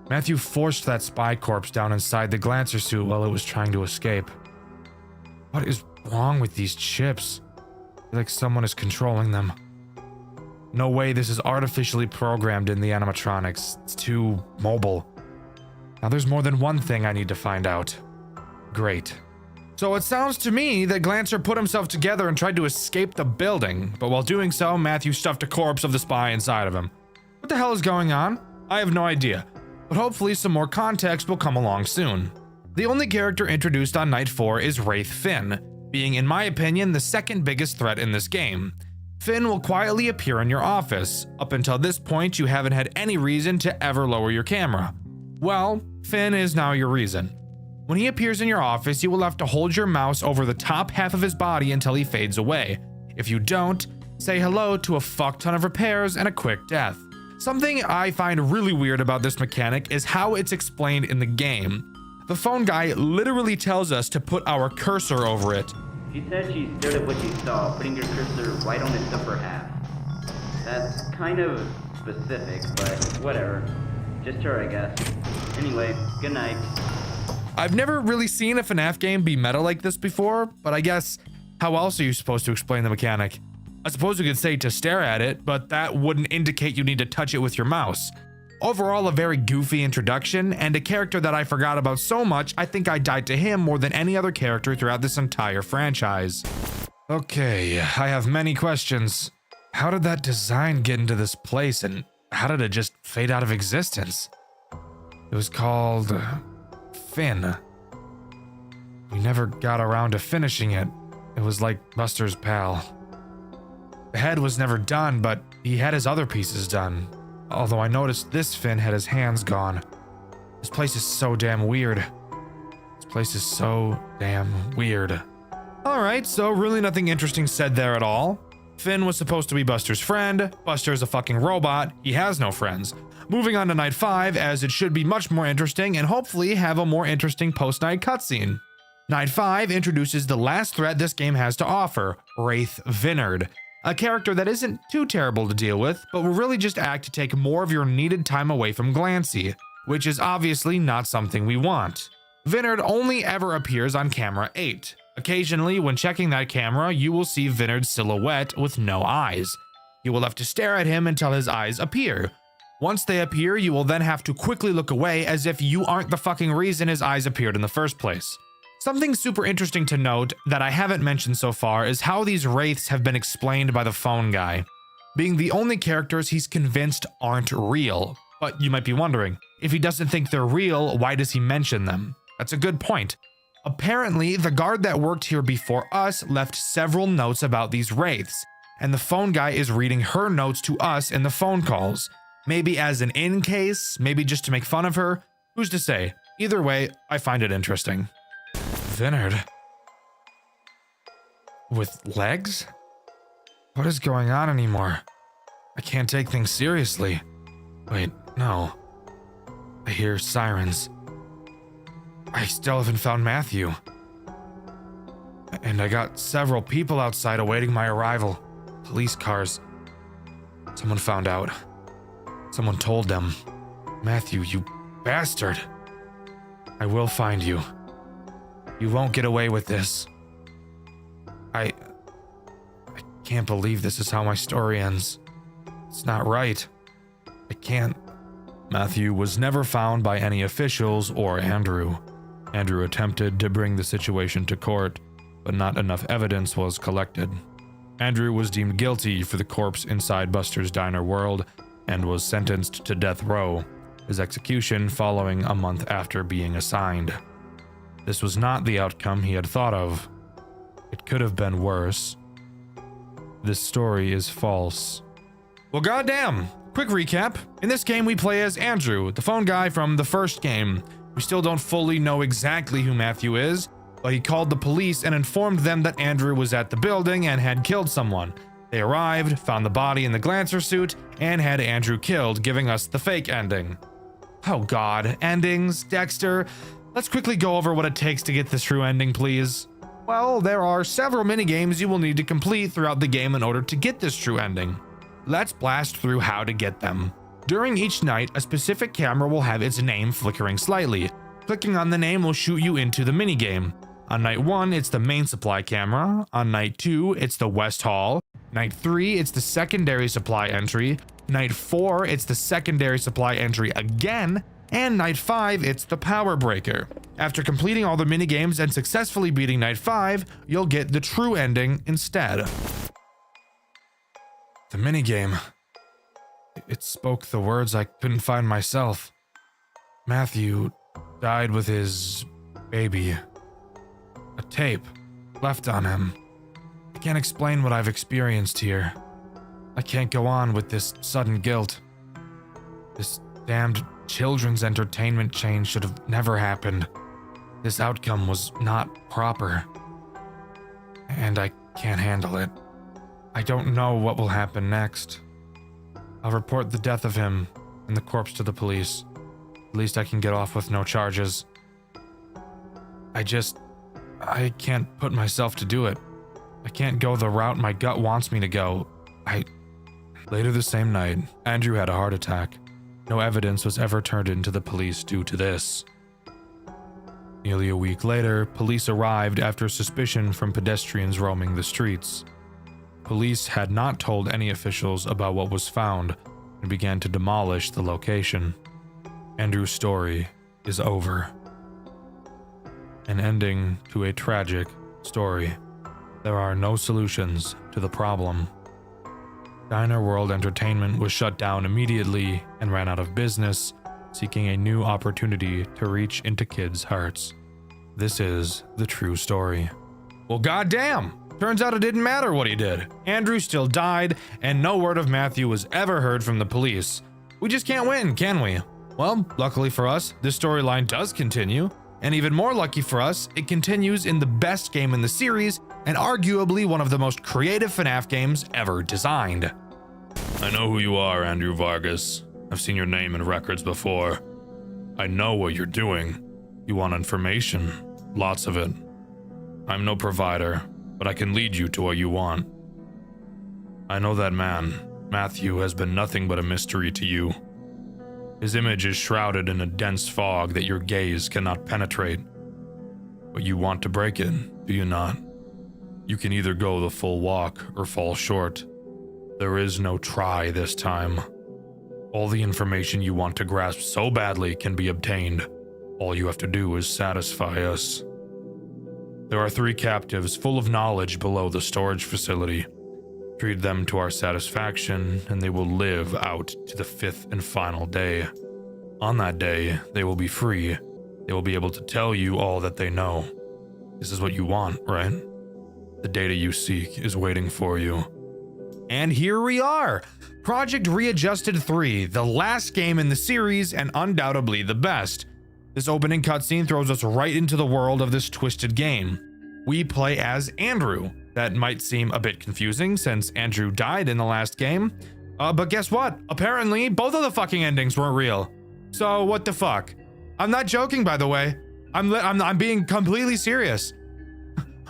Matthew forced that spy corpse down inside the Glancer suit while it was trying to escape. What is wrong with these chips? I feel like someone is controlling them. No way this is artificially programmed in the animatronics. It's too mobile. Now there's more than one thing I need to find out. Great. So it sounds to me that Glancer put himself together and tried to escape the building, but while doing so, Matthew stuffed a corpse of the spy inside of him. What the hell is going on? I have no idea, but hopefully some more context will come along soon. The only character introduced on Night 4 is Wraith Finn, being in my opinion the second biggest threat in this game. Finn will quietly appear in your office. Up until this point, you haven't had any reason to ever lower your camera. Well, Finn is now your reason. When he appears in your office, you will have to hold your mouse over the top half of his body until he fades away. If you don't, say hello to a fuck ton of repairs and a quick death. Something I find really weird about this mechanic is how it's explained in the game. The phone guy literally tells us to put our cursor over it. She said she stared at what she saw, putting your cursor right on its upper half. That's kind of specific, but whatever. Just her, I guess. Anyway, good night. I've never really seen a FNAF game be meta like this before, but I guess How else are you supposed to explain the mechanic? I suppose you could say to stare at it, but that wouldn't indicate you need to touch it with your mouse. Overall, a very goofy introduction, and a character that I forgot about so much, I think I died to him more than any other character throughout this entire franchise. Okay, I have many questions. How did that design get into this place, and how did it just fade out of existence? It was called Finn. We never got around to finishing it. It was like Buster's pal. The head was never done, but he had his other pieces done. Although I noticed this Finn had his hands gone. This place is so damn weird. This place is so damn weird. Alright, so really nothing interesting said there at all. Finn was supposed to be Buster's friend. Buster is a fucking robot. He has no friends. Moving on to night 5, as it should be much more interesting and hopefully have a more interesting post-night cutscene. Night 5 introduces the last threat this game has to offer, Wraith Vinard. A character that isn't too terrible to deal with, but will really just act to take more of your needed time away from Glancy, which is obviously not something we want. Vinard only ever appears on camera 8. Occasionally, when checking that camera, you will see Vinard's silhouette with no eyes. You will have to stare at him until his eyes appear. Once they appear, you will then have to quickly look away as if you aren't the fucking reason his eyes appeared in the first place. Something super interesting to note that I haven't mentioned so far is how these wraiths have been explained by the phone guy, being the only characters he's convinced aren't real. But you might be wondering, if he doesn't think they're real, why does he mention them? That's a good point. Apparently, the guard that worked here before us left several notes about these wraiths, and the phone guy is reading her notes to us in the phone calls. Maybe as an in case, maybe just to make fun of her, who's to say? Either way, I find it interesting. Vinard? With legs? What is going on anymore? I can't take things seriously. Wait, no. I hear sirens. I still haven't found Matthew. And I got several people outside awaiting my arrival. Police cars. Someone found out. Someone told them. Matthew, you bastard. I will find you. You won't get away with this. I can't believe this is how my story ends. It's not right. I can't. Matthew was never found by any officials or Andrew. Andrew attempted to bring the situation to court, but not enough evidence was collected. Andrew was deemed guilty for the corpse inside Buster's Diner World and was sentenced to death row, his execution following a month after being assigned. This was not the outcome he had thought of. It could have been worse. This story is false. Well, goddamn! Quick recap. In this game, we play as Andrew, the phone guy from the first game. We still don't fully know exactly who Matthew is, but he called the police and informed them that Andrew was at the building and had killed someone. They arrived, found the body in the Glancer suit, and had Andrew killed, giving us the fake ending. Oh god, endings, Dexter. Let's quickly go over what it takes to get this true ending, please. Well, there are several minigames you will need to complete throughout the game in order to get this true ending. Let's blast through how to get them. During each night, a specific camera will have its name flickering slightly. Clicking on the name will shoot you into the minigame. On night 1, it's the main supply camera. On night 2, it's the West Hall. Night 3, it's the secondary supply entry. Night 4, it's the secondary supply entry again. And night 5, it's the power breaker. After completing all the minigames and successfully beating night 5, you'll get the true ending instead. The minigame. It spoke the words I couldn't find myself. Matthew died with his baby. A tape left on him. I can't explain what I've experienced here. I can't go on with this sudden guilt. This damned children's entertainment chain should have never happened. This outcome was not proper. And I can't handle it. I don't know what will happen next. I'll report the death of him and the corpse to the police. At least I can get off with no charges. I can't put myself to do it. I can't go the route my gut wants me to go. Later the same night, Andrew had a heart attack. No evidence was ever turned into the police due to this. Nearly a week later, police arrived after suspicion from pedestrians roaming the streets. Police had not told any officials about what was found and began to demolish the location. Andrew's story is over. An ending to a tragic story. There are no solutions to the problem. Diner World Entertainment was shut down immediately and ran out of business, seeking a new opportunity to reach into kids' hearts. This is the true story. Well, goddamn! Turns out it didn't matter what he did. Andrew still died, and no word of Matthew was ever heard from the police. We just can't win, can we? Well, luckily for us, this storyline does continue, and even more lucky for us, it continues in the best game in the series, and arguably one of the most creative FNAF games ever designed. I know who you are, Andrew Vargas. I've seen your name in records before. I know what you're doing. You want information. Lots of it. I'm no provider, but I can lead you to what you want. I know that man, Matthew, has been nothing but a mystery to you. His image is shrouded in a dense fog that your gaze cannot penetrate. But you want to break it, do you not? You can either go the full walk or fall short. There is no try this time. All the information you want to grasp so badly can be obtained. All you have to do is satisfy us. There are 3 captives full of knowledge below the storage facility. Treat them to our satisfaction, and they will live out to the 5th and final day. On that day, they will be free. They will be able to tell you all that they know. This is what you want, right? The data you seek is waiting for you. And here we are! Project Readjusted 3, the last game in the series and undoubtedly the best. This opening cutscene throws us right into the world of this twisted game. We play as Andrew. That might seem a bit confusing since Andrew died in the last game. But guess what? Apparently, both of the fucking endings weren't real. So what the fuck? I'm not joking, by the way. I'm being completely serious.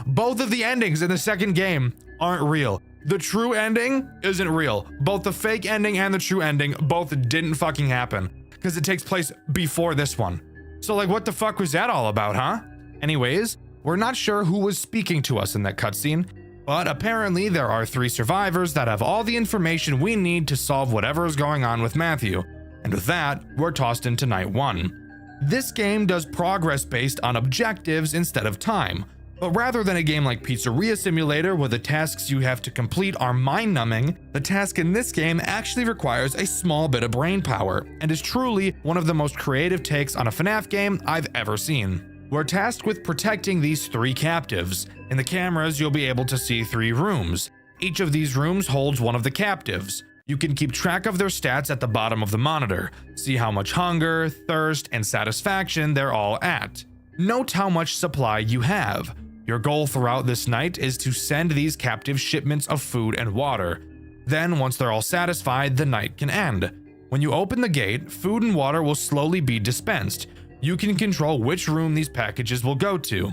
Both of the endings in the second game aren't real. The true ending isn't real. Both the fake ending and the true ending both didn't fucking happen because it takes place before this one. So like, what the fuck was that all about, huh? Anyways, we're not sure who was speaking to us in that cutscene, but apparently there are 3 survivors that have all the information we need to solve whatever is going on with Matthew. And with that, we're tossed into night 1. This game does progress based on objectives instead of time. But rather than a game like Pizzeria Simulator where the tasks you have to complete are mind-numbing, the task in this game actually requires a small bit of brain power and is truly one of the most creative takes on a FNAF game I've ever seen. We're tasked with protecting these 3 captives. In the cameras, you'll be able to see 3 rooms. Each of these rooms holds one of the captives. You can keep track of their stats at the bottom of the monitor, see how much hunger, thirst, and satisfaction they're all at. Note how much supply you have. Your goal throughout this night is to send these captives shipments of food and water. Then, once they're all satisfied, the night can end. When you open the gate, food and water will slowly be dispensed. You can control which room these packages will go to.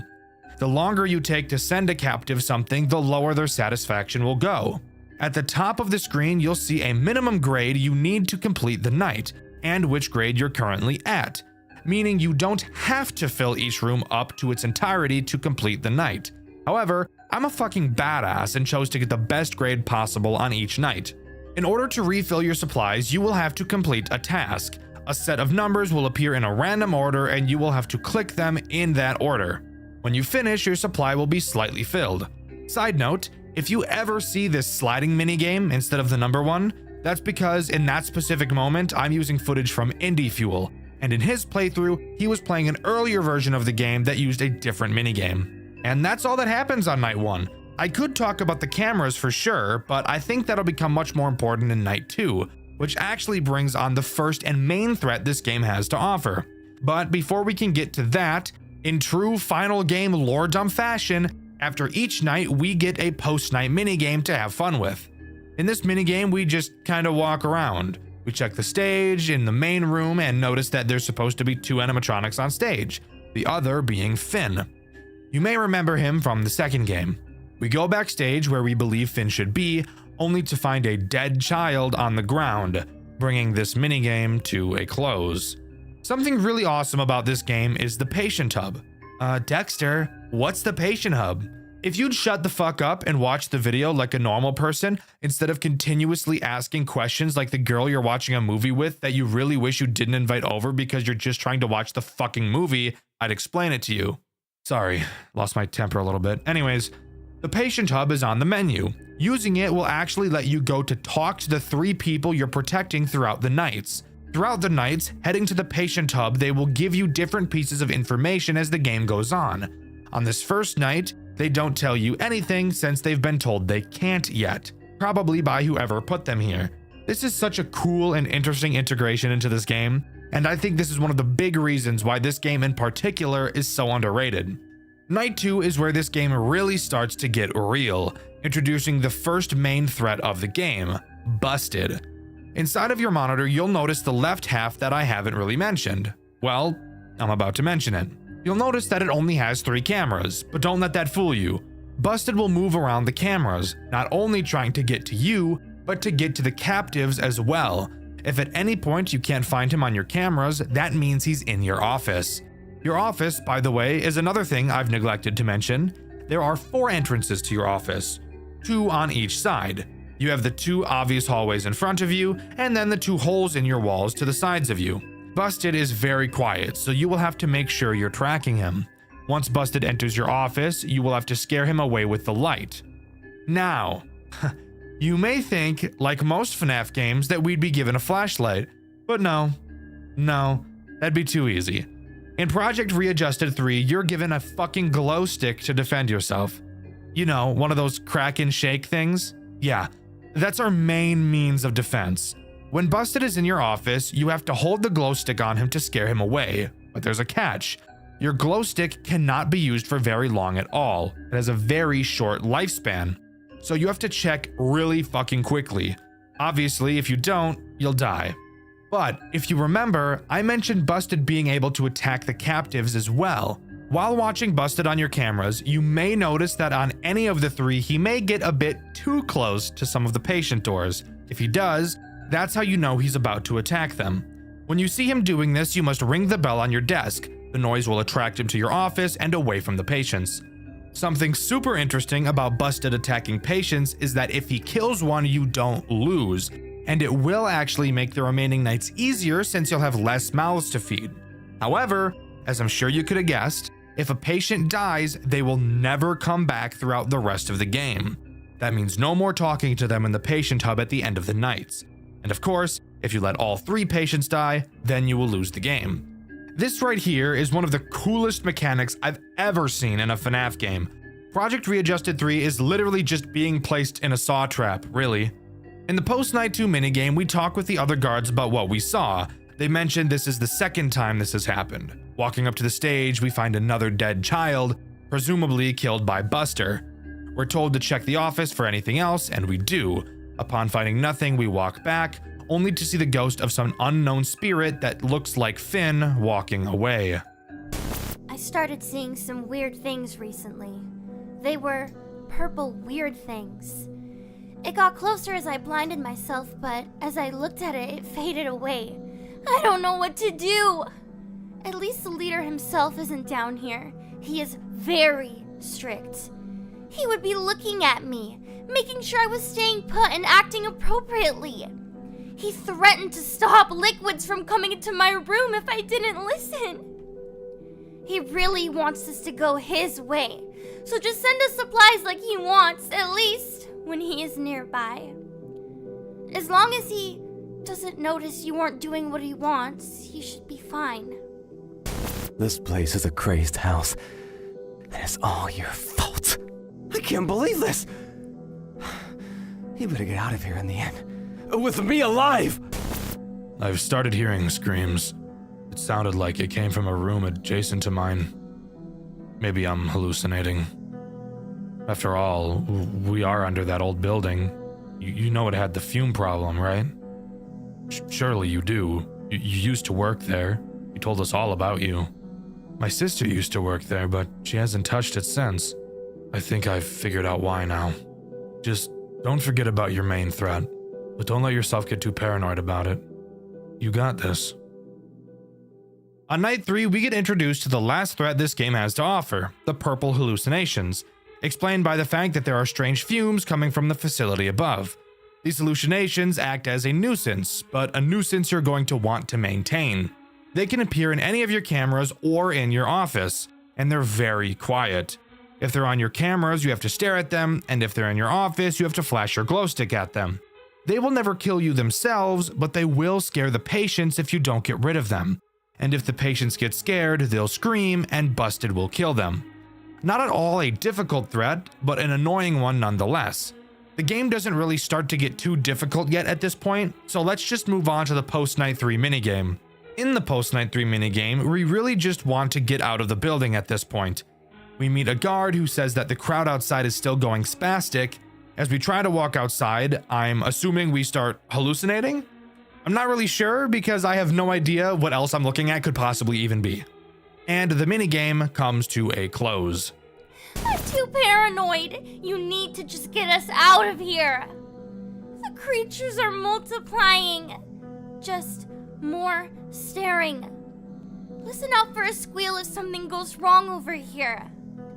The longer you take to send a captive something, the lower their satisfaction will go. At the top of the screen, you'll see a minimum grade you need to complete the night, and which grade you're currently at. Meaning you don't have to fill each room up to its entirety to complete the night. However, I'm a fucking badass and chose to get the best grade possible on each night. In order to refill your supplies, you will have to complete a task. A set of numbers will appear in a random order and you will have to click them in that order. When you finish, your supply will be slightly filled. Side note, if you ever see this sliding minigame instead of the number 1, that's because in that specific moment, I'm using footage from Indie Fuel. And in his playthrough, he was playing an earlier version of the game that used a different minigame. And that's all that happens on night 1. I could talk about the cameras for sure, but I think that'll become much more important in night 2, which actually brings on the first and main threat this game has to offer. But before we can get to that, in true final game lore dump fashion, after each night we get a post-night minigame to have fun with. In this minigame, we just kind of walk around. We check the stage in the main room and notice that there's supposed to be 2 animatronics on stage, the other being Finn. You may remember him from the second game. We go backstage where we believe Finn should be, only to find a dead child on the ground, bringing this minigame to a close. Something really awesome about this game is the patient hub. Dexter, what's the patient hub? If you'd shut the fuck up and watch the video like a normal person, instead of continuously asking questions like the girl you're watching a movie with that you really wish you didn't invite over because you're just trying to watch the fucking movie, I'd explain it to you. Sorry, lost my temper a little bit. Anyways, the patient hub is on the menu. Using it will actually let you go to talk to the 3 people you're protecting throughout the nights. Throughout the nights, heading to the patient hub, they will give you different pieces of information as the game goes on. On this first night, they don't tell you anything since they've been told they can't yet, probably by whoever put them here. This is such a cool and interesting integration into this game, and I think this is one of the big reasons why this game in particular is so underrated. Night 2 is where this game really starts to get real, introducing the first main threat of the game, Busted. Inside of your monitor, you'll notice the left half that I haven't really mentioned. Well, I'm about to mention it. You'll notice that it only has 3 cameras, but don't let that fool you. Busted will move around the cameras, not only trying to get to you, but to get to the captives as well. If at any point you can't find him on your cameras, that means he's in your office. Your office, by the way, is another thing I've neglected to mention. There are 4 entrances to your office, 2 on each side. You have the 2 obvious hallways in front of you, and then the 2 holes in your walls to the sides of you. Busted is very quiet, so you will have to make sure you're tracking him. Once Busted enters your office, you will have to scare him away with the light. Now, you may think, like most FNAF games, that we'd be given a flashlight, but no, that'd be too easy. In Project Readjusted 3, you're given a fucking glow stick to defend yourself. You know, one of those crack and shake things? Yeah, that's our main means of defense. When Busted is in your office, you have to hold the glow stick on him to scare him away, but there's a catch. Your glow stick cannot be used for very long at all. It has a very short lifespan, so you have to check really fucking quickly. Obviously, if you don't, you'll die. But if you remember, I mentioned Busted being able to attack the captives as well. While watching Busted on your cameras, you may notice that on any of the 3, he may get a bit too close to some of the patient doors. If he does, that's how you know he's about to attack them. When you see him doing this, you must ring the bell on your desk. The noise will attract him to your office and away from the patients. Something super interesting about Busted attacking patients is that if he kills one, you don't lose, and it will actually make the remaining nights easier since you'll have less mouths to feed. However, as I'm sure you could have guessed, if a patient dies, they will never come back throughout the rest of the game. That means no more talking to them in the patient hub at the end of the nights. And of course, if you let all 3 patients die, then you will lose the game. This right here is one of the coolest mechanics I've ever seen in a FNAF game. Project Readjusted 3 is literally just being placed in a saw trap, really. In the post-night 2 minigame, we talk with the other guards about what we saw. They mentioned this is the second time this has happened. Walking up to the stage, we find another dead child, presumably killed by Buster. We're told to check the office for anything else, and we do. Upon finding nothing, we walk back, only to see the ghost of some unknown spirit that looks like Finn walking away. I started seeing some weird things recently. They were purple weird things. It got closer as I blinded myself, but as I looked at it, it faded away. I don't know what to do! At least the leader himself isn't down here. He is very strict. He would be looking at me, making sure I was staying put and acting appropriately. He threatened to stop liquids from coming into my room if I didn't listen. He really wants us to go his way, so just send us supplies like he wants, at least when he is nearby. As long as he doesn't notice you aren't doing what he wants, you should be fine. This place is a crazed house, and it's all your fault. I can't believe this! You better get out of here in the end. With me alive! I've started hearing screams. It sounded like it came from a room adjacent to mine. Maybe I'm hallucinating. After all, we are under that old building. You know it had the fume problem, right? Surely you do. You used to work there. You told us all about you. My sister used to work there, but she hasn't touched it since. I think I've figured out why now. Just don't forget about your main threat, but don't let yourself get too paranoid about it. You got this. On night 3, we get introduced to the last threat this game has to offer, the purple hallucinations, explained by the fact that there are strange fumes coming from the facility above. These hallucinations act as a nuisance, but a nuisance you're going to want to maintain. They can appear in any of your cameras or in your office, and they're very quiet. If they're on your cameras, you have to stare at them, and if they're in your office, you have to flash your glow stick at them. They will never kill you themselves, but they will scare the patients if you don't get rid of them. And if the patients get scared, they'll scream, and Busted will kill them. Not at all a difficult threat, but an annoying one nonetheless. The game doesn't really start to get too difficult yet at this point, so let's just move on to the post-night 3 minigame. In the post-night 3 minigame, we really just want to get out of the building at this point. We meet a guard who says that the crowd outside is still going spastic. As we try to walk outside, I'm assuming we start hallucinating? I'm not really sure because I have no idea what else I'm looking at could possibly even be. And the minigame comes to a close. I'm too paranoid. You need to just get us out of here. The creatures are multiplying. Just more staring. Listen out for a squeal if something goes wrong over here.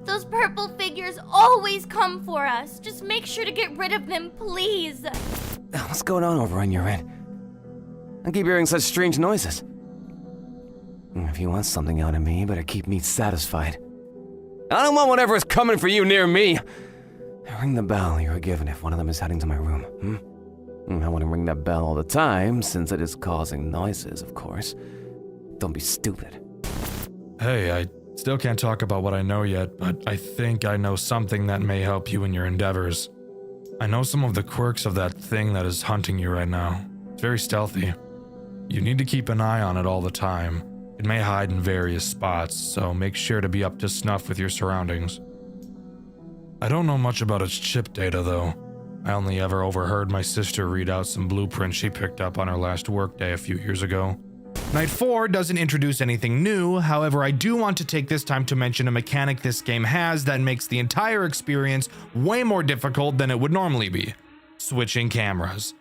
Those purple figures always come for us. Just make sure to get rid of them, please. What's going on over on your end? I keep hearing such strange noises. If you want something out of me, you better keep me satisfied. I don't want whatever is coming for you near me. Ring the bell you were given if one of them is heading to my room, I want to ring that bell all the time, since it is causing noises, of course. Don't be stupid. Hey, I still can't talk about what I know yet, but I think I know something that may help you in your endeavors. I know some of the quirks of that thing that is hunting you right now. It's very stealthy. You need to keep an eye on it all the time. It may hide in various spots, so make sure to be up to snuff with your surroundings. I don't know much about its chip data, though. I only ever overheard my sister read out some blueprints she picked up on her last workday a few years ago. Night 4 doesn't introduce anything new, however I do want to take this time to mention a mechanic this game has that makes the entire experience way more difficult than it would normally be. Switching cameras.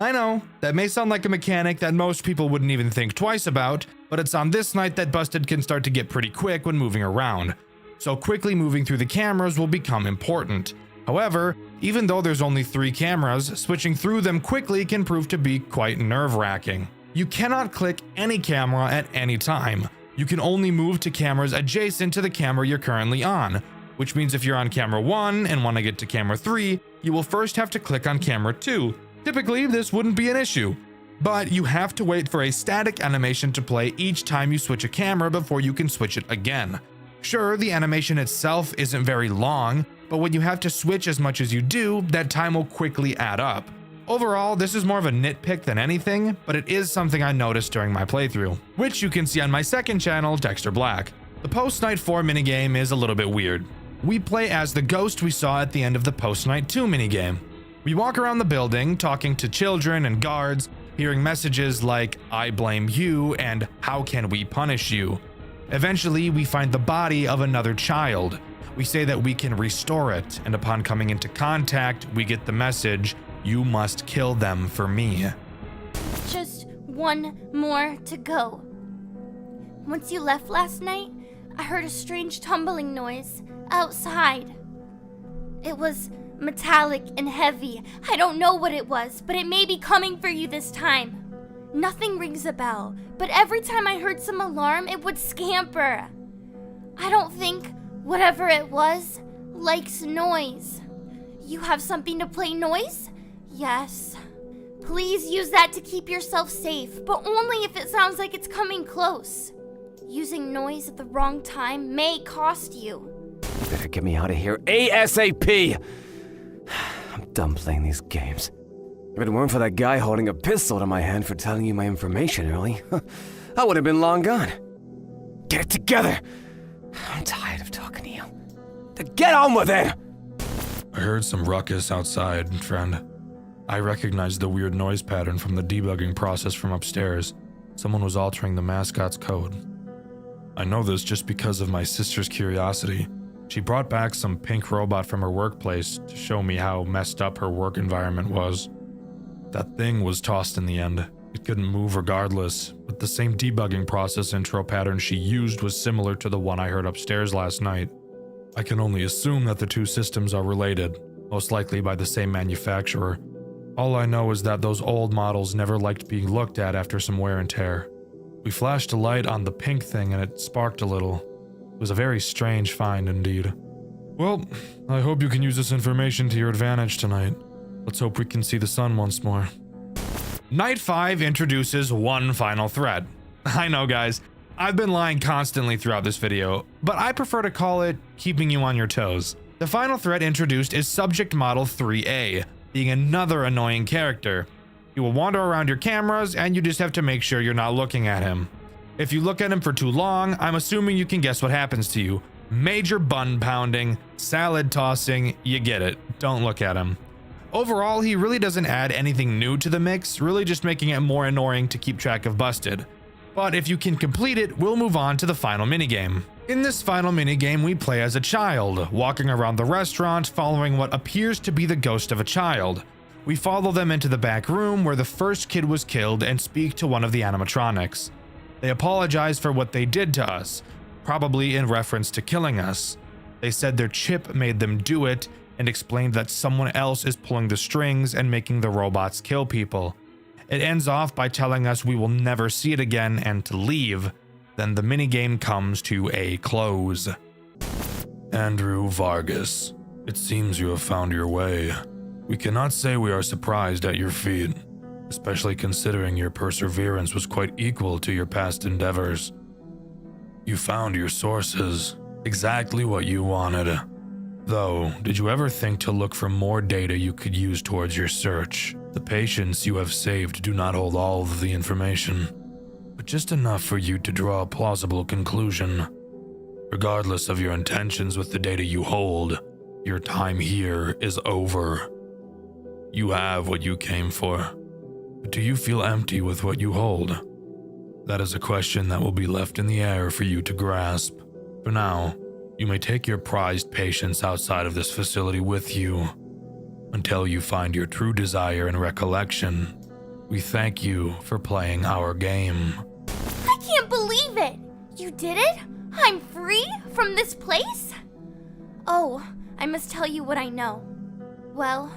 I know, that may sound like a mechanic that most people wouldn't even think twice about, but it's on this night that Busted can start to get pretty quick when moving around. So quickly moving through the cameras will become important. However, even though there's only 3 cameras, switching through them quickly can prove to be quite nerve-wracking. You cannot click any camera at any time. You can only move to cameras adjacent to the camera you're currently on, which means if you're on camera 1 and want to get to camera 3, you will first have to click on camera 2. Typically, this wouldn't be an issue, but you have to wait for a static animation to play each time you switch a camera before you can switch it again. Sure, the animation itself isn't very long, but when you have to switch as much as you do, that time will quickly add up. Overall, this is more of a nitpick than anything, but it is something I noticed during my playthrough, which you can see on my second channel, Dxtr Black. The post-night 4 minigame is a little bit weird. We play as the ghost we saw at the end of the post-night 2 minigame. We walk around the building, talking to children and guards, hearing messages like, "I blame you," and "How can we punish you?" Eventually, we find the body of another child. We say that we can restore it, and upon coming into contact, we get the message, "You must kill them for me." Just one more to go. Once you left last night, I heard a strange tumbling noise outside. It was metallic and heavy. I don't know what it was, but it may be coming for you this time. Nothing rings a bell, but every time I heard some alarm, it would scamper. I don't think whatever it was likes noise. You have something to play noise? Yes. Please use that to keep yourself safe, but only if it sounds like it's coming close. Using noise at the wrong time may cost you. You better get me out of here ASAP! I'm done playing these games. If it weren't for that guy holding a pistol to my hand for telling you my information early, I would have been long gone. Get it together! I'm tired of talking to you. Get on with it! I heard some ruckus outside, friend. I recognized the weird noise pattern from the debugging process from upstairs. Someone was altering the mascot's code. I know this just because of my sister's curiosity. She brought back some pink robot from her workplace to show me how messed up her work environment was. That thing was tossed in the end. It couldn't move regardless, but the same debugging process intro pattern she used was similar to the one I heard upstairs last night. I can only assume that the two systems are related, most likely by the same manufacturer. All I know is that those old models never liked being looked at after some wear and tear. We flashed a light on the pink thing and it sparked a little. It was a very strange find indeed. Well, I hope you can use this information to your advantage tonight. Let's hope we can see the sun once more. Night 5 introduces one final threat. I know, guys, I've been lying constantly throughout this video, but I prefer to call it keeping you on your toes. The final threat introduced is Subject Model 3A, being another annoying character. He will wander around your cameras and you just have to make sure you're not looking at him. If you look at him for too long, I'm assuming you can guess what happens to you. Major bun pounding, salad tossing, you get it. Don't look at him. Overall, he really doesn't add anything new to the mix, really just making it more annoying to keep track of Busted. But if you can complete it, we'll move on to the final minigame. In this final minigame, we play as a child, walking around the restaurant following what appears to be the ghost of a child. We follow them into the back room where the first kid was killed and speak to one of the animatronics. They apologize for what they did to us, probably in reference to killing us. They said their chip made them do it and explained that someone else is pulling the strings and making the robots kill people. It ends off by telling us we will never see it again and to leave. Then the minigame comes to a close. Andrew Vargas, it seems you have found your way. We cannot say we are surprised at your feat, especially considering your perseverance was quite equal to your past endeavors. You found your sources, exactly what you wanted. Though, did you ever think to look for more data you could use towards your search? The patients you have saved do not hold all of the information, but just enough for you to draw a plausible conclusion. Regardless of your intentions with the data you hold, your time here is over. You have what you came for, but do you feel empty with what you hold? That is a question that will be left in the air for you to grasp. For now, you may take your prized patients outside of this facility with you. Until you find your true desire and recollection, we thank you for playing our game. I can't believe it! You did it? I'm free from this place? Oh, I must tell you what I know. Well,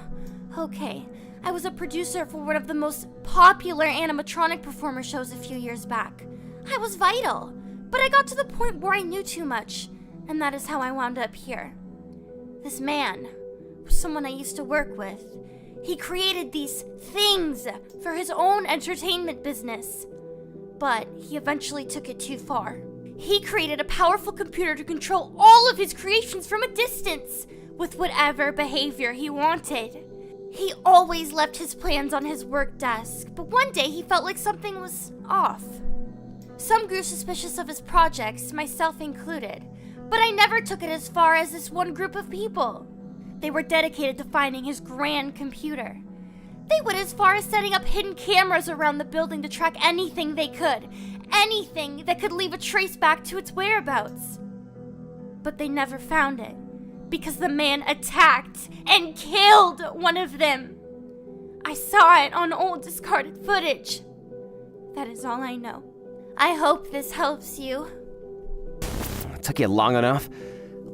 okay. I was a producer for one of the most popular animatronic performer shows a few years back. I was vital, but I got to the point where I knew too much, and that is how I wound up here. This man was someone I used to work with. He created these things for his own entertainment business, but he eventually took it too far. He created a powerful computer to control all of his creations from a distance with whatever behavior he wanted. He always left his plans on his work desk, but one day he felt like something was off. Some grew suspicious of his projects, myself included, but I never took it as far as this one group of people. They were dedicated to finding his grand computer. They went as far as setting up hidden cameras around the building to track anything they could, anything that could leave a trace back to its whereabouts. But they never found it, because the man attacked and killed one of them. I saw it on old discarded footage. That is all I know. I hope this helps you. Took you long enough?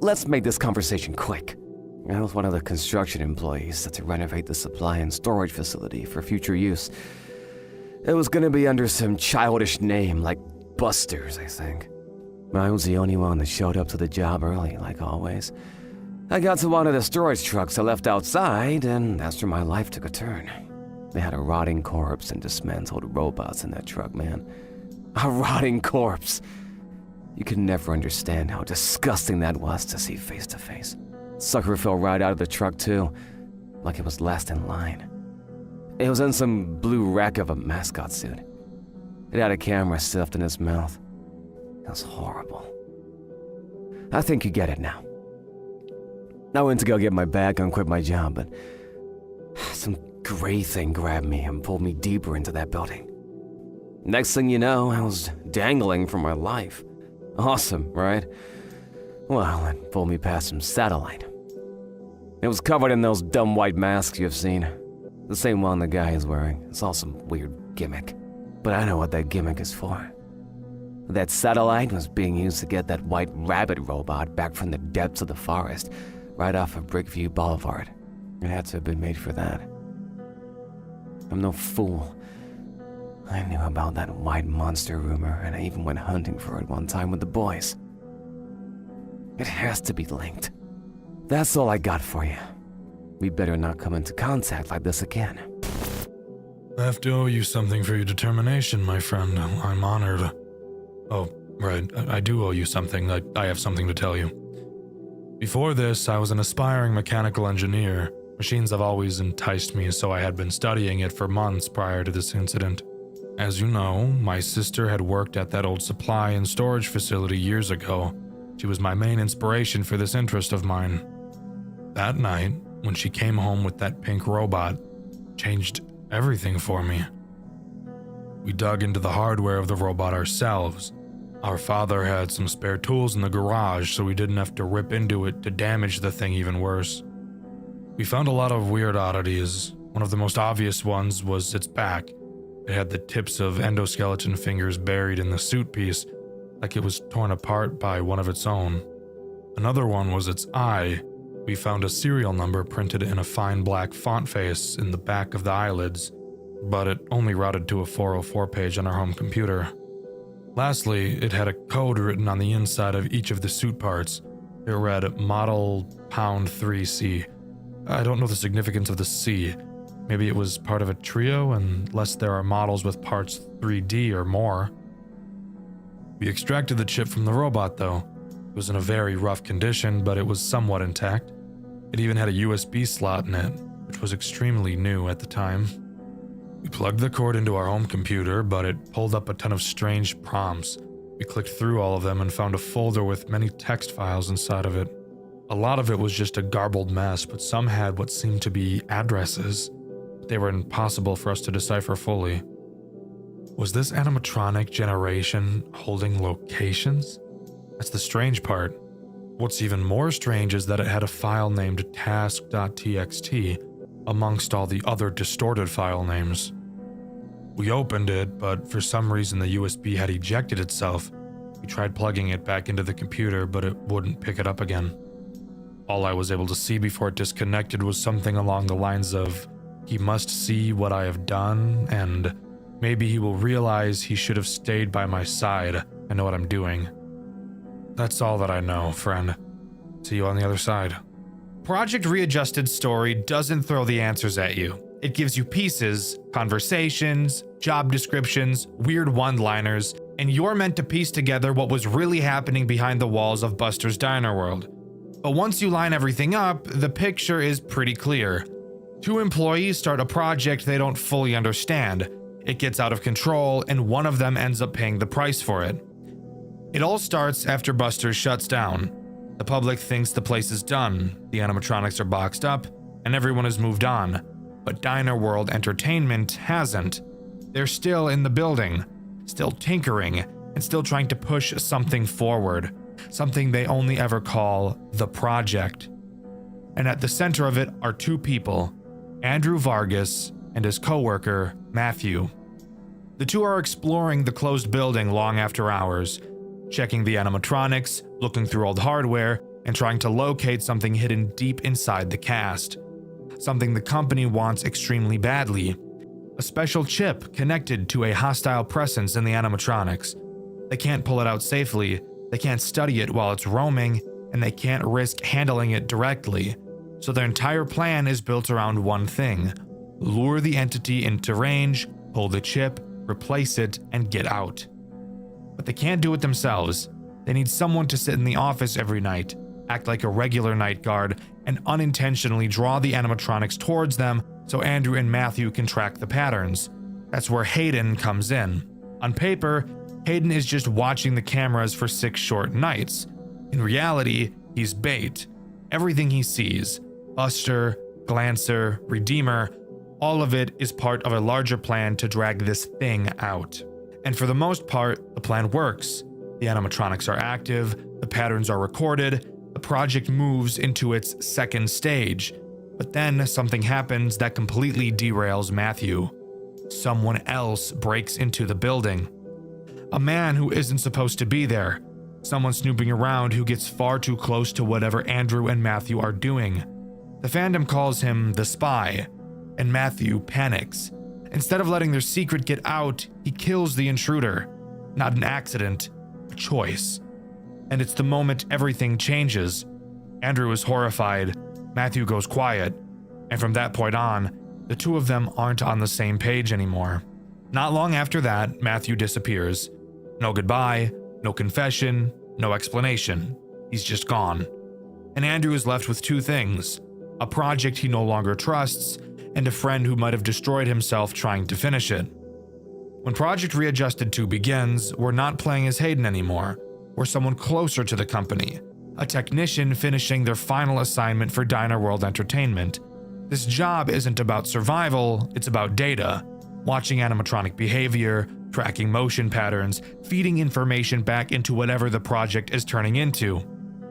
Let's make this conversation quick. I was one of the construction employees set to renovate the supply and storage facility for future use. It was gonna be under some childish name like Busters, I think. I was the only one that showed up to the job early, like always. I got to one of the storage trucks I left outside, and that's where my life took a turn. They had a rotting corpse and dismantled robots in that truck, man. A rotting corpse. You could never understand how disgusting that was to see face to face. Sucker fell right out of the truck too, like it was last in line. It was in some blue wreck of a mascot suit. It had a camera stuffed in its mouth. It was horrible. I think you get it now. I went to go get my bag and quit my job, but some gray thing grabbed me and pulled me deeper into that building. Next thing you know, I was dangling for my life. Awesome, right? Well, it pulled me past some satellite. It was covered in those dumb white masks you've seen. The same one the guy is wearing. It's all some weird gimmick. but I know what that gimmick is for. That satellite was being used to get that white rabbit robot back from the depths of the forest, right off of Brickview Boulevard. It had to have been made for that. I'm no fool. I knew about that white monster rumor, and I even went hunting for it one time with the boys. It has to be linked. That's all I got for you. We better not come into contact like this again. I have to owe you something for your determination, my friend. I'm honored. Oh, right. I do owe you something. I have something to tell you. Before this, I was an aspiring mechanical engineer. Machines have always enticed me, so I had been studying it for months prior to this incident. As you know, my sister had worked at that old supply and storage facility years ago. She was my main inspiration for this interest of mine. That night, when she came home with that pink robot, changed everything for me. We dug into the hardware of the robot ourselves. Our father had some spare tools in the garage, so we didn't have to rip into it to damage the thing even worse. We found a lot of weird oddities. One of the most obvious ones was its back. It had the tips of endoskeleton fingers buried in the suit piece, like it was torn apart by one of its own. Another one was its eye. We found a serial number printed in a fine black font face in the back of the eyelids, but it only routed to a 404 page on our home computer. Lastly, it had a code written on the inside of each of the suit parts. It read Model Pound 3C. I don't know the significance of the C. Maybe it was part of a trio, unless there are models with parts 3D or more. We extracted the chip from the robot, though. It was in a very rough condition, but it was somewhat intact. It even had a USB slot in it, which was extremely new at the time. We plugged the cord into our home computer, but it pulled up a ton of strange prompts. We clicked through all of them and found a folder with many text files inside of it. A lot of it was just a garbled mess, but some had what seemed to be addresses. They were impossible for us to decipher fully. Was this animatronic generation holding locations? That's the strange part. What's even more strange is that it had a file named task.txt amongst all the other distorted file names. We opened it, but for some reason the USB had ejected itself. We tried plugging it back into the computer, but it wouldn't pick it up again. All I was able to see before it disconnected was something along the lines of, "He must see what I have done, and maybe he will realize he should have stayed by my side. I know what I'm doing." That's all that I know, friend. See you on the other side. Project Readjusted's story doesn't throw the answers at you. It gives you pieces, conversations, job descriptions, weird one-liners, and you're meant to piece together what was really happening behind the walls of Buster's Diner World. But once you line everything up, the picture is pretty clear. Two employees start a project they don't fully understand. It gets out of control, and one of them ends up paying the price for it. It all starts after Buster shuts down. The public thinks the place is done, the animatronics are boxed up, and everyone has moved on. But Diner World Entertainment hasn't. They're still in the building, still tinkering, and still trying to push something forward. Something they only ever call the project. And at the center of it are two people, Andrew Vargas and his co-worker, Matthew. The two are exploring the closed building long after hours, checking the animatronics, looking through old hardware, and trying to locate something hidden deep inside the cast. Something the company wants extremely badly. A special chip connected to a hostile presence in the animatronics. They can't pull it out safely, they can't study it while it's roaming, and they can't risk handling it directly. So their entire plan is built around one thing: lure the entity into range, pull the chip, replace it, and get out. But they can't do it themselves. They need someone to sit in the office every night, act like a regular night guard, and unintentionally draw the animatronics towards them so Andrew and Matthew can track the patterns. That's where Hayden comes in. On paper, Hayden is just watching the cameras for 6 short nights. In reality, he's bait. Everything he sees, Buster, Glancer, Redeemer, all of it is part of a larger plan to drag this thing out. And for the most part, the plan works. The animatronics are active, the patterns are recorded, the project moves into its second stage. But then something happens that completely derails Matthew. someone else breaks into the building. A man who isn't supposed to be there. Someone snooping around who gets far too close to whatever Andrew and Matthew are doing. The fandom calls him the spy, and Matthew panics. Instead of letting their secret get out, he kills the intruder. Not an accident, a choice. And it's the moment everything changes. Andrew is horrified, Matthew goes quiet, and from that point on, the two of them aren't on the same page anymore. Not long after that, Matthew disappears. No goodbye, no confession, no explanation. He's just gone. And Andrew is left with two things: a project he no longer trusts, and a friend who might have destroyed himself trying to finish it. When Project Readjusted 2 begins, we're not playing as Hayden anymore. We're someone closer to the company, a technician finishing their final assignment for Diner World Entertainment. This job isn't about survival, it's about data. Watching animatronic behavior, tracking motion patterns, feeding information back into whatever the project is turning into.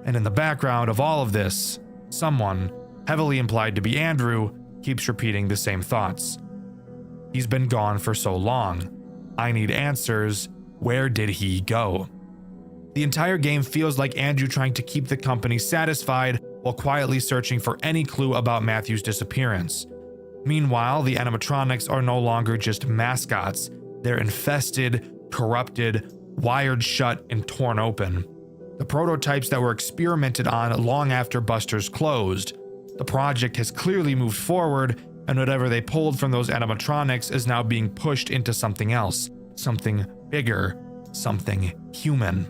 And in the background of all of this, someone, heavily implied to be Andrew, keeps repeating the same thoughts. He's been gone for so long. I need answers. Where did he go? The entire game feels like Andrew trying to keep the company satisfied while quietly searching for any clue about Matthew's disappearance. Meanwhile, the animatronics are no longer just mascots. They're infested, corrupted, wired shut, and torn open. The prototypes that were experimented on long after Buster's closed. The project has clearly moved forward, and whatever they pulled from those animatronics is now being pushed into something else, something bigger, something human.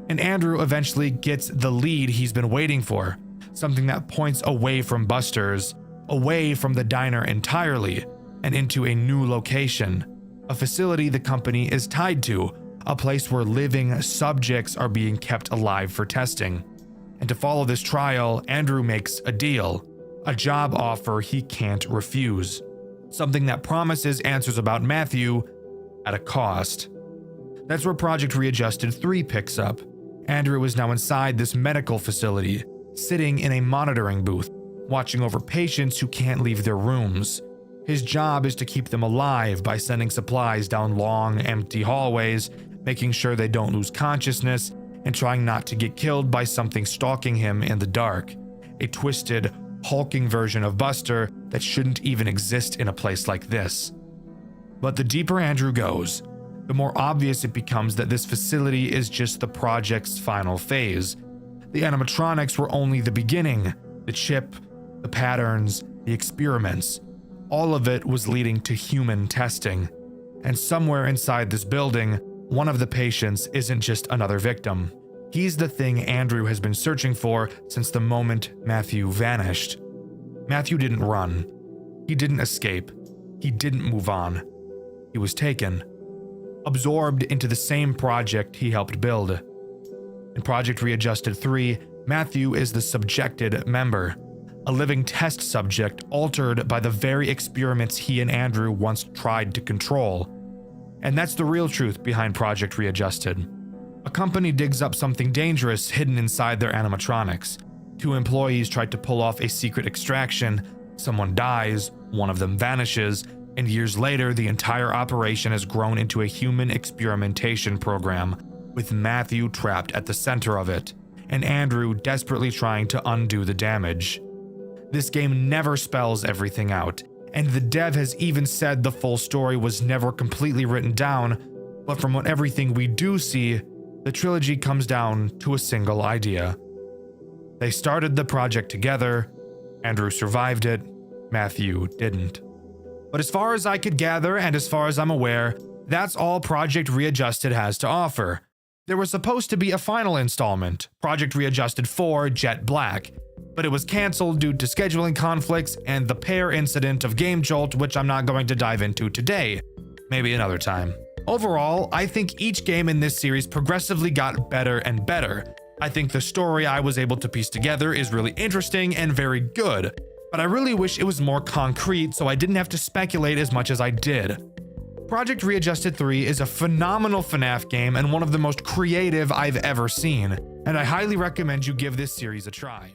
And Andrew eventually gets the lead he's been waiting for, something that points away from Buster's, away from the diner entirely, and into a new location, a facility the company is tied to, a place where living subjects are being kept alive for testing. And to follow this trial, Andrew makes a deal, a job offer he can't refuse, something that promises answers about Matthew at a cost. That's where Project Readjusted 3 picks up. Andrew is now inside this medical facility, sitting in a monitoring booth, watching over patients who can't leave their rooms. His job is to keep them alive by sending supplies down long, empty hallways, making sure they don't lose consciousness, and trying not to get killed by something stalking him in the dark. A twisted, hulking version of Buster that shouldn't even exist in a place like this. But the deeper Andrew goes, the more obvious it becomes that this facility is just the project's final phase. The animatronics were only the beginning. The chip, the patterns, the experiments. All of it was leading to human testing. And somewhere inside this building, one of the patients isn't just another victim. He's the thing Andrew has been searching for since the moment Matthew vanished. Matthew didn't run. He didn't escape. He didn't move on. He was taken, absorbed into the same project he helped build. In Project Readjusted 3, Matthew is the subjected member, a living test subject altered by the very experiments he and Andrew once tried to control. And that's the real truth behind Project Readjusted. A company digs up something dangerous hidden inside their animatronics. Two employees tried to pull off a secret extraction. Someone dies, one of them vanishes, and years later, the entire operation has grown into a human experimentation program, with Matthew trapped at the center of it, and Andrew desperately trying to undo the damage. This game never spells everything out, and the dev has even said the full story was never completely written down, but from what everything we do see, the trilogy comes down to a single idea. They started the project together, Andrew survived it, Matthew didn't. But as far as I could gather, and as far as I'm aware, that's all Project Readjusted has to offer. There was supposed to be a final installment, Project Readjusted 4 Jet Black, but it was cancelled due to scheduling conflicts and the pair incident of Game Jolt, which I'm not going to dive into today. Maybe another time. Overall, I think each game in this series progressively got better and better. I think the story I was able to piece together is really interesting and very good, but I really wish it was more concrete so I didn't have to speculate as much as I did. Project Readjusted 3 is a phenomenal FNAF game and one of the most creative I've ever seen, and I highly recommend you give this series a try.